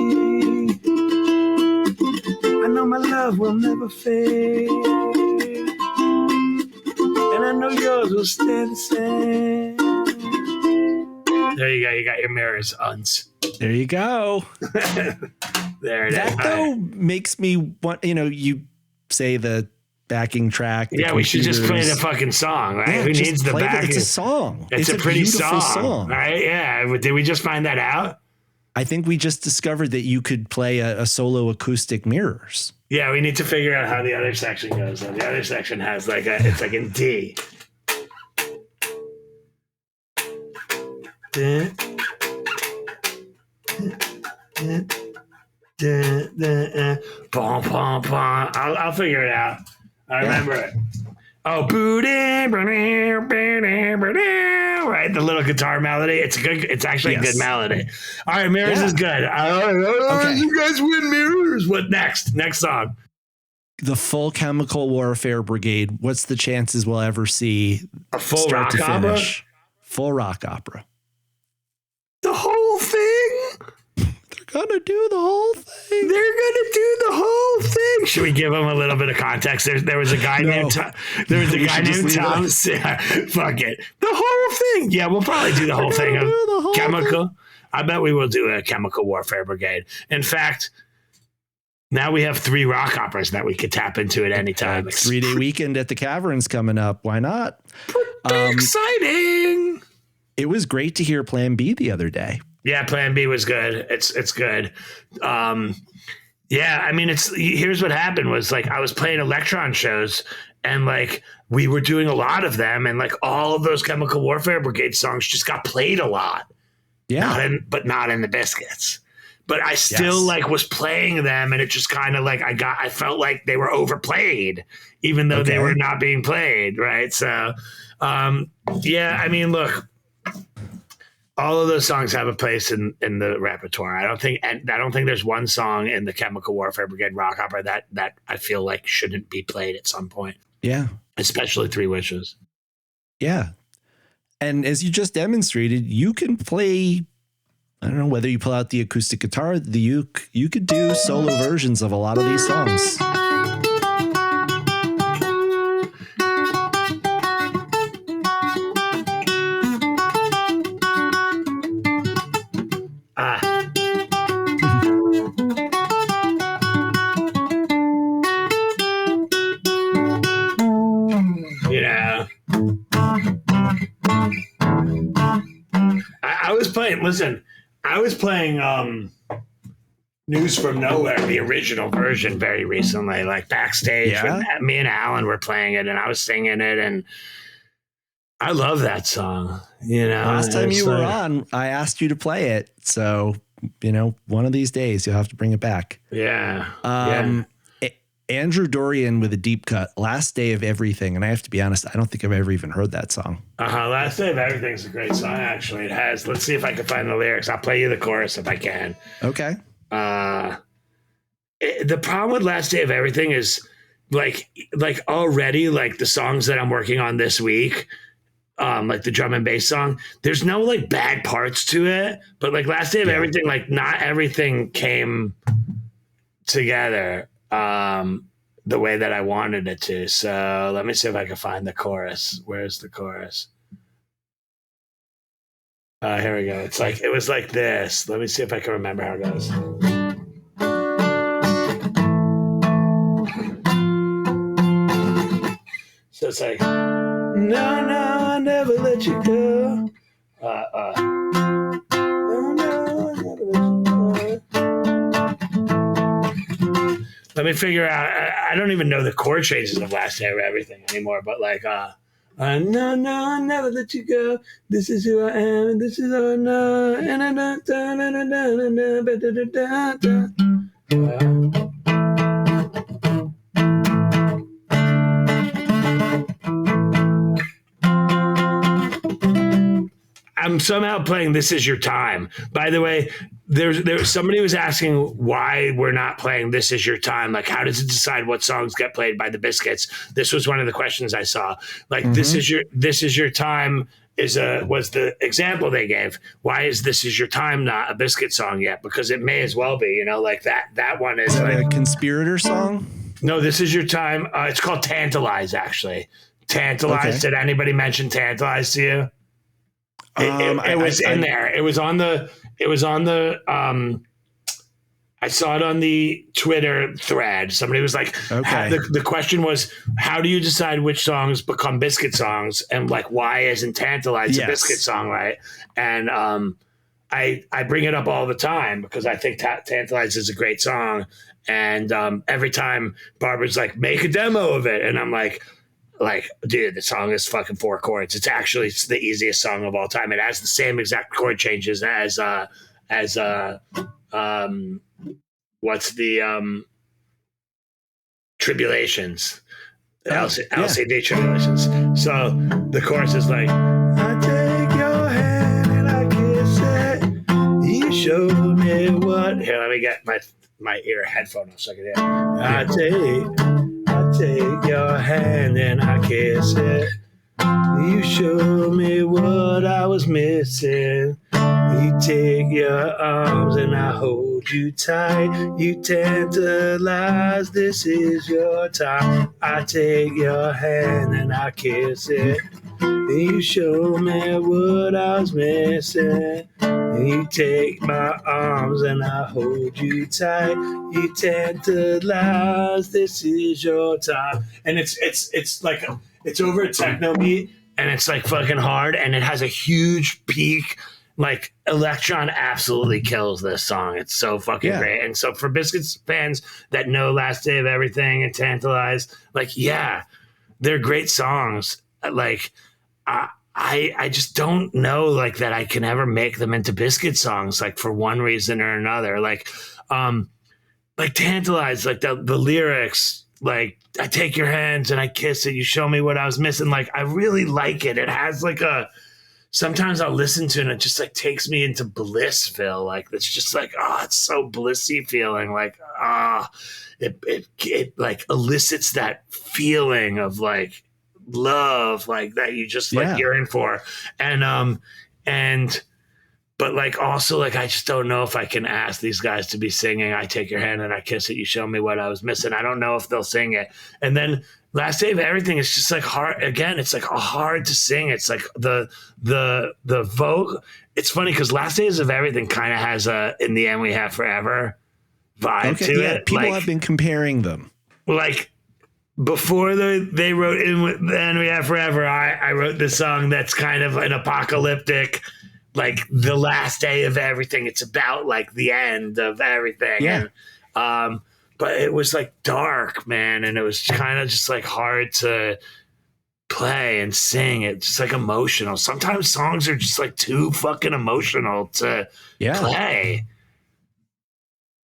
I know my love will never fade, and I know yours will stay the same. There you go. You got your mirrors, uns. There you go. There it is. That though makes me want, you say the backing track. Yeah, we should just play the fucking song, right? Yeah, Who needs the backing? It's a song. It's a pretty beautiful song, right? Yeah. Did we just find that out? I think we just discovered that you could play a solo acoustic mirrors. Yeah, we need to figure out how the other section goes. So the other section has it's like in D. I'll figure it out. I remember it. Oh, right, the little guitar melody. It's actually a good melody. All right, Mirrors is good. Okay. You guys win Mirrors. What next? Next song. The Full Chemical Warfare Brigade. What's the chances we'll ever see a full rock opera? Full rock opera. The whole thing? Gonna do the whole thing. They're gonna do the whole thing. Should we give them a little bit of context? There was a guy named Tom. There was a guy named Tom. Yeah, fuck it. The whole thing. Yeah, we'll probably do the whole thing of chemical. I bet we will do a Chemical Warfare Brigade. In fact, now we have 3 rock operas that we could tap into at any time. 3-day weekend at the Caverns coming up. Why not? Pretty exciting. It was great to hear Plan B the other day. Yeah, Plan B was good. It's good. Yeah, I mean, here's what happened was I was playing Electron shows and we were doing a lot of them and all of those Chemical Warfare Brigade songs just got played a lot. Yeah, but not in the Biscuits. But I still was playing them and it just kind of I felt like they were overplayed even though they were not being played, right? So yeah, I mean, look. All of those songs have a place in the repertoire. I don't think there's one song in the Chemical Warfare Brigade rock opera that I feel like shouldn't be played at some point. Yeah. Especially 3 Wishes. Yeah. And as you just demonstrated, you can play, I don't know whether you pull out the acoustic guitar, the uke, you could do solo versions of a lot of these songs. I was playing News from Nowhere, the original version, very recently, backstage. Yeah? Me and Alan were playing it, and I was singing it, and I love that song. Last time you were on, I asked you to play it, so one of these days you'll have to bring it back. Yeah. Andrew Dorian with a deep cut, Last Day of Everything. And I have to be honest, I don't think I've ever even heard that song. Last Day of Everything's a great song, actually. It has. Let's see if I can find the lyrics. I'll play you the chorus if I can. Okay. The problem with Last Day of Everything is already the songs that I'm working on this week, the drum and bass song, there's no bad parts to it. But Last Day of Everything, not everything came together the way that I wanted it to. So let me see if I can find the chorus. Where's the chorus? Here we go. It was like this. Let me see if I can remember how it goes. So it's no, I never let you go. Let me figure out. I don't even know the chord changes of Last Day of Everything anymore. But I know, no, I'll never let you go. This is who I am, and this is all I know. And I don't, I'm somehow playing This Is Your Time. By the way, there's somebody was asking why we're not playing This Is Your Time. Like, how does it decide what songs get played by the Biscuits? This was one of the questions I saw. Like, This Is Your Time was the example they gave. Why is This Is Your Time not a Biscuit song yet? Because it may as well be, you know, like that one is like a Conspirator song. No, This Is Your Time. It's called Tantalize, actually. Tantalize. Okay. Did anybody mention Tantalize to you? It was in there. It was on the. I saw it on the Twitter thread. Somebody was like, okay. The question was, how do you decide which songs become Biscuit songs, and like, why isn't Tantalize a Biscuit song, right? And I bring it up all the time because I think Tantalize is a great song, and every time Barbara's like, make a demo of it, and I'm like, dude, the song is fucking 4 chords. It's the easiest song of all time. It has the same exact chord changes as what's the Tribulations, LCD Tribulations. So the chorus is like, I take your hand and I kiss it. You show me what. Here, let me get my ear headphone off so I can hear. I take your hand and I kiss it. You show me what I was missing. You take your arms and I hold you tight. You tantalize, this is your time. I take your hand and I kiss it. You show me what I was missing. You take my arms and I hold you tight. You tantalize, this is your time. And it's like it's over a techno beat, and it's like fucking hard, and it has a huge peak. Like, Electron absolutely kills this song. It's so fucking great. And so for Biscuits fans that know Last Day of Everything and Tantalize, like, they're great songs. Like, I just don't know, like, that I can ever make them into Biscuit songs, like, for one reason or another. Like Tantalize, like the lyrics, like, I take your hands and I kiss it. You show me what I was missing. Like, I really like it. It has like sometimes I'll listen to it and it just like takes me into Blissville. Like, it's just like, it's so blissy feeling. Like, it like elicits that feeling of like love, like that you just like yearn for. But like, also, like, I just don't know if I can ask these guys to be singing I take your hand and I kiss it, you show me what I was missing. I don't know if they'll sing it. And then Last Day of Everything is just like hard. Again, it's like hard to sing. It's like the vocal. It's funny because Last Days of Everything kind of has a In the End We Have Forever vibe to it. People have been comparing them. Like, before they wrote In the End We Have Forever, I wrote this song that's kind of an apocalyptic, like the last day of everything. It's about like the end of everything. Yeah. And, but it was like dark, man. And it was kind of just like hard to play and sing. It's just like emotional. Sometimes songs are just like too fucking emotional to play.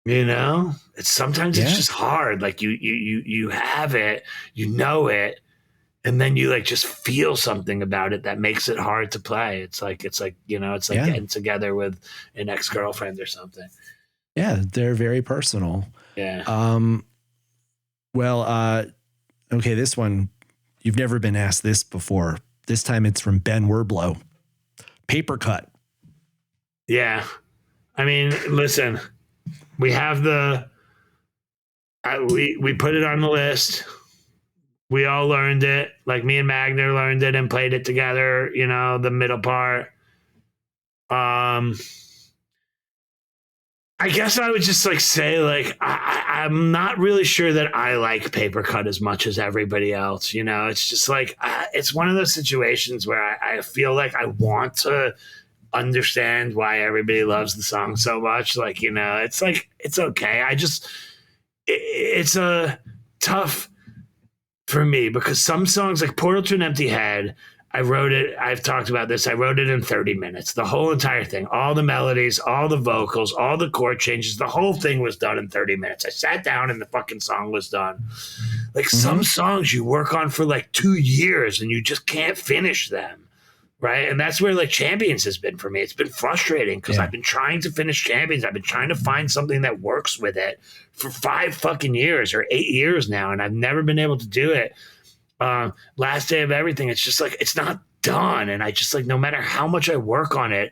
You know, it's just hard. Like you have it, you know it. And then you like just feel something about it that makes it hard to play. It's like, you know, it's like getting together with an ex-girlfriend or something. Yeah. They're very personal. Yeah. Okay. This one, you've never been asked this before. This time it's from Ben Werblow. Paper Cut. Yeah. I mean, listen, we have we put it on the list. We all learned it. Like, me and Magner learned it and played it together, you know, the middle part. I guess I would just like say, like, I'm not really sure that I like Paper Cut as much as everybody else. You know, it's just like, it's one of those situations where I feel like I want to understand why everybody loves the song so much. Like, you know, it's like, it's okay. It's a tough for me, because some songs like Portal to an Empty Head, I wrote it. I've talked about this. I wrote it in 30 minutes, the whole entire thing, all the melodies, all the vocals, all the chord changes. The whole thing was done in 30 minutes. I sat down and the fucking song was done. Like some songs you work on for like 2 years and you just can't finish them. Right. And that's where like Champions has been for me. It's been frustrating because I've been trying to finish Champions. I've been trying to find something that works with it for 5 fucking years or 8 years now. And I've never been able to do it. Last Day of Everything, it's just like, it's not done. And I just like, no matter how much I work on it,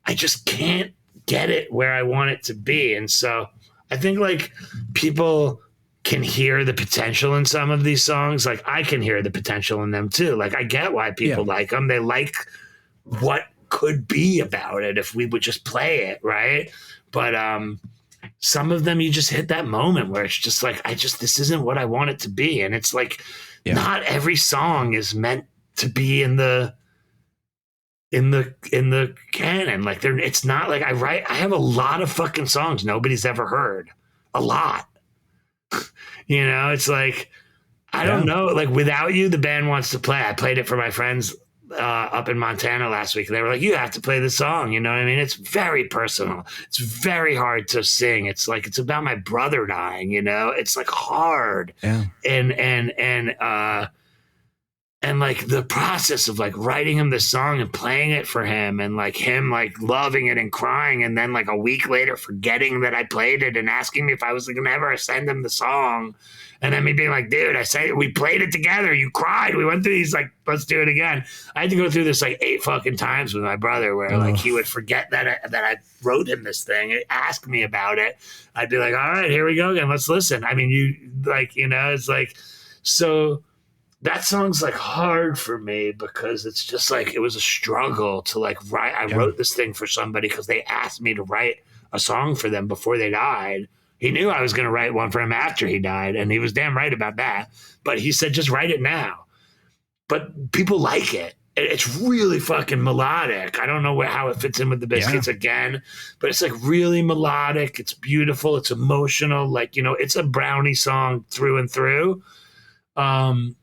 I just can't get it where I want it to be. And so I think like people can hear the potential in some of these songs. Like I can hear the potential in them too. Like I get why people like them. They like what could be about it if we would just play it. Right. But, some of them, you just hit that moment where it's just like, this isn't what I want it to be. And it's like, not every song is meant to be in the canon. Like it's not like I have a lot of fucking songs nobody's ever heard. A lot. You know, it's like, I don't know. Like Without You, the band wants to play. I played it for my friends up in Montana last week. They were like, you have to play the song. You know what I mean? It's very personal. It's very hard to sing. It's like, it's about my brother dying, you know, it's like hard. Yeah. And like the process of like writing him the song and playing it for him and like him like loving it and crying. And then like a week later, forgetting that I played it and asking me if I was going to ever send him the song. And then me being like, dude, I said, we played it together. You cried. We went through these, like, let's do it again. I had to go through this like 8 fucking times with my brother where like he would forget that I wrote him this thing, ask me about it. I'd be like, all right, here we go again. Let's listen. I mean, you like, you know, it's like, so that song's like hard for me because it's just like, it was a struggle to like write. I wrote this thing for somebody because they asked me to write a song for them before they died. He knew I was going to write one for him after he died, and he was damn right about that. But he said, just write it now. But people like it. It's really fucking melodic. I don't know how it fits in with the Biscuits again, but it's like really melodic. It's beautiful. It's emotional. Like, you know, it's a Brownie song through and through. And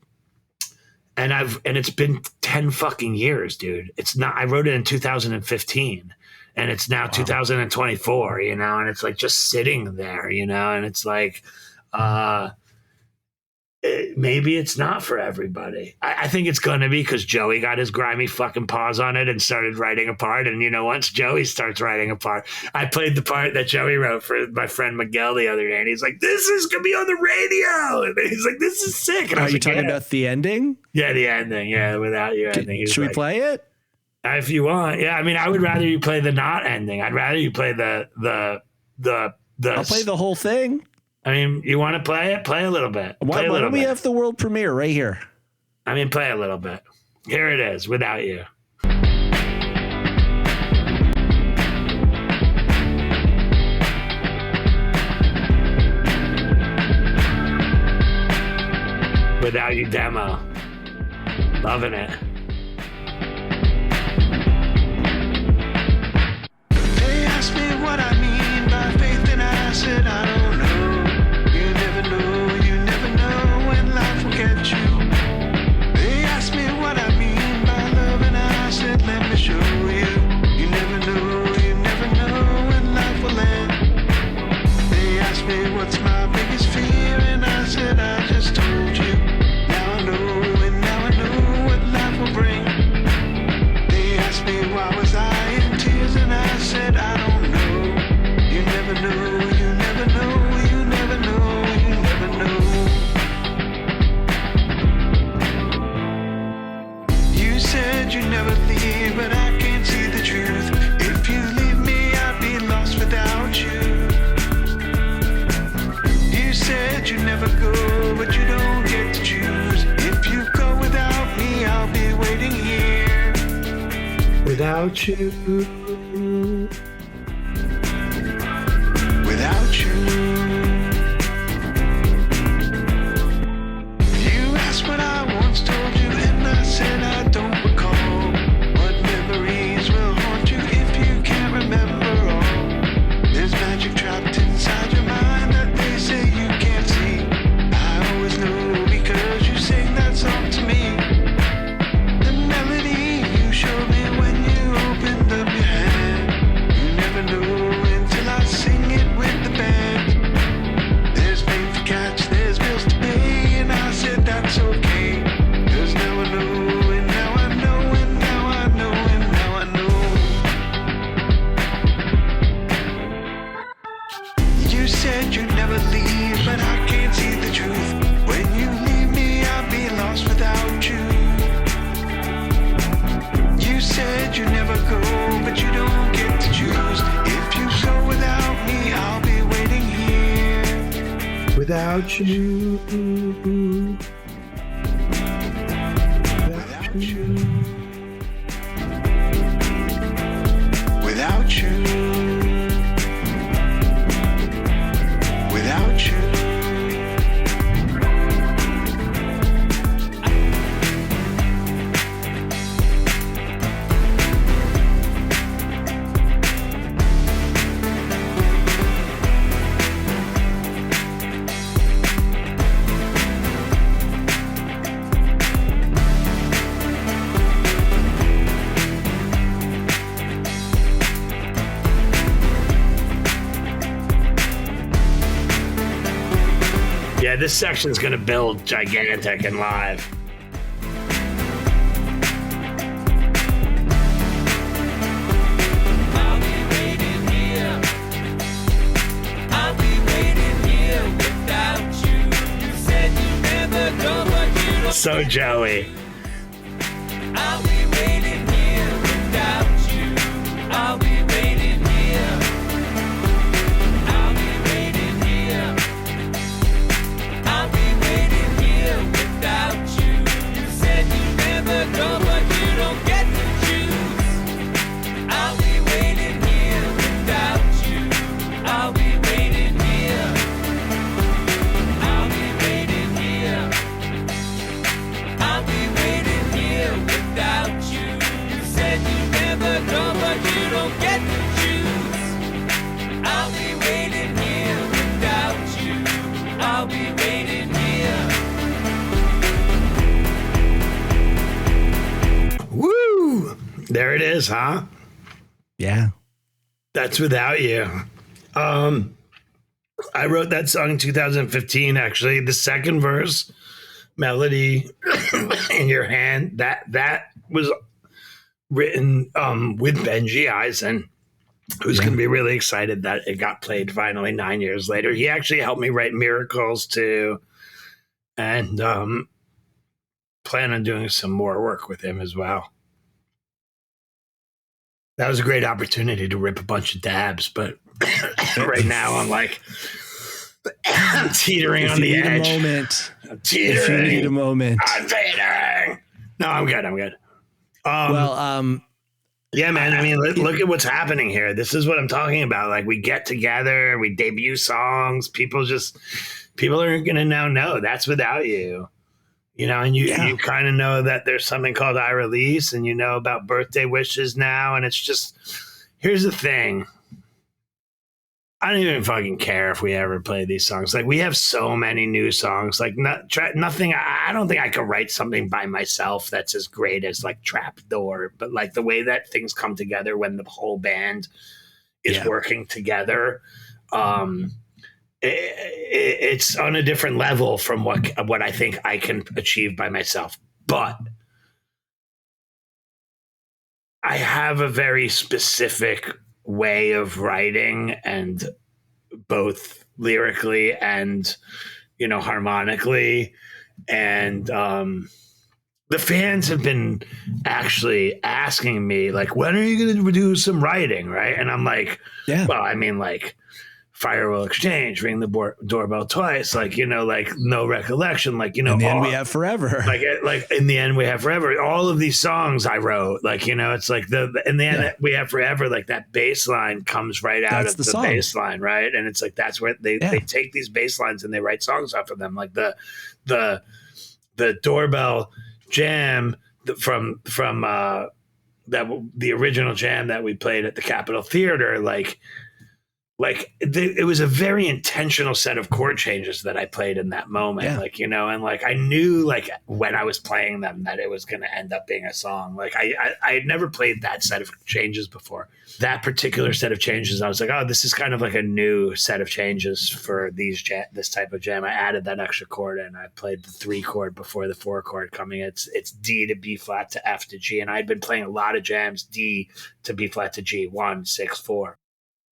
it's been 10 fucking years, dude. It's not, I wrote it in 2015. And it's now 2024, you know, and it's like just sitting there, you know, and it's like, maybe it's not for everybody. I think it's going to be because Joey got his grimy fucking paws on it and started writing a part. And, you know, once Joey starts writing a part, I played the part that Joey wrote for my friend Miguel the other day. And he's like, this is going to be on the radio. And he's like, this is sick. And are you talking about the ending? Yeah, the ending. Yeah, Without You ending. Should we play it? If you want, yeah. I mean, I would rather you play the not ending. I'd rather you play the. I'll play the whole thing. I mean, you want to play it? Play a little bit. Why don't we have the world premiere right here? I mean, play a little bit. Here it is, Without You. Without You demo. Loving it. What I mean by faith, and I said I don't know. You never know when life will get you. They asked me what I mean by love, and I said let me show you. You never know when life will end. They asked me what's my biggest fear, and I said I just told you. Now I know what life will bring. They asked me why was I in tears, and I said I don't know. You never know. You said you never leave, but I can't see the truth. If you leave me, I'd be lost without you. You said you never go, but you don't get to choose. If you go without me, I'll be waiting here. Without you. Without you. You asked what I once told you, and I said I don't recall. What memories will haunt you if you can't remember all? There's magic trapped inside your mind that they say you can't see. I always know because you say You said you'd never leave, but I can't see the truth. When you leave me, I'll be lost without you. You said you'd never go, but you don't get to choose. If you go without me, I'll be waiting here. Without you. Without you. Without you. Without you. Yeah, this section's gonna build gigantic and live. I'll be waiting here. I'll be waiting here without you. You said you never go, but you don't. So Joey. I'll be waiting here without you. I'll be waiting here. I'll be waiting here. I'll be waiting here without you. You said you never go, but you don't get to choose. I'll be waiting here without you. I'll be waiting here. I'll be waiting here. I'll be waiting here without you. You said you never go, but you don't get to choose. I'll be waiting here without you. I'll be waiting here. Woo! There it is, huh? Yeah. That's Without You. I wrote that song in 2015, actually. The second verse, Melody in Your Hand, that was written with Benji Eisen, who's going to be really excited that it got played finally 9 years later. He actually helped me write Miracles too, and plan on doing some more work with him as well. That was a great opportunity to rip a bunch of dabs, but right now I'm like, I'm teetering on the edge. I'm teetering. If you need a moment. I'm teetering. No, I'm good. Well, Yeah, man. I mean, look at what's happening here. This is what I'm talking about. Like, we get together, we debut songs. People are going to now know that's Without You. You know, and you kind of know that there's something called I Release, and you know about birthday wishes now. And it's just, here's the thing. I don't even fucking care if we ever play these songs. Like, we have so many new songs. Like, nothing. I don't think I could write something by myself that's as great as like Trapdoor. But like the way that things come together when the whole band is working together, it's on a different level from what I think I can achieve by myself. But I have a very specific way of writing, and both lyrically and, you know, harmonically. And the fans have been actually asking me, like, when are you going to do some writing? Right. And I'm like, well, I mean, like, Fire Will Exchange, Ring the Doorbell Twice, like, you know, like No Recollection, like, you know, in the end we have Forever. Like in the end we have Forever. All of these songs I wrote, like, you know, it's like in the end we have Forever, like that bass line comes right out of the bass line, right? And it's like that's where they take these bass lines and they write songs off of them, like the Doorbell Jam from that the original jam that we played at the Capitol Theater, it was a very intentional set of chord changes that I played in that moment, like, you know, and like I knew, like, when I was playing them that it was going to end up being a song. Like I had never played that set of changes before. That particular set of changes, I was like, oh, this is kind of like a new set of changes for this type of jam. I added that extra chord and I played the 3 chord before the 4 chord coming. It's D to B flat to F to G, and I'd been playing a lot of jams D to B flat to G, 1, 6, 4.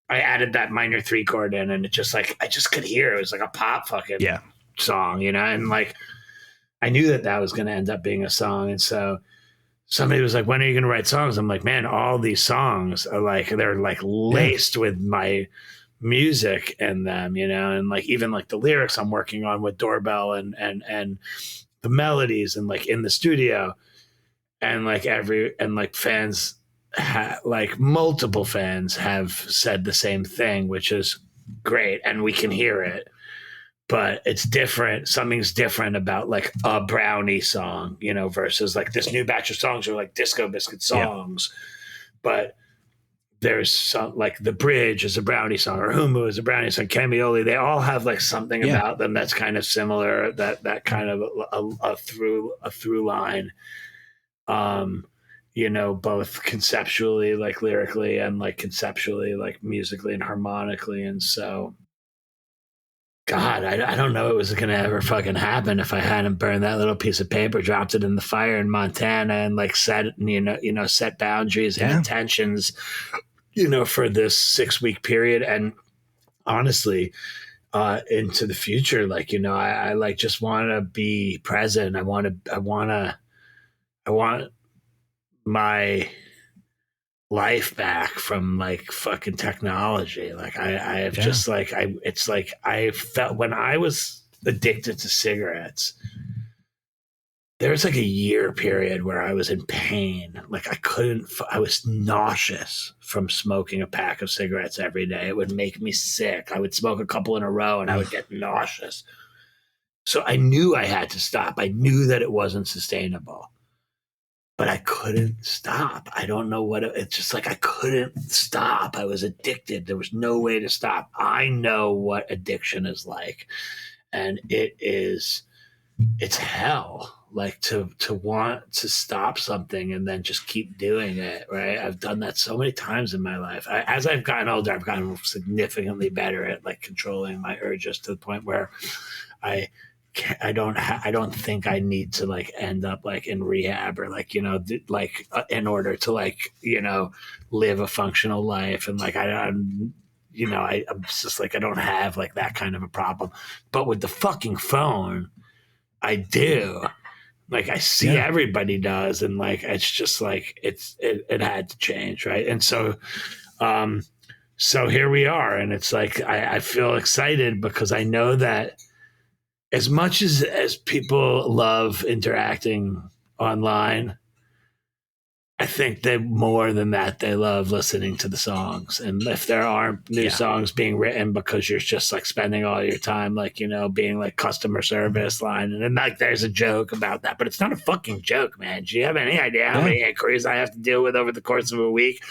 I added that minor 3 chord in, and it just like, I just could hear it was like a pop fucking song, you know? And like, I knew that was going to end up being a song. And so somebody was like, when are you going to write songs? I'm like, man, all these songs are like, they're like laced with my music in them, you know? And like, even like the lyrics I'm working on with Doorbell and the melodies and like in the studio, and like fans, like multiple fans have said the same thing, which is great. And we can hear it, but it's different. Something's different about like a Brownie song, you know, versus like this new batch of songs are like Disco Biscuit songs. But there's some, like The Bridge is a Brownie song, or Humu is a Brownie song, Camioli, they all have like something about them that's kind of similar, that kind of a through line, you know, both conceptually, like lyrically, and like conceptually, like musically and harmonically. And so, God, I don't know it was going to ever fucking happen if I hadn't burned that little piece of paper, dropped it in the fire in Montana, and like set boundaries and intentions, you know, for this 6-week period. And honestly, into the future, like, you know, I like just want to be present. I want my life back from like fucking technology. Like I have just like, it's like I felt when I was addicted to cigarettes, there was like a year period where I was in pain. Like I was nauseous from smoking a pack of cigarettes every day. It would make me sick. I would smoke a couple in a row and I would get nauseous. So I knew I had to stop. I knew that it wasn't sustainable, but I couldn't stop. I don't know it's just like I couldn't stop. I was addicted. There was no way to stop. I know what addiction is like. And it's hell. Like to want to stop something and then just keep doing it, right? I've done that so many times in my life. As I've gotten older, I've gotten significantly better at like controlling my urges to the point where I don't think I need to like end up like in rehab or like, you know, in order to like, you know, live a functional life. And like, I'm just like, I don't have like that kind of a problem. But with the fucking phone, I do. Like I see everybody does. And like, it's just like, it had to change. Right. And so here we are. And it's like, I feel excited because I know that as much as people love interacting online, I think that more than that, they love listening to the songs. And if there aren't new songs being written because you're just like spending all your time, like, you know, being like customer service line. And then like, there's a joke about that, but it's not a fucking joke, man. Do you have any idea how many inquiries I have to deal with over the course of a week?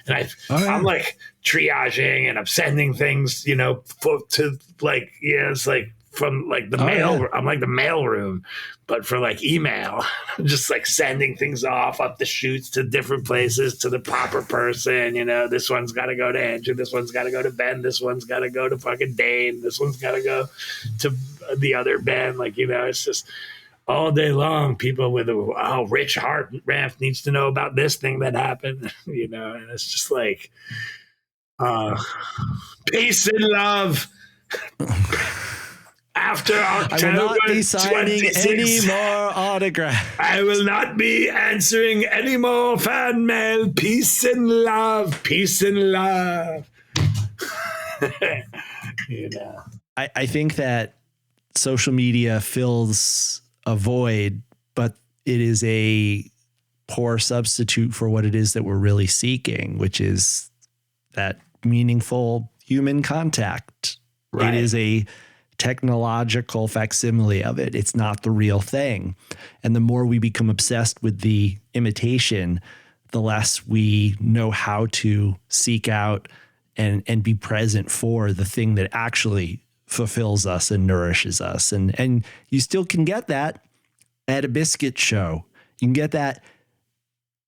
And I'm like triaging and I'm sending things, you know, to like, it's like, from like the mail, I'm like the mail room, but for like email, I'm just like sending things off up the chutes to different places to the proper person. You know, this one's got to go to Andrew. This one's got to go to Ben. This one's got to go to fucking Dane. This one's got to go to the other Ben. Like, you know, it's just all day long. People with Rich Hart Ramp needs to know about this thing that happened, you know, and it's just like, peace and love. After October, I will not be signing 26, any more autographs. I will not be answering any more fan mail. Peace and love. Peace and love. You know. I think that social media fills a void, but it is a poor substitute for what it is that we're really seeking, which is that meaningful human contact. Right. It is a technological facsimile of it. It's not the real thing. And the more we become obsessed with the imitation, the less we know how to seek out and be present for the thing that actually fulfills us and nourishes us. And you still can get that at a biscuit show. You can get that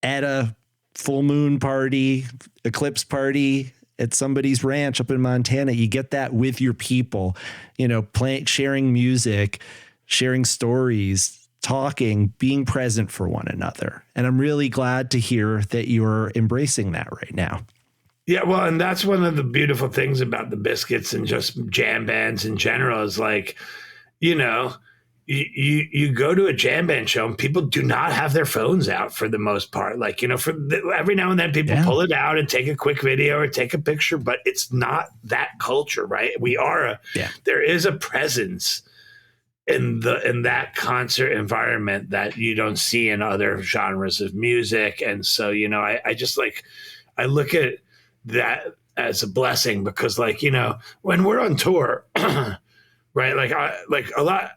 at a full moon party, eclipse party, at somebody's ranch up in Montana. You get that with your people, you know, sharing music, sharing stories, talking, being present for one another. And I'm really glad to hear that you're embracing that right now. Yeah, well, and that's one of the beautiful things about the Biscuits and just jam bands in general is like, you know, you go to a jam band show and people do not have their phones out for the most part. Like, every now and then people pull it out and take a quick video or take a picture, but it's not that culture, right? There is a presence in that concert environment that you don't see in other genres of music. And so, I just like, I look at that as a blessing because when we're on tour, right? Like a lot,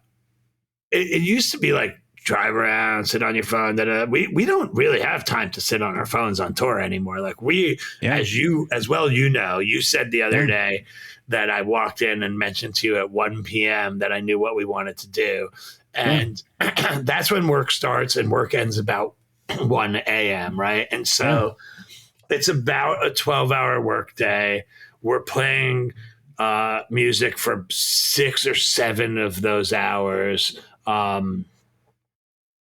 it used to be like drive around, sit on your phone. We don't really have time to sit on our phones on tour anymore. Like you said the other day that I walked in and mentioned to you at 1 p.m. that I knew what we wanted to do. And that's when work starts and work ends about 1 a.m. Right. And so it's about a 12-hour work day. We're playing music for 6 or 7 of those hours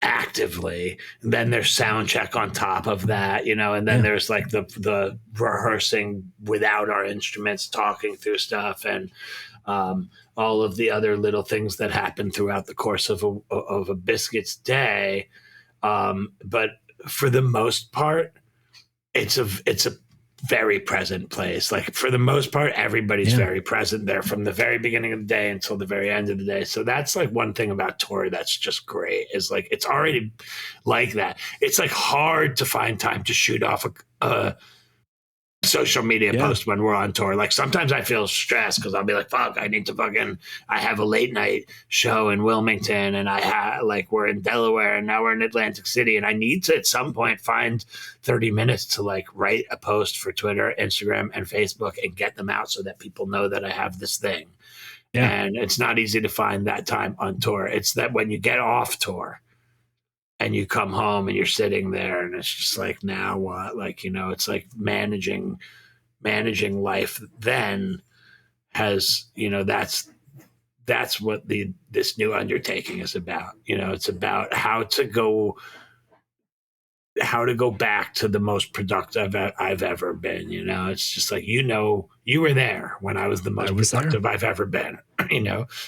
actively. And then there's sound check on top of that, and then there's like the rehearsing without our instruments, talking through stuff, and all of the other little things that happen throughout the course of a Biscuits day. But for the most part, it's a very present place. Like for the most part, everybody's very present there from the very beginning of the day until the very end of the day. So that's like one thing about tour that's just great is like, it's already like that. It's like hard to find time to shoot off a social media post when we're on tour. Like sometimes I feel stressed because I'll be like, fuck, I have a late night show in Wilmington and we're in Delaware and now we're in Atlantic City and I need to at some point find 30 minutes to like write a post for Twitter, Instagram, and Facebook and get them out so that people know that I have this thing. Yeah. And it's not easy to find that time on tour. It's that when you get off tour and you come home and you're sitting there and it's just like, now what? Like, it's like managing life then has, that's what this new undertaking is about. It's about how to go back to the most productive I've ever been. It's just like, you were there when I was the most productive I've ever been.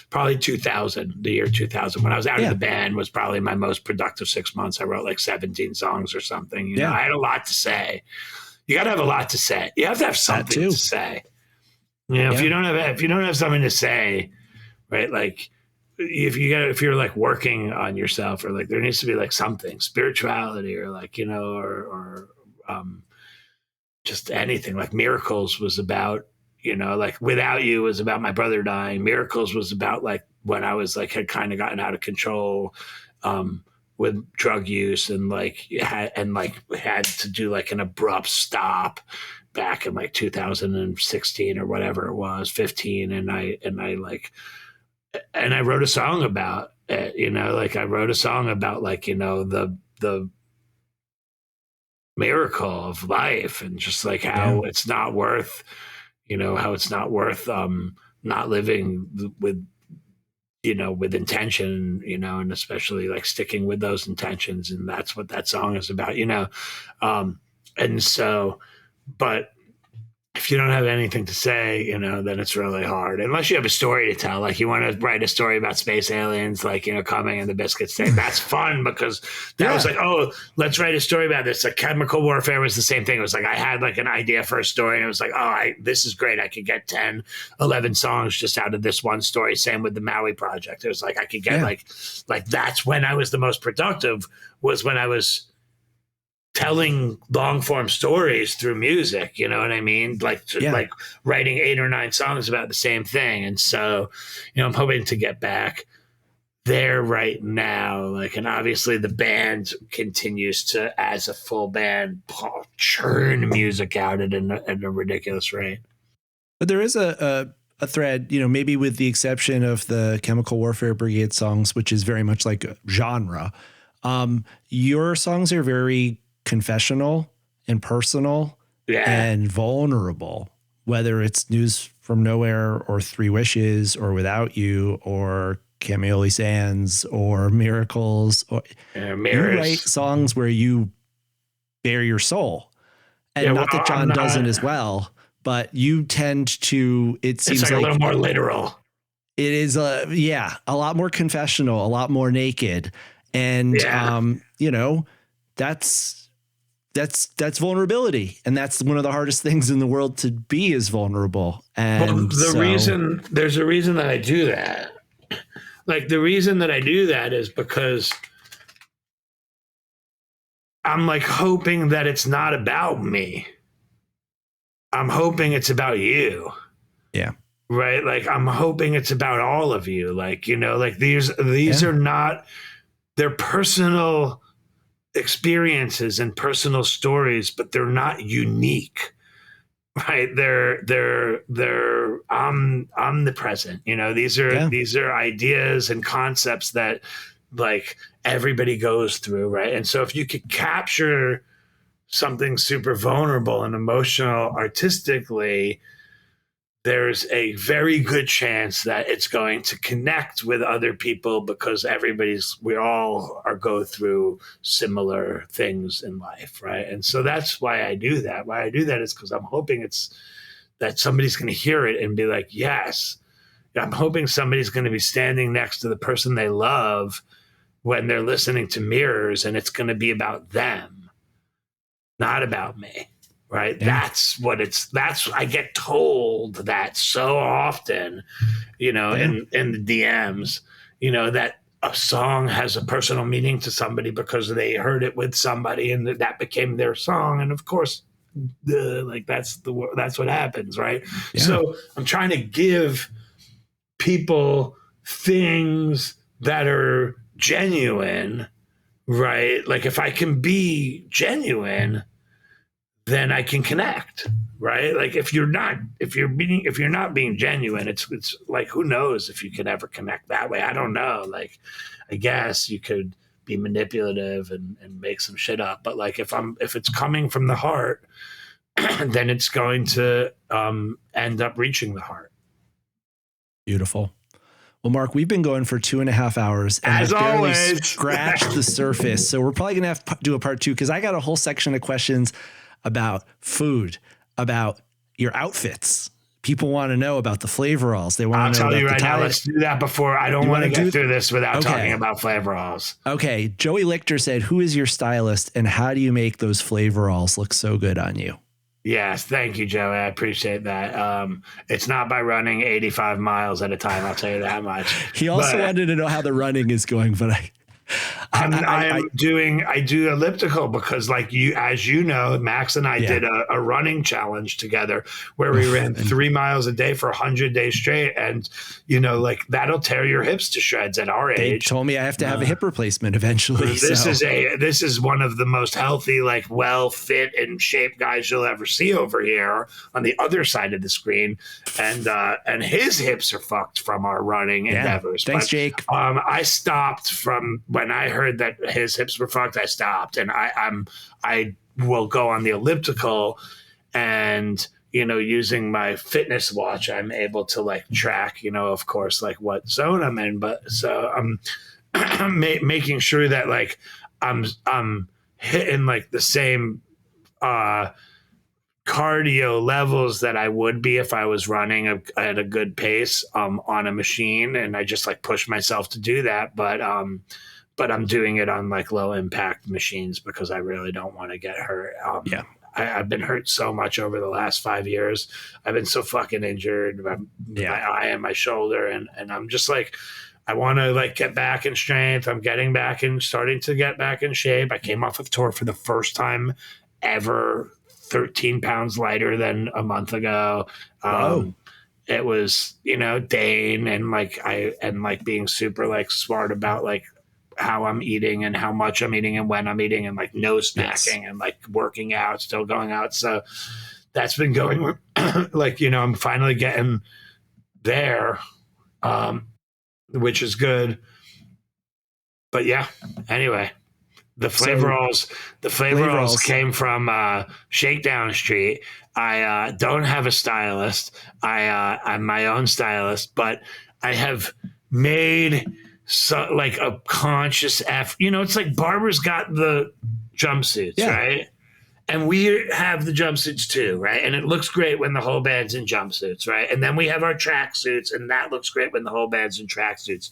Probably the year 2000, when I was out of the band was probably my most productive 6 months. I wrote like 17 songs or something. I had a lot to say. You got to have a lot to say. You have to have something to say. If you don't have something to say, right? Like if you're like working on yourself or like there needs to be like something, spirituality or like, or just anything. Like Miracles was about, like Without You was about my brother dying. Miracles was about like when I was like, had kind of gotten out of control with drug use and had to do like an abrupt stop back in like 2016 or whatever it was, 15. And I wrote a song about it, I wrote a song about like, the miracle of life and just like how it's not worth, not living with intention, and especially like sticking with those intentions. And that's what that song is about, and so, but if you don't have anything to say, then it's really hard. Unless you have a story to tell, like you want to write a story about space aliens, like, coming and the Biscuits thing. That's fun because that was like, oh, let's write a story about this. Like chemical warfare was the same thing. It was like, I had like an idea for a story and it was like, this is great. I could get 10, 11 songs just out of this one story. Same with the Maui project. It was like, I could get like that's when I was the most productive, was when I was telling long form stories through music, you know what I mean? Like writing 8 or 9 songs about the same thing. And so, I'm hoping to get back there right now. Like, and obviously the band continues to, as a full band, churn music out at a ridiculous rate. But there is a thread, maybe with the exception of the Chemical Warfare Brigade songs, which is very much like a genre. Your songs are very confessional and personal and vulnerable, whether it's News from Nowhere or 3 Wishes or Without You or Camille Sands or Miracles. Or you write songs where you bare your soul. And not that John doesn't as well, but you tend to, it seems like a little more literal. It is a lot more confessional, a lot more naked. And, you know, that's vulnerability. And that's one of the hardest things in the world to be, is vulnerable. And there's a reason that I do that. Like, the reason that I do that is because I'm like hoping that it's not about me. I'm hoping it's about you. Yeah. Right. Like, I'm hoping it's about all of you. Like, you know, like these are not, they're personal experiences and personal stories, but they're not unique. Right. They're omnipresent. You know, these are ideas and concepts that like everybody goes through. Right. And so if you could capture something super vulnerable and emotional artistically, there's a very good chance that it's going to connect with other people, because we all are go through similar things in life, right? And so that's why I do that. Why I do that is because I'm hoping that somebody's going to hear it and be like, yes. I'm hoping somebody's going to be standing next to the person they love when they're listening to Mirrors, and it's going to be about them, not about me. Right. Yeah. I get told that so often, you know, in the DMs, you know, that a song has a personal meaning to somebody because they heard it with somebody and that became their song. And of course, that's what happens. Right. Yeah. So I'm trying to give people things that are genuine. Right. Like, if I can be genuine, then I can connect, right? Like, if you're not being genuine, it's like, who knows if you can ever connect that way? I don't know. Like, I guess you could be manipulative and make some shit up, but like, if it's coming from the heart, then it's going to end up reaching the heart. Beautiful. Well, Mark, we've been going for 2.5 hours, and as always, barely scratched the surface. So we're probably gonna have to do a part 2, because I got a whole section of questions about food, about your outfits. People want to know about the flavoralls. They want to know. I'll tell you right now, let's do that before. I don't want to get through this without talking about flavoralls. Okay. Joey Lichter said, who is your stylist and how do you make those flavoralls look so good on you? Yes. Thank you, Joey. I appreciate that. It's not by running 85 miles at a time. I'll tell you that much. He also wanted to know how the running is going, but I do elliptical because, like, as you know, Max and I did a running challenge together where we ran 3 miles a day for 100 days straight. And, you know, like, that'll tear your hips to shreds at our age. They told me I have to have a hip replacement eventually. This is one of the most healthy, like, well fit and shaped guys you'll ever see over here on the other side of the screen. And his hips are fucked from our running endeavors. Thanks, Jake. I stopped from when I heard that his hips were fucked. I stopped, and I will go on the elliptical, and, you know, using my fitness watch, I'm able to, like, track, you know, of course, like, what zone I'm in. But so I'm making sure that, like, I'm hitting, like, the same cardio levels that I would be if I was running at a good pace on a machine, and I just, like, push myself to do that. But I'm doing it on, like, low impact machines because I really don't want to get hurt. I've been hurt so much over the last 5 years. I've been so fucking injured. My eye and my shoulder, and I'm just like, I want to, like, get back in strength. I'm starting to get back in shape. I came off of tour for the first time ever, 13 pounds lighter than a month ago. It was, you know, Dane and being super, like, smart about, like, how I'm eating and how much I'm eating and when I'm eating, and, like, no snacking and, like, working out, still going out. So that's been going, like, you know, I'm finally getting there, which is good. But yeah, anyway. The flavoralls came from Shakedown Street. I don't have a stylist. I'm my own stylist, but I have made like a conscious effort. You know, it's like Barber's got the jumpsuits, right? And we have the jumpsuits too, right? And it looks great when the whole band's in jumpsuits, right? And then we have our track suits, and that looks great when the whole band's in track suits.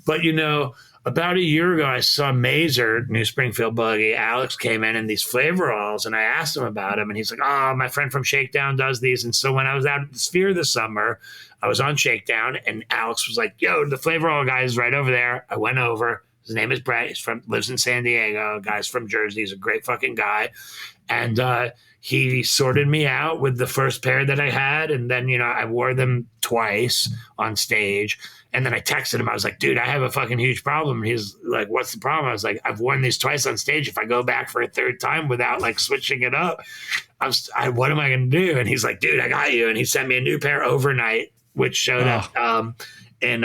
But, you know, about a year ago, I saw Mazer, New Springfield Boogie. Alex came in these flavoralls, and I asked him about them, and he's like, oh, my friend from Shakedown does these. And so when I was out at the Sphere this summer, I was on Shakedown, and Alex was like, yo, the flavorall guy is right over there. I went over. His name is Brett. He's lives in San Diego. Guy's from Jersey. He's a great fucking guy. And he sorted me out with the first pair that I had. And then, you know, I wore them twice on stage. And then I texted him. I was like, dude, I have a fucking huge problem. He's like, what's the problem? I was like, I've worn these twice on stage. If I go back for a third time without like switching it up, what am I going to do? And he's like, dude, I got you. And he sent me a new pair overnight, which showed up in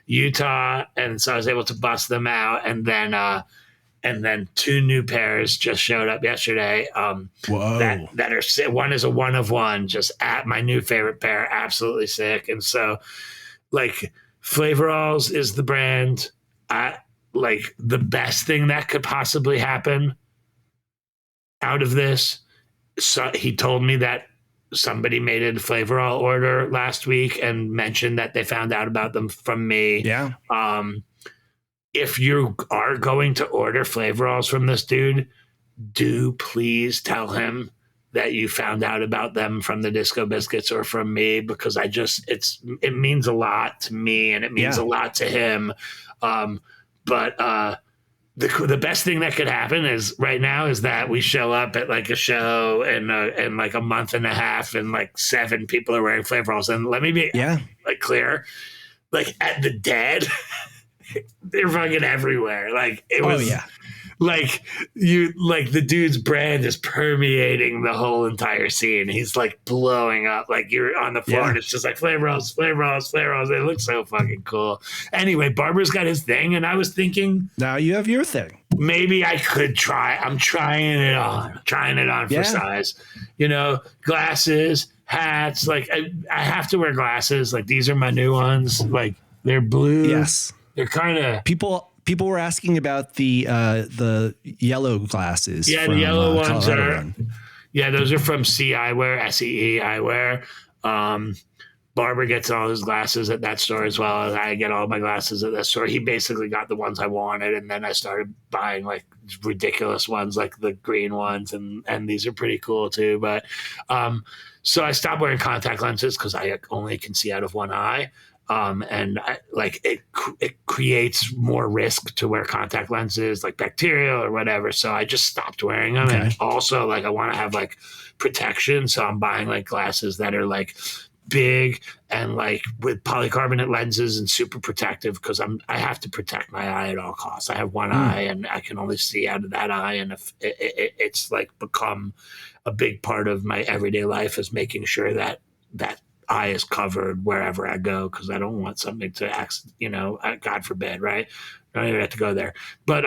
Utah. And so I was able to bust them out. And then two new pairs just showed up yesterday. That are, one is a one of one, just at my new favorite pair, absolutely sick. And so like Flavoralls is the brand. Like the best thing that could possibly happen out of this. So he told me that somebody made a Flavorall order last week and mentioned that they found out about them from me. Yeah. If you are going to order Flavoralls from this dude, do please tell him that you found out about them from the Disco Biscuits or from me, because it means a lot to me and it means a lot to him. But the best thing that could happen is right now is that we show up at like a show in like a month and a half and like 7 people are wearing Flavoralls. And let me be like clear, like at the Dead, they're fucking everywhere. Like it was like the dude's brand is permeating the whole entire scene. He's like blowing up. Like you're on the floor and it's just like Flavoralls. They look so fucking cool. Anyway, Barber's got his thing, and I was thinking, now you have your thing. Maybe I could try. I'm trying it on for size. You know, glasses, hats. Like I have to wear glasses. Like these are my new ones. Like they're blue. Yes. They're kind of people were asking about the yellow glasses. Yeah, from, the yellow ones Colorado are. Run. Yeah, those are from C Eyewear, SEE Eyewear. Barber gets all his glasses at that store as well as I get all my glasses at that store. He basically got the ones I wanted, and then I started buying like ridiculous ones, like the green ones, and these are pretty cool too. But so I stopped wearing contact lenses because I only can see out of one eye. And it creates more risk to wear contact lenses, like bacterial or whatever. So I just stopped wearing them. Okay. And also, like, I want to have like protection. So I'm buying like glasses that are like big and like with polycarbonate lenses and super protective, because I have to protect my eye at all costs. I have one eye and I can only see out of that eye. And if it's like become a big part of my everyday life is making sure that eye is covered wherever I go, because I don't want something to God forbid, right? I don't even have to go there. But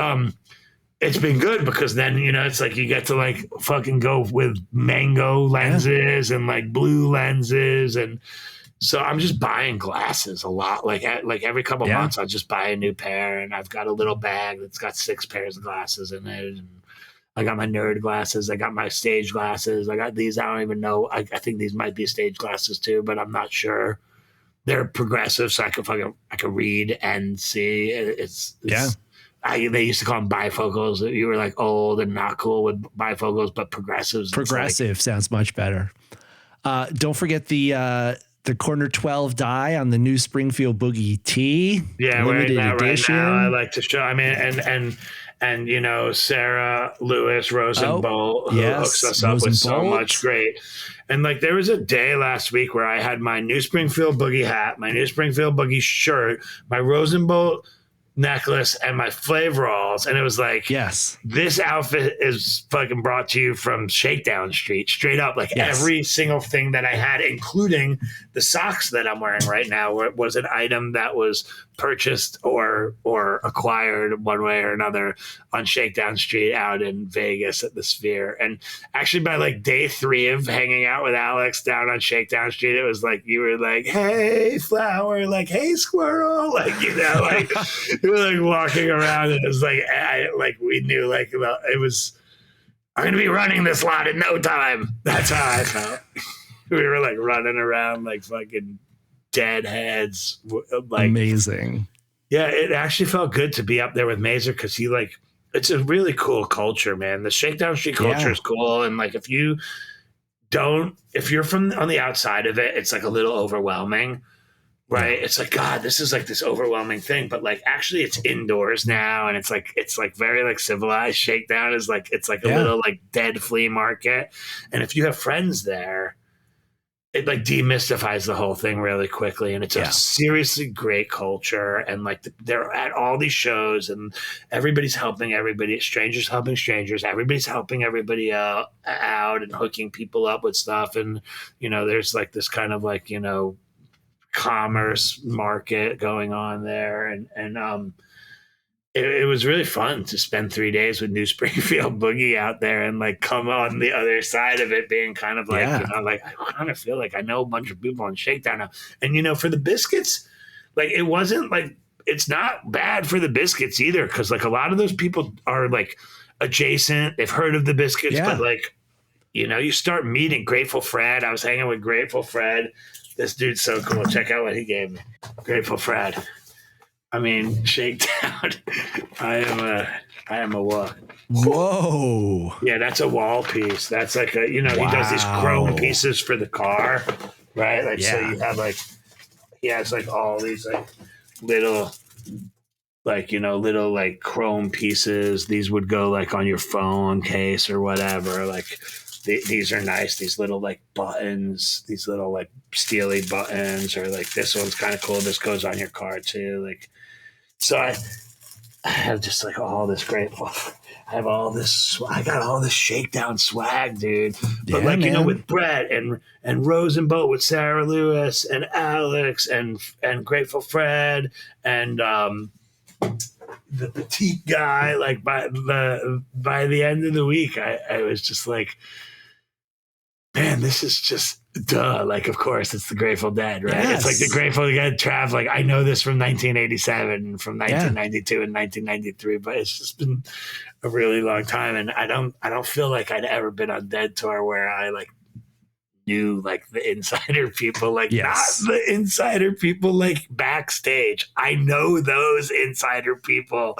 it's been good because then, it's like you get to like fucking go with mango lenses and like blue lenses. And so I'm just buying glasses a lot. Like every couple months, I'll just buy a new pair, and I've got a little bag that's got 6 pairs of glasses in it. And I got my nerd glasses. I got my stage glasses. I got these. I don't even know. I think these might be stage glasses too, but I'm not sure. They're progressive, so I can read and see. They used to call them bifocals. You were like old and not cool with bifocals, but progressives. Progressive sounds much better. Don't forget the corner 12 die on the new Springfield Boogie tee. Yeah, wearing that edition. Right now. I like to show. I mean, and Sarah Lewis Rosenbolt who hooks us up with so much great. And like there was a day last week where I had my new Springfield Boogie hat, my new Springfield Boogie shirt, my Rosenbolt necklace, and my Flavoralls, and it was like, this outfit is fucking brought to you from Shakedown Street, straight up. Like every single thing that I had, including the socks that I'm wearing right now, was an item that was purchased or acquired one way or another on Shakedown Street out in Vegas at the Sphere. And actually by like day 3 of hanging out with Alex down on Shakedown Street, it was like you were like, hey flower, like hey squirrel, like like we were like walking around, and it was like we knew like it was I'm gonna be running this lot in no time. That's how I felt. We were like running around like fucking deadheads. Like amazing. Yeah, it actually felt good to be up there with Mazer because he like it's a really cool culture, man. The Shakedown Street culture is cool, and like if you're from on the outside of it, it's like a little overwhelming. Right. It's like, God, this is like this overwhelming thing. But like actually it's indoors now and it's like very like civilized. Shakedown is like it's like a little like dead flea market. And if you have friends there, it like demystifies the whole thing really quickly. And it's a seriously great culture. And like they're at all these shows and everybody's helping everybody. Strangers helping strangers. Everybody's helping everybody out and hooking people up with stuff. And, you know, there's like this kind of like, you know, commerce market going on there, and it was really fun to spend 3 days with New Springfield Boogie out there and like come on the other side of it being kind of like you know, like I kind of feel like I know a bunch of people on Shakedown now. And you know, for the Biscuits, like it wasn't like it's not bad for the Biscuits either, because like a lot of those people are like adjacent, they've heard of the Biscuits, but like, you know, you start meeting Grateful Fred. I was hanging with Grateful Fred. This dude's so cool. Check out what he gave me. Grateful Fred. I mean, Shakedown. I am a what? Whoa. Yeah, that's a wall piece. That's like a, you know, he does these chrome pieces for the car, right? Like, so you have like, he has like all these like little, like, you know, little like chrome pieces. These would go like on your phone case or whatever. Like, these are nice. These little like buttons, these little like steely buttons, or like this one's kind of cool. This goes on your car too. Like, so I have just like all this grateful. I have all this. I got all this Shakedown swag, dude. But like, man, you know, with Brett and Rosenboat with Sarah Lewis and Alex and Grateful Fred and the petite guy. Like by the end of the week, I was just like, man, this is just duh. Like, of course, it's the Grateful Dead, right? Yes. It's like the Grateful Dead Trav. Like, I know this from 1987, from 1992 and 1993, but it's just been a really long time. And I don't feel like I'd ever been on Dead Tour where I like knew like the insider people, like not the insider people like backstage. I know those insider people.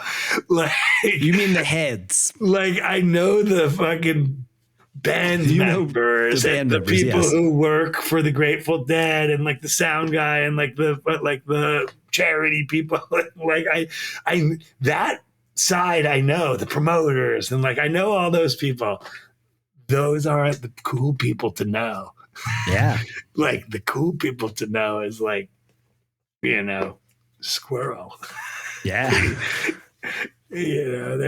Like, you mean the heads? Like, I know the fucking band members and the people who work for the Grateful Dead and like the sound guy and like the charity people. Like I that side I know, the promoters, and like I know all those people. Those are the cool people to know. Yeah. Like the cool people to know is like, you know, Squirrel. Yeah. You know,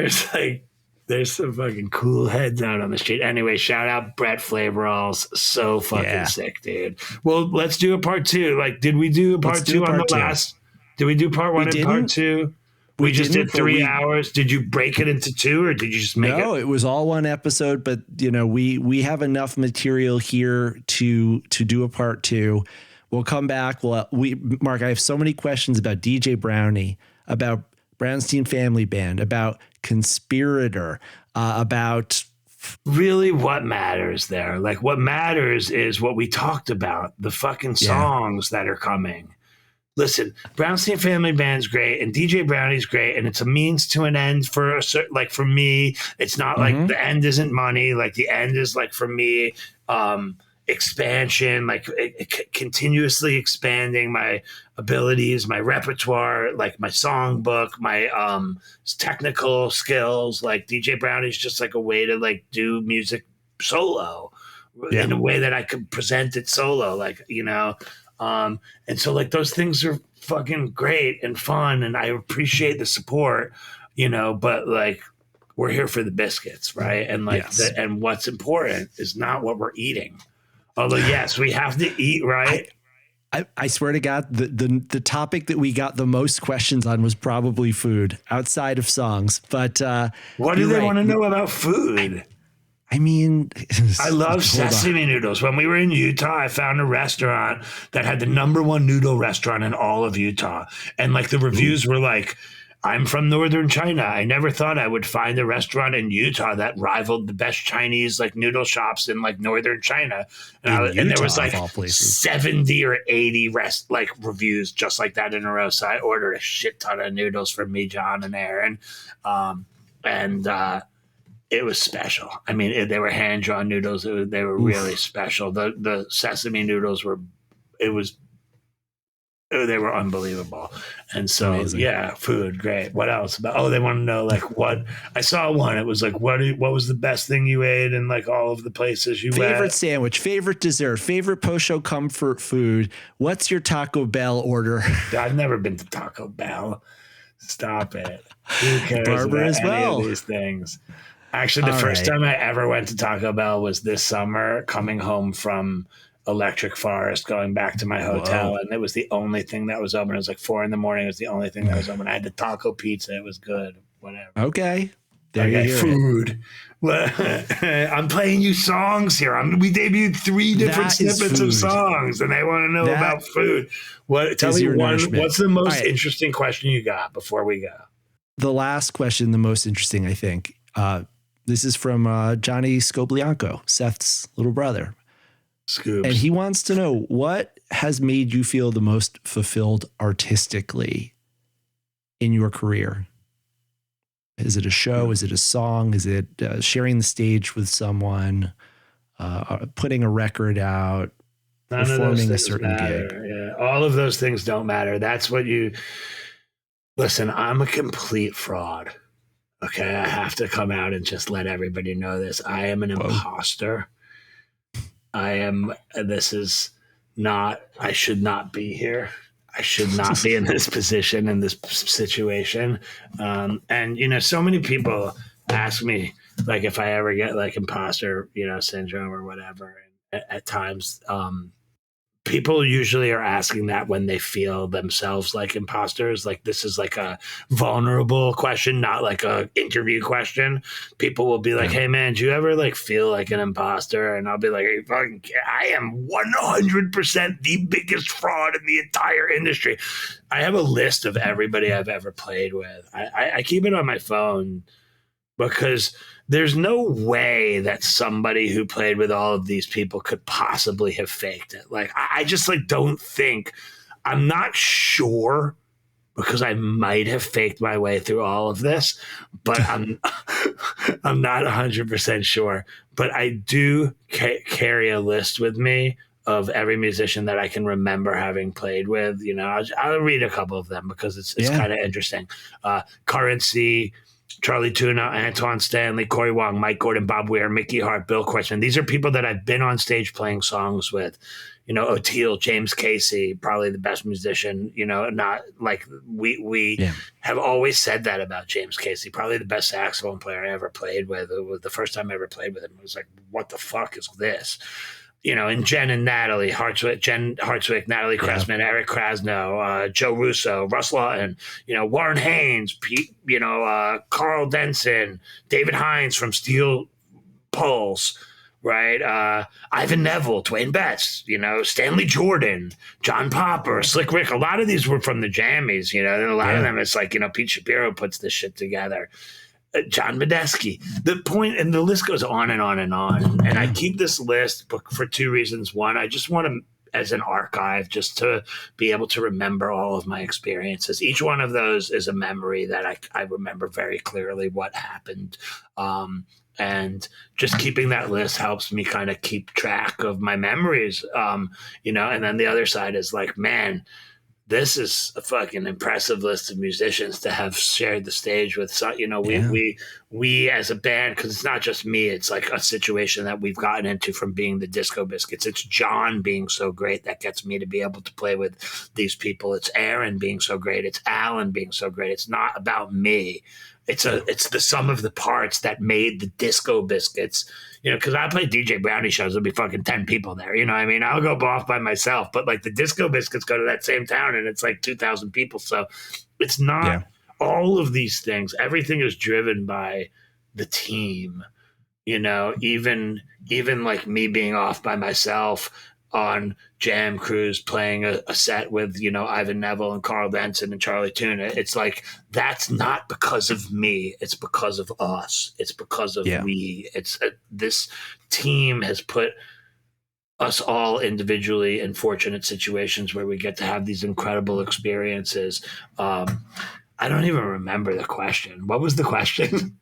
there's some fucking cool heads out on the street. Anyway, shout out Brett Flavoralls. So fucking sick, dude. Well, let's do a part two. Like, did we do a part two on the last? Did we do part one and part two? We just did 3 hours. Did you break it into two, or did you just make it? No, it was all one episode, but you know, we have enough material here to do a part two. We'll come back. Mark, I have so many questions about DJ Brownie, about Brownstein Family Band, about Conspirator, about really what matters there. Like, what matters is what we talked about, the fucking songs that are coming. Listen, Brownstein Family Band's great and DJ Brownie's great, and it's a means to an end for a certain, like for me, it's not like the end isn't money. Like the end is like for me, expansion, like continuously expanding my abilities, my repertoire, like my songbook, my technical skills. Like DJ Brownie's just like a way to like do music solo in a way that I could present it solo, like, you know. And so like those things are fucking great and fun, and I appreciate the support, you know, but like we're here for the biscuits, right? And like and what's important is not what we're eating. Although yes, we have to eat, right? I swear to God, the topic that we got the most questions on was probably food outside of songs. But what do they want to know about food? I mean, I love sesame noodles. When we were in Utah, I found a restaurant that had the #1 noodle restaurant in all of Utah. And like the reviews were like, I'm from northern China. I never thought I would find a restaurant in Utah that rivaled the best Chinese like noodle shops in like northern China. And there was like 70 or 80 reviews just like that in a row. So I ordered a shit ton of noodles for me, John, and Aaron, and it was special. I mean, they were hand drawn noodles. They were really special. The sesame noodles were. They were unbelievable. And so, amazing. Yeah, food, great. What else? They want to know, like, what? I saw one. It was like, what was the best thing you ate in, like, all of the places you went? Favorite sandwich, favorite dessert, favorite post-show comfort food. What's your Taco Bell order? I've never been to Taco Bell. Stop it. Who cares Barber about as well. Any of these things? Actually, the first time I ever went to Taco Bell was this summer, coming home from Electric Forest, going back to my hotel. Whoa. And it was the only thing that was open. It was like 4 a.m. It was the only thing that was open. I had the taco pizza. It was good. Whatever. Okay. There you go. Food. Well, I'm playing you songs here. We debuted 3 different snippets of songs, and they want to know about food. Tell me what's the most interesting question you got before we go? The last question, the most interesting, I think. This is from Johnny Scoblianco, Seth's little brother. Scoops. And he wants to know, what has made you feel the most fulfilled artistically in your career? Is it a show? Is it a song? Is it sharing the stage with someone? Putting a record out? Performing a certain gig? Yeah. All of those things don't matter. That's what listen, I'm a complete fraud. Okay. I have to come out and just let everybody know this. I am an imposter. I should not be here. I should not be in this position, in this situation. And, so many people ask me, like, if I ever get like imposter, syndrome or whatever. And at times, people usually are asking that when they feel themselves like imposters. Like, this is like a vulnerable question, not like a interview question. People will be like, hey man, do you ever like feel like an imposter? And I'll be like, I am 100% the biggest fraud in the entire industry. I have a list of everybody I've ever played with. I keep it on my phone because there's no way that somebody who played with all of these people could possibly have faked it. Like, I just like don't think, I'm not sure, because I might have faked my way through all of this, but I'm not 100% sure. But I do carry a list with me of every musician that I can remember having played with. I'll read a couple of them because it's kind of interesting. Currency, Charlie Tuna, Antoine Stanley, Corey Wong, Mike Gordon, Bob Weir, Mickey Hart, Bill Question. These are people that I've been on stage playing songs with. O'Teal, James Casey, probably the best musician. Not like we have always said that about James Casey, probably the best saxophone player I ever played with. It was the first time I ever played with him. It was like, what the fuck is this? And Jen and Natalie Jen Hartswick, Natalie Cressman, Eric Krasno, Joe Russo, Russ Lawton, Warren Haynes, Pete, Carl Denson, David Hines from Steel Pulse, right? Ivan Neville, Dwayne Betts, Stanley Jordan, John Popper, Slick Rick. A lot of these were from the jammies, and a lot of them, it's like, Pete Shapiro puts this shit together. John Medeski. The point, and the list goes on and on and on. And I keep this list for 2 reasons. One, I just want to, as an archive, just to be able to remember all of my experiences. Each one of those is a memory that I remember very clearly what happened. And just keeping that list helps me kind of keep track of my memories. And then the other side is like, man, this is a fucking impressive list of musicians to have shared the stage with. So, we as a band, because it's not just me, it's like a situation that we've gotten into from being the Disco Biscuits. It's John being so great that gets me to be able to play with these people. It's Aaron being so great. It's Alan being so great. It's not about me. It's the sum of the parts that made the Disco Biscuits, because I play DJ Brownie shows, there'll be fucking 10 people there. I'll go off by myself, but like the Disco Biscuits go to that same town and it's like 2,000 people. So it's not all of these things. Everything is driven by the team, even like me being off by myself. on Jam Cruise playing a set with, Ivan Neville and Carl Benson and Charlie Tuna. It's like, that's not because of me. It's because of us. It's because of we. It's this team has put us all individually in fortunate situations where we get to have these incredible experiences. I don't even remember the question. What was the question?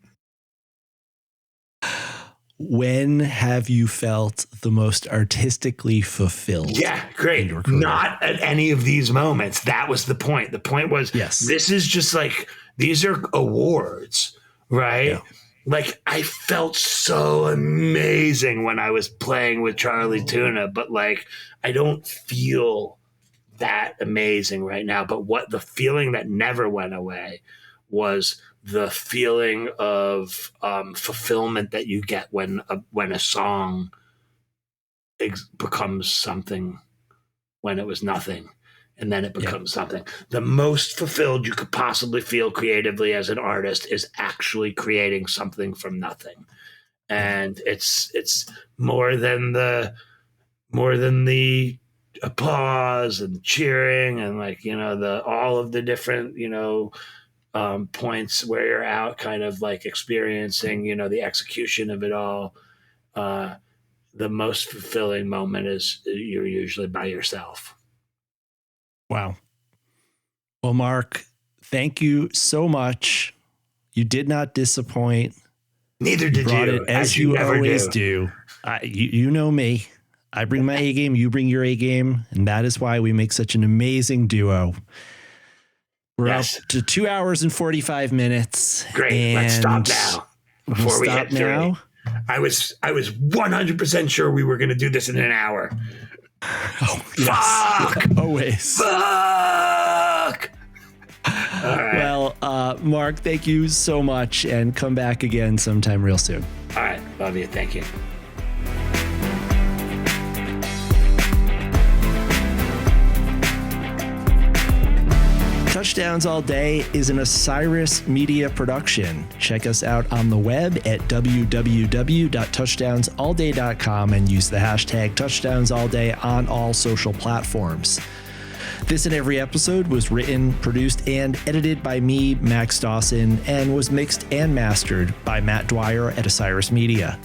When have you felt the most artistically fulfilled? Yeah, great. Not at any of these moments. That was the point. The point was, this is just like, these are awards, right? Yeah. Like, I felt so amazing when I was playing with Charlie Tuna, but like, I don't feel that amazing right now. But what the feeling that never went away was the feeling of fulfillment that you get when a song becomes something when it was nothing, and then it becomes something. The most fulfilled you could possibly feel creatively as an artist is actually creating something from nothing, and it's more than the applause and cheering and like all of the different points where you're out kind of like experiencing, the execution of it all. The most fulfilling moment is you're usually by yourself. Wow. Well, Mark, thank you so much. You did not disappoint. Neither did you. It as you always do. You know me. I bring my A game, you bring your A game, and that is why we make such an amazing duo. We're up to 2 hours and 45 minutes. Great. Let's stop now before we hit 3. I was 100% sure we were going to do this in an hour. Oh, fuck! Yes. Always. Fuck! All right. Well, Mark, thank you so much, and come back again sometime real soon. All right. Love you. Thank you. Touchdowns All Day is an Osiris Media production. Check us out on the web at www.touchdownsallday.com and use the hashtag TouchdownsAllDay on all social platforms. This and every episode was written, produced, and edited by me, Max Dawson, and was mixed and mastered by Matt Dwyer at Osiris Media.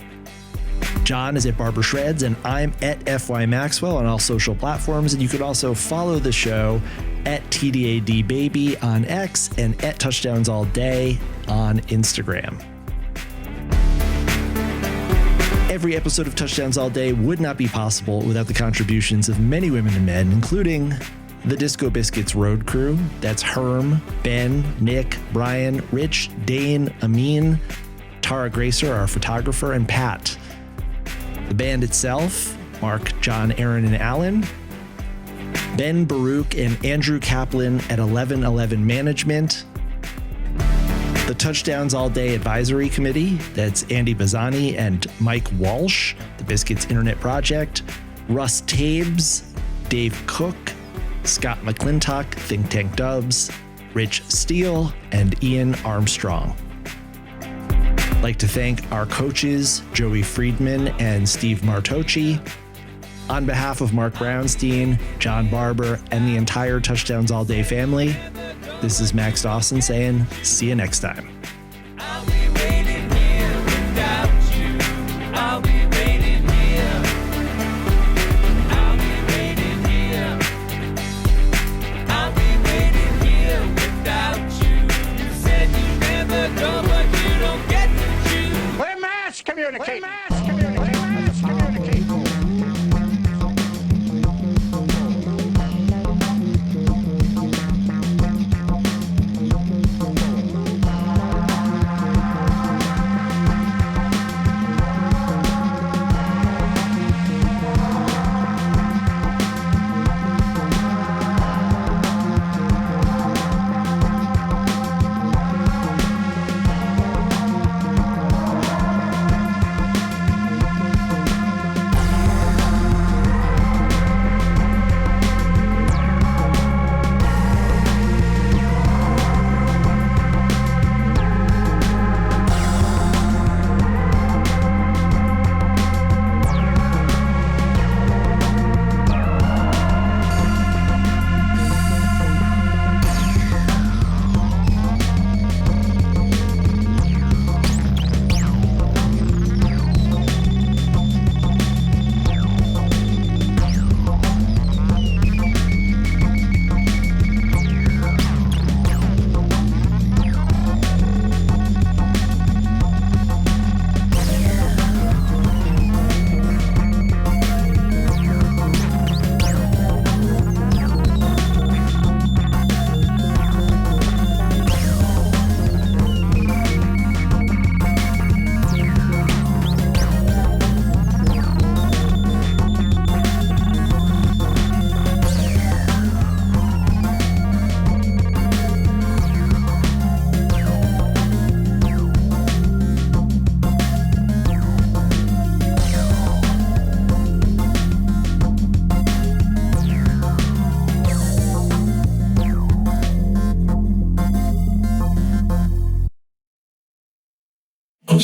John is at Barber Shreds, and I'm at FY Maxwell on all social platforms, and you could also follow the show at TDADBaby on X and at Touchdowns All Day on Instagram. Every episode of Touchdowns All Day would not be possible without the contributions of many women and men, including the Disco Biscuits road crew. That's Herm, Ben, Nick, Brian, Rich, Dane, Amin, Tara Gracer, our photographer, and Pat. The band itself, Mark, John, Aaron, and Alan. Ben Baruch and Andrew Kaplan at 1111 Management. The Touchdowns All Day Advisory Committee, that's Andy Bazzani and Mike Walsh, the Biscuits Internet Project. Russ Tabes, Dave Cook, Scott McClintock, Think Tank Dubs, Rich Steele, and Ian Armstrong. I'd like to thank our coaches, Joey Friedman and Steve Martocci. On behalf of Mark Brownstein, John Barber, and the entire Touchdowns All Day family, this is Max Dawson saying, see you next time. I'll be waiting here without you. I'll be waiting here. I'll be waiting here. I'll be waiting here without you. You said you never go, but you don't get to choose. We're mass communicating. Mass communicating. Mass communicating.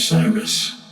Cyrus.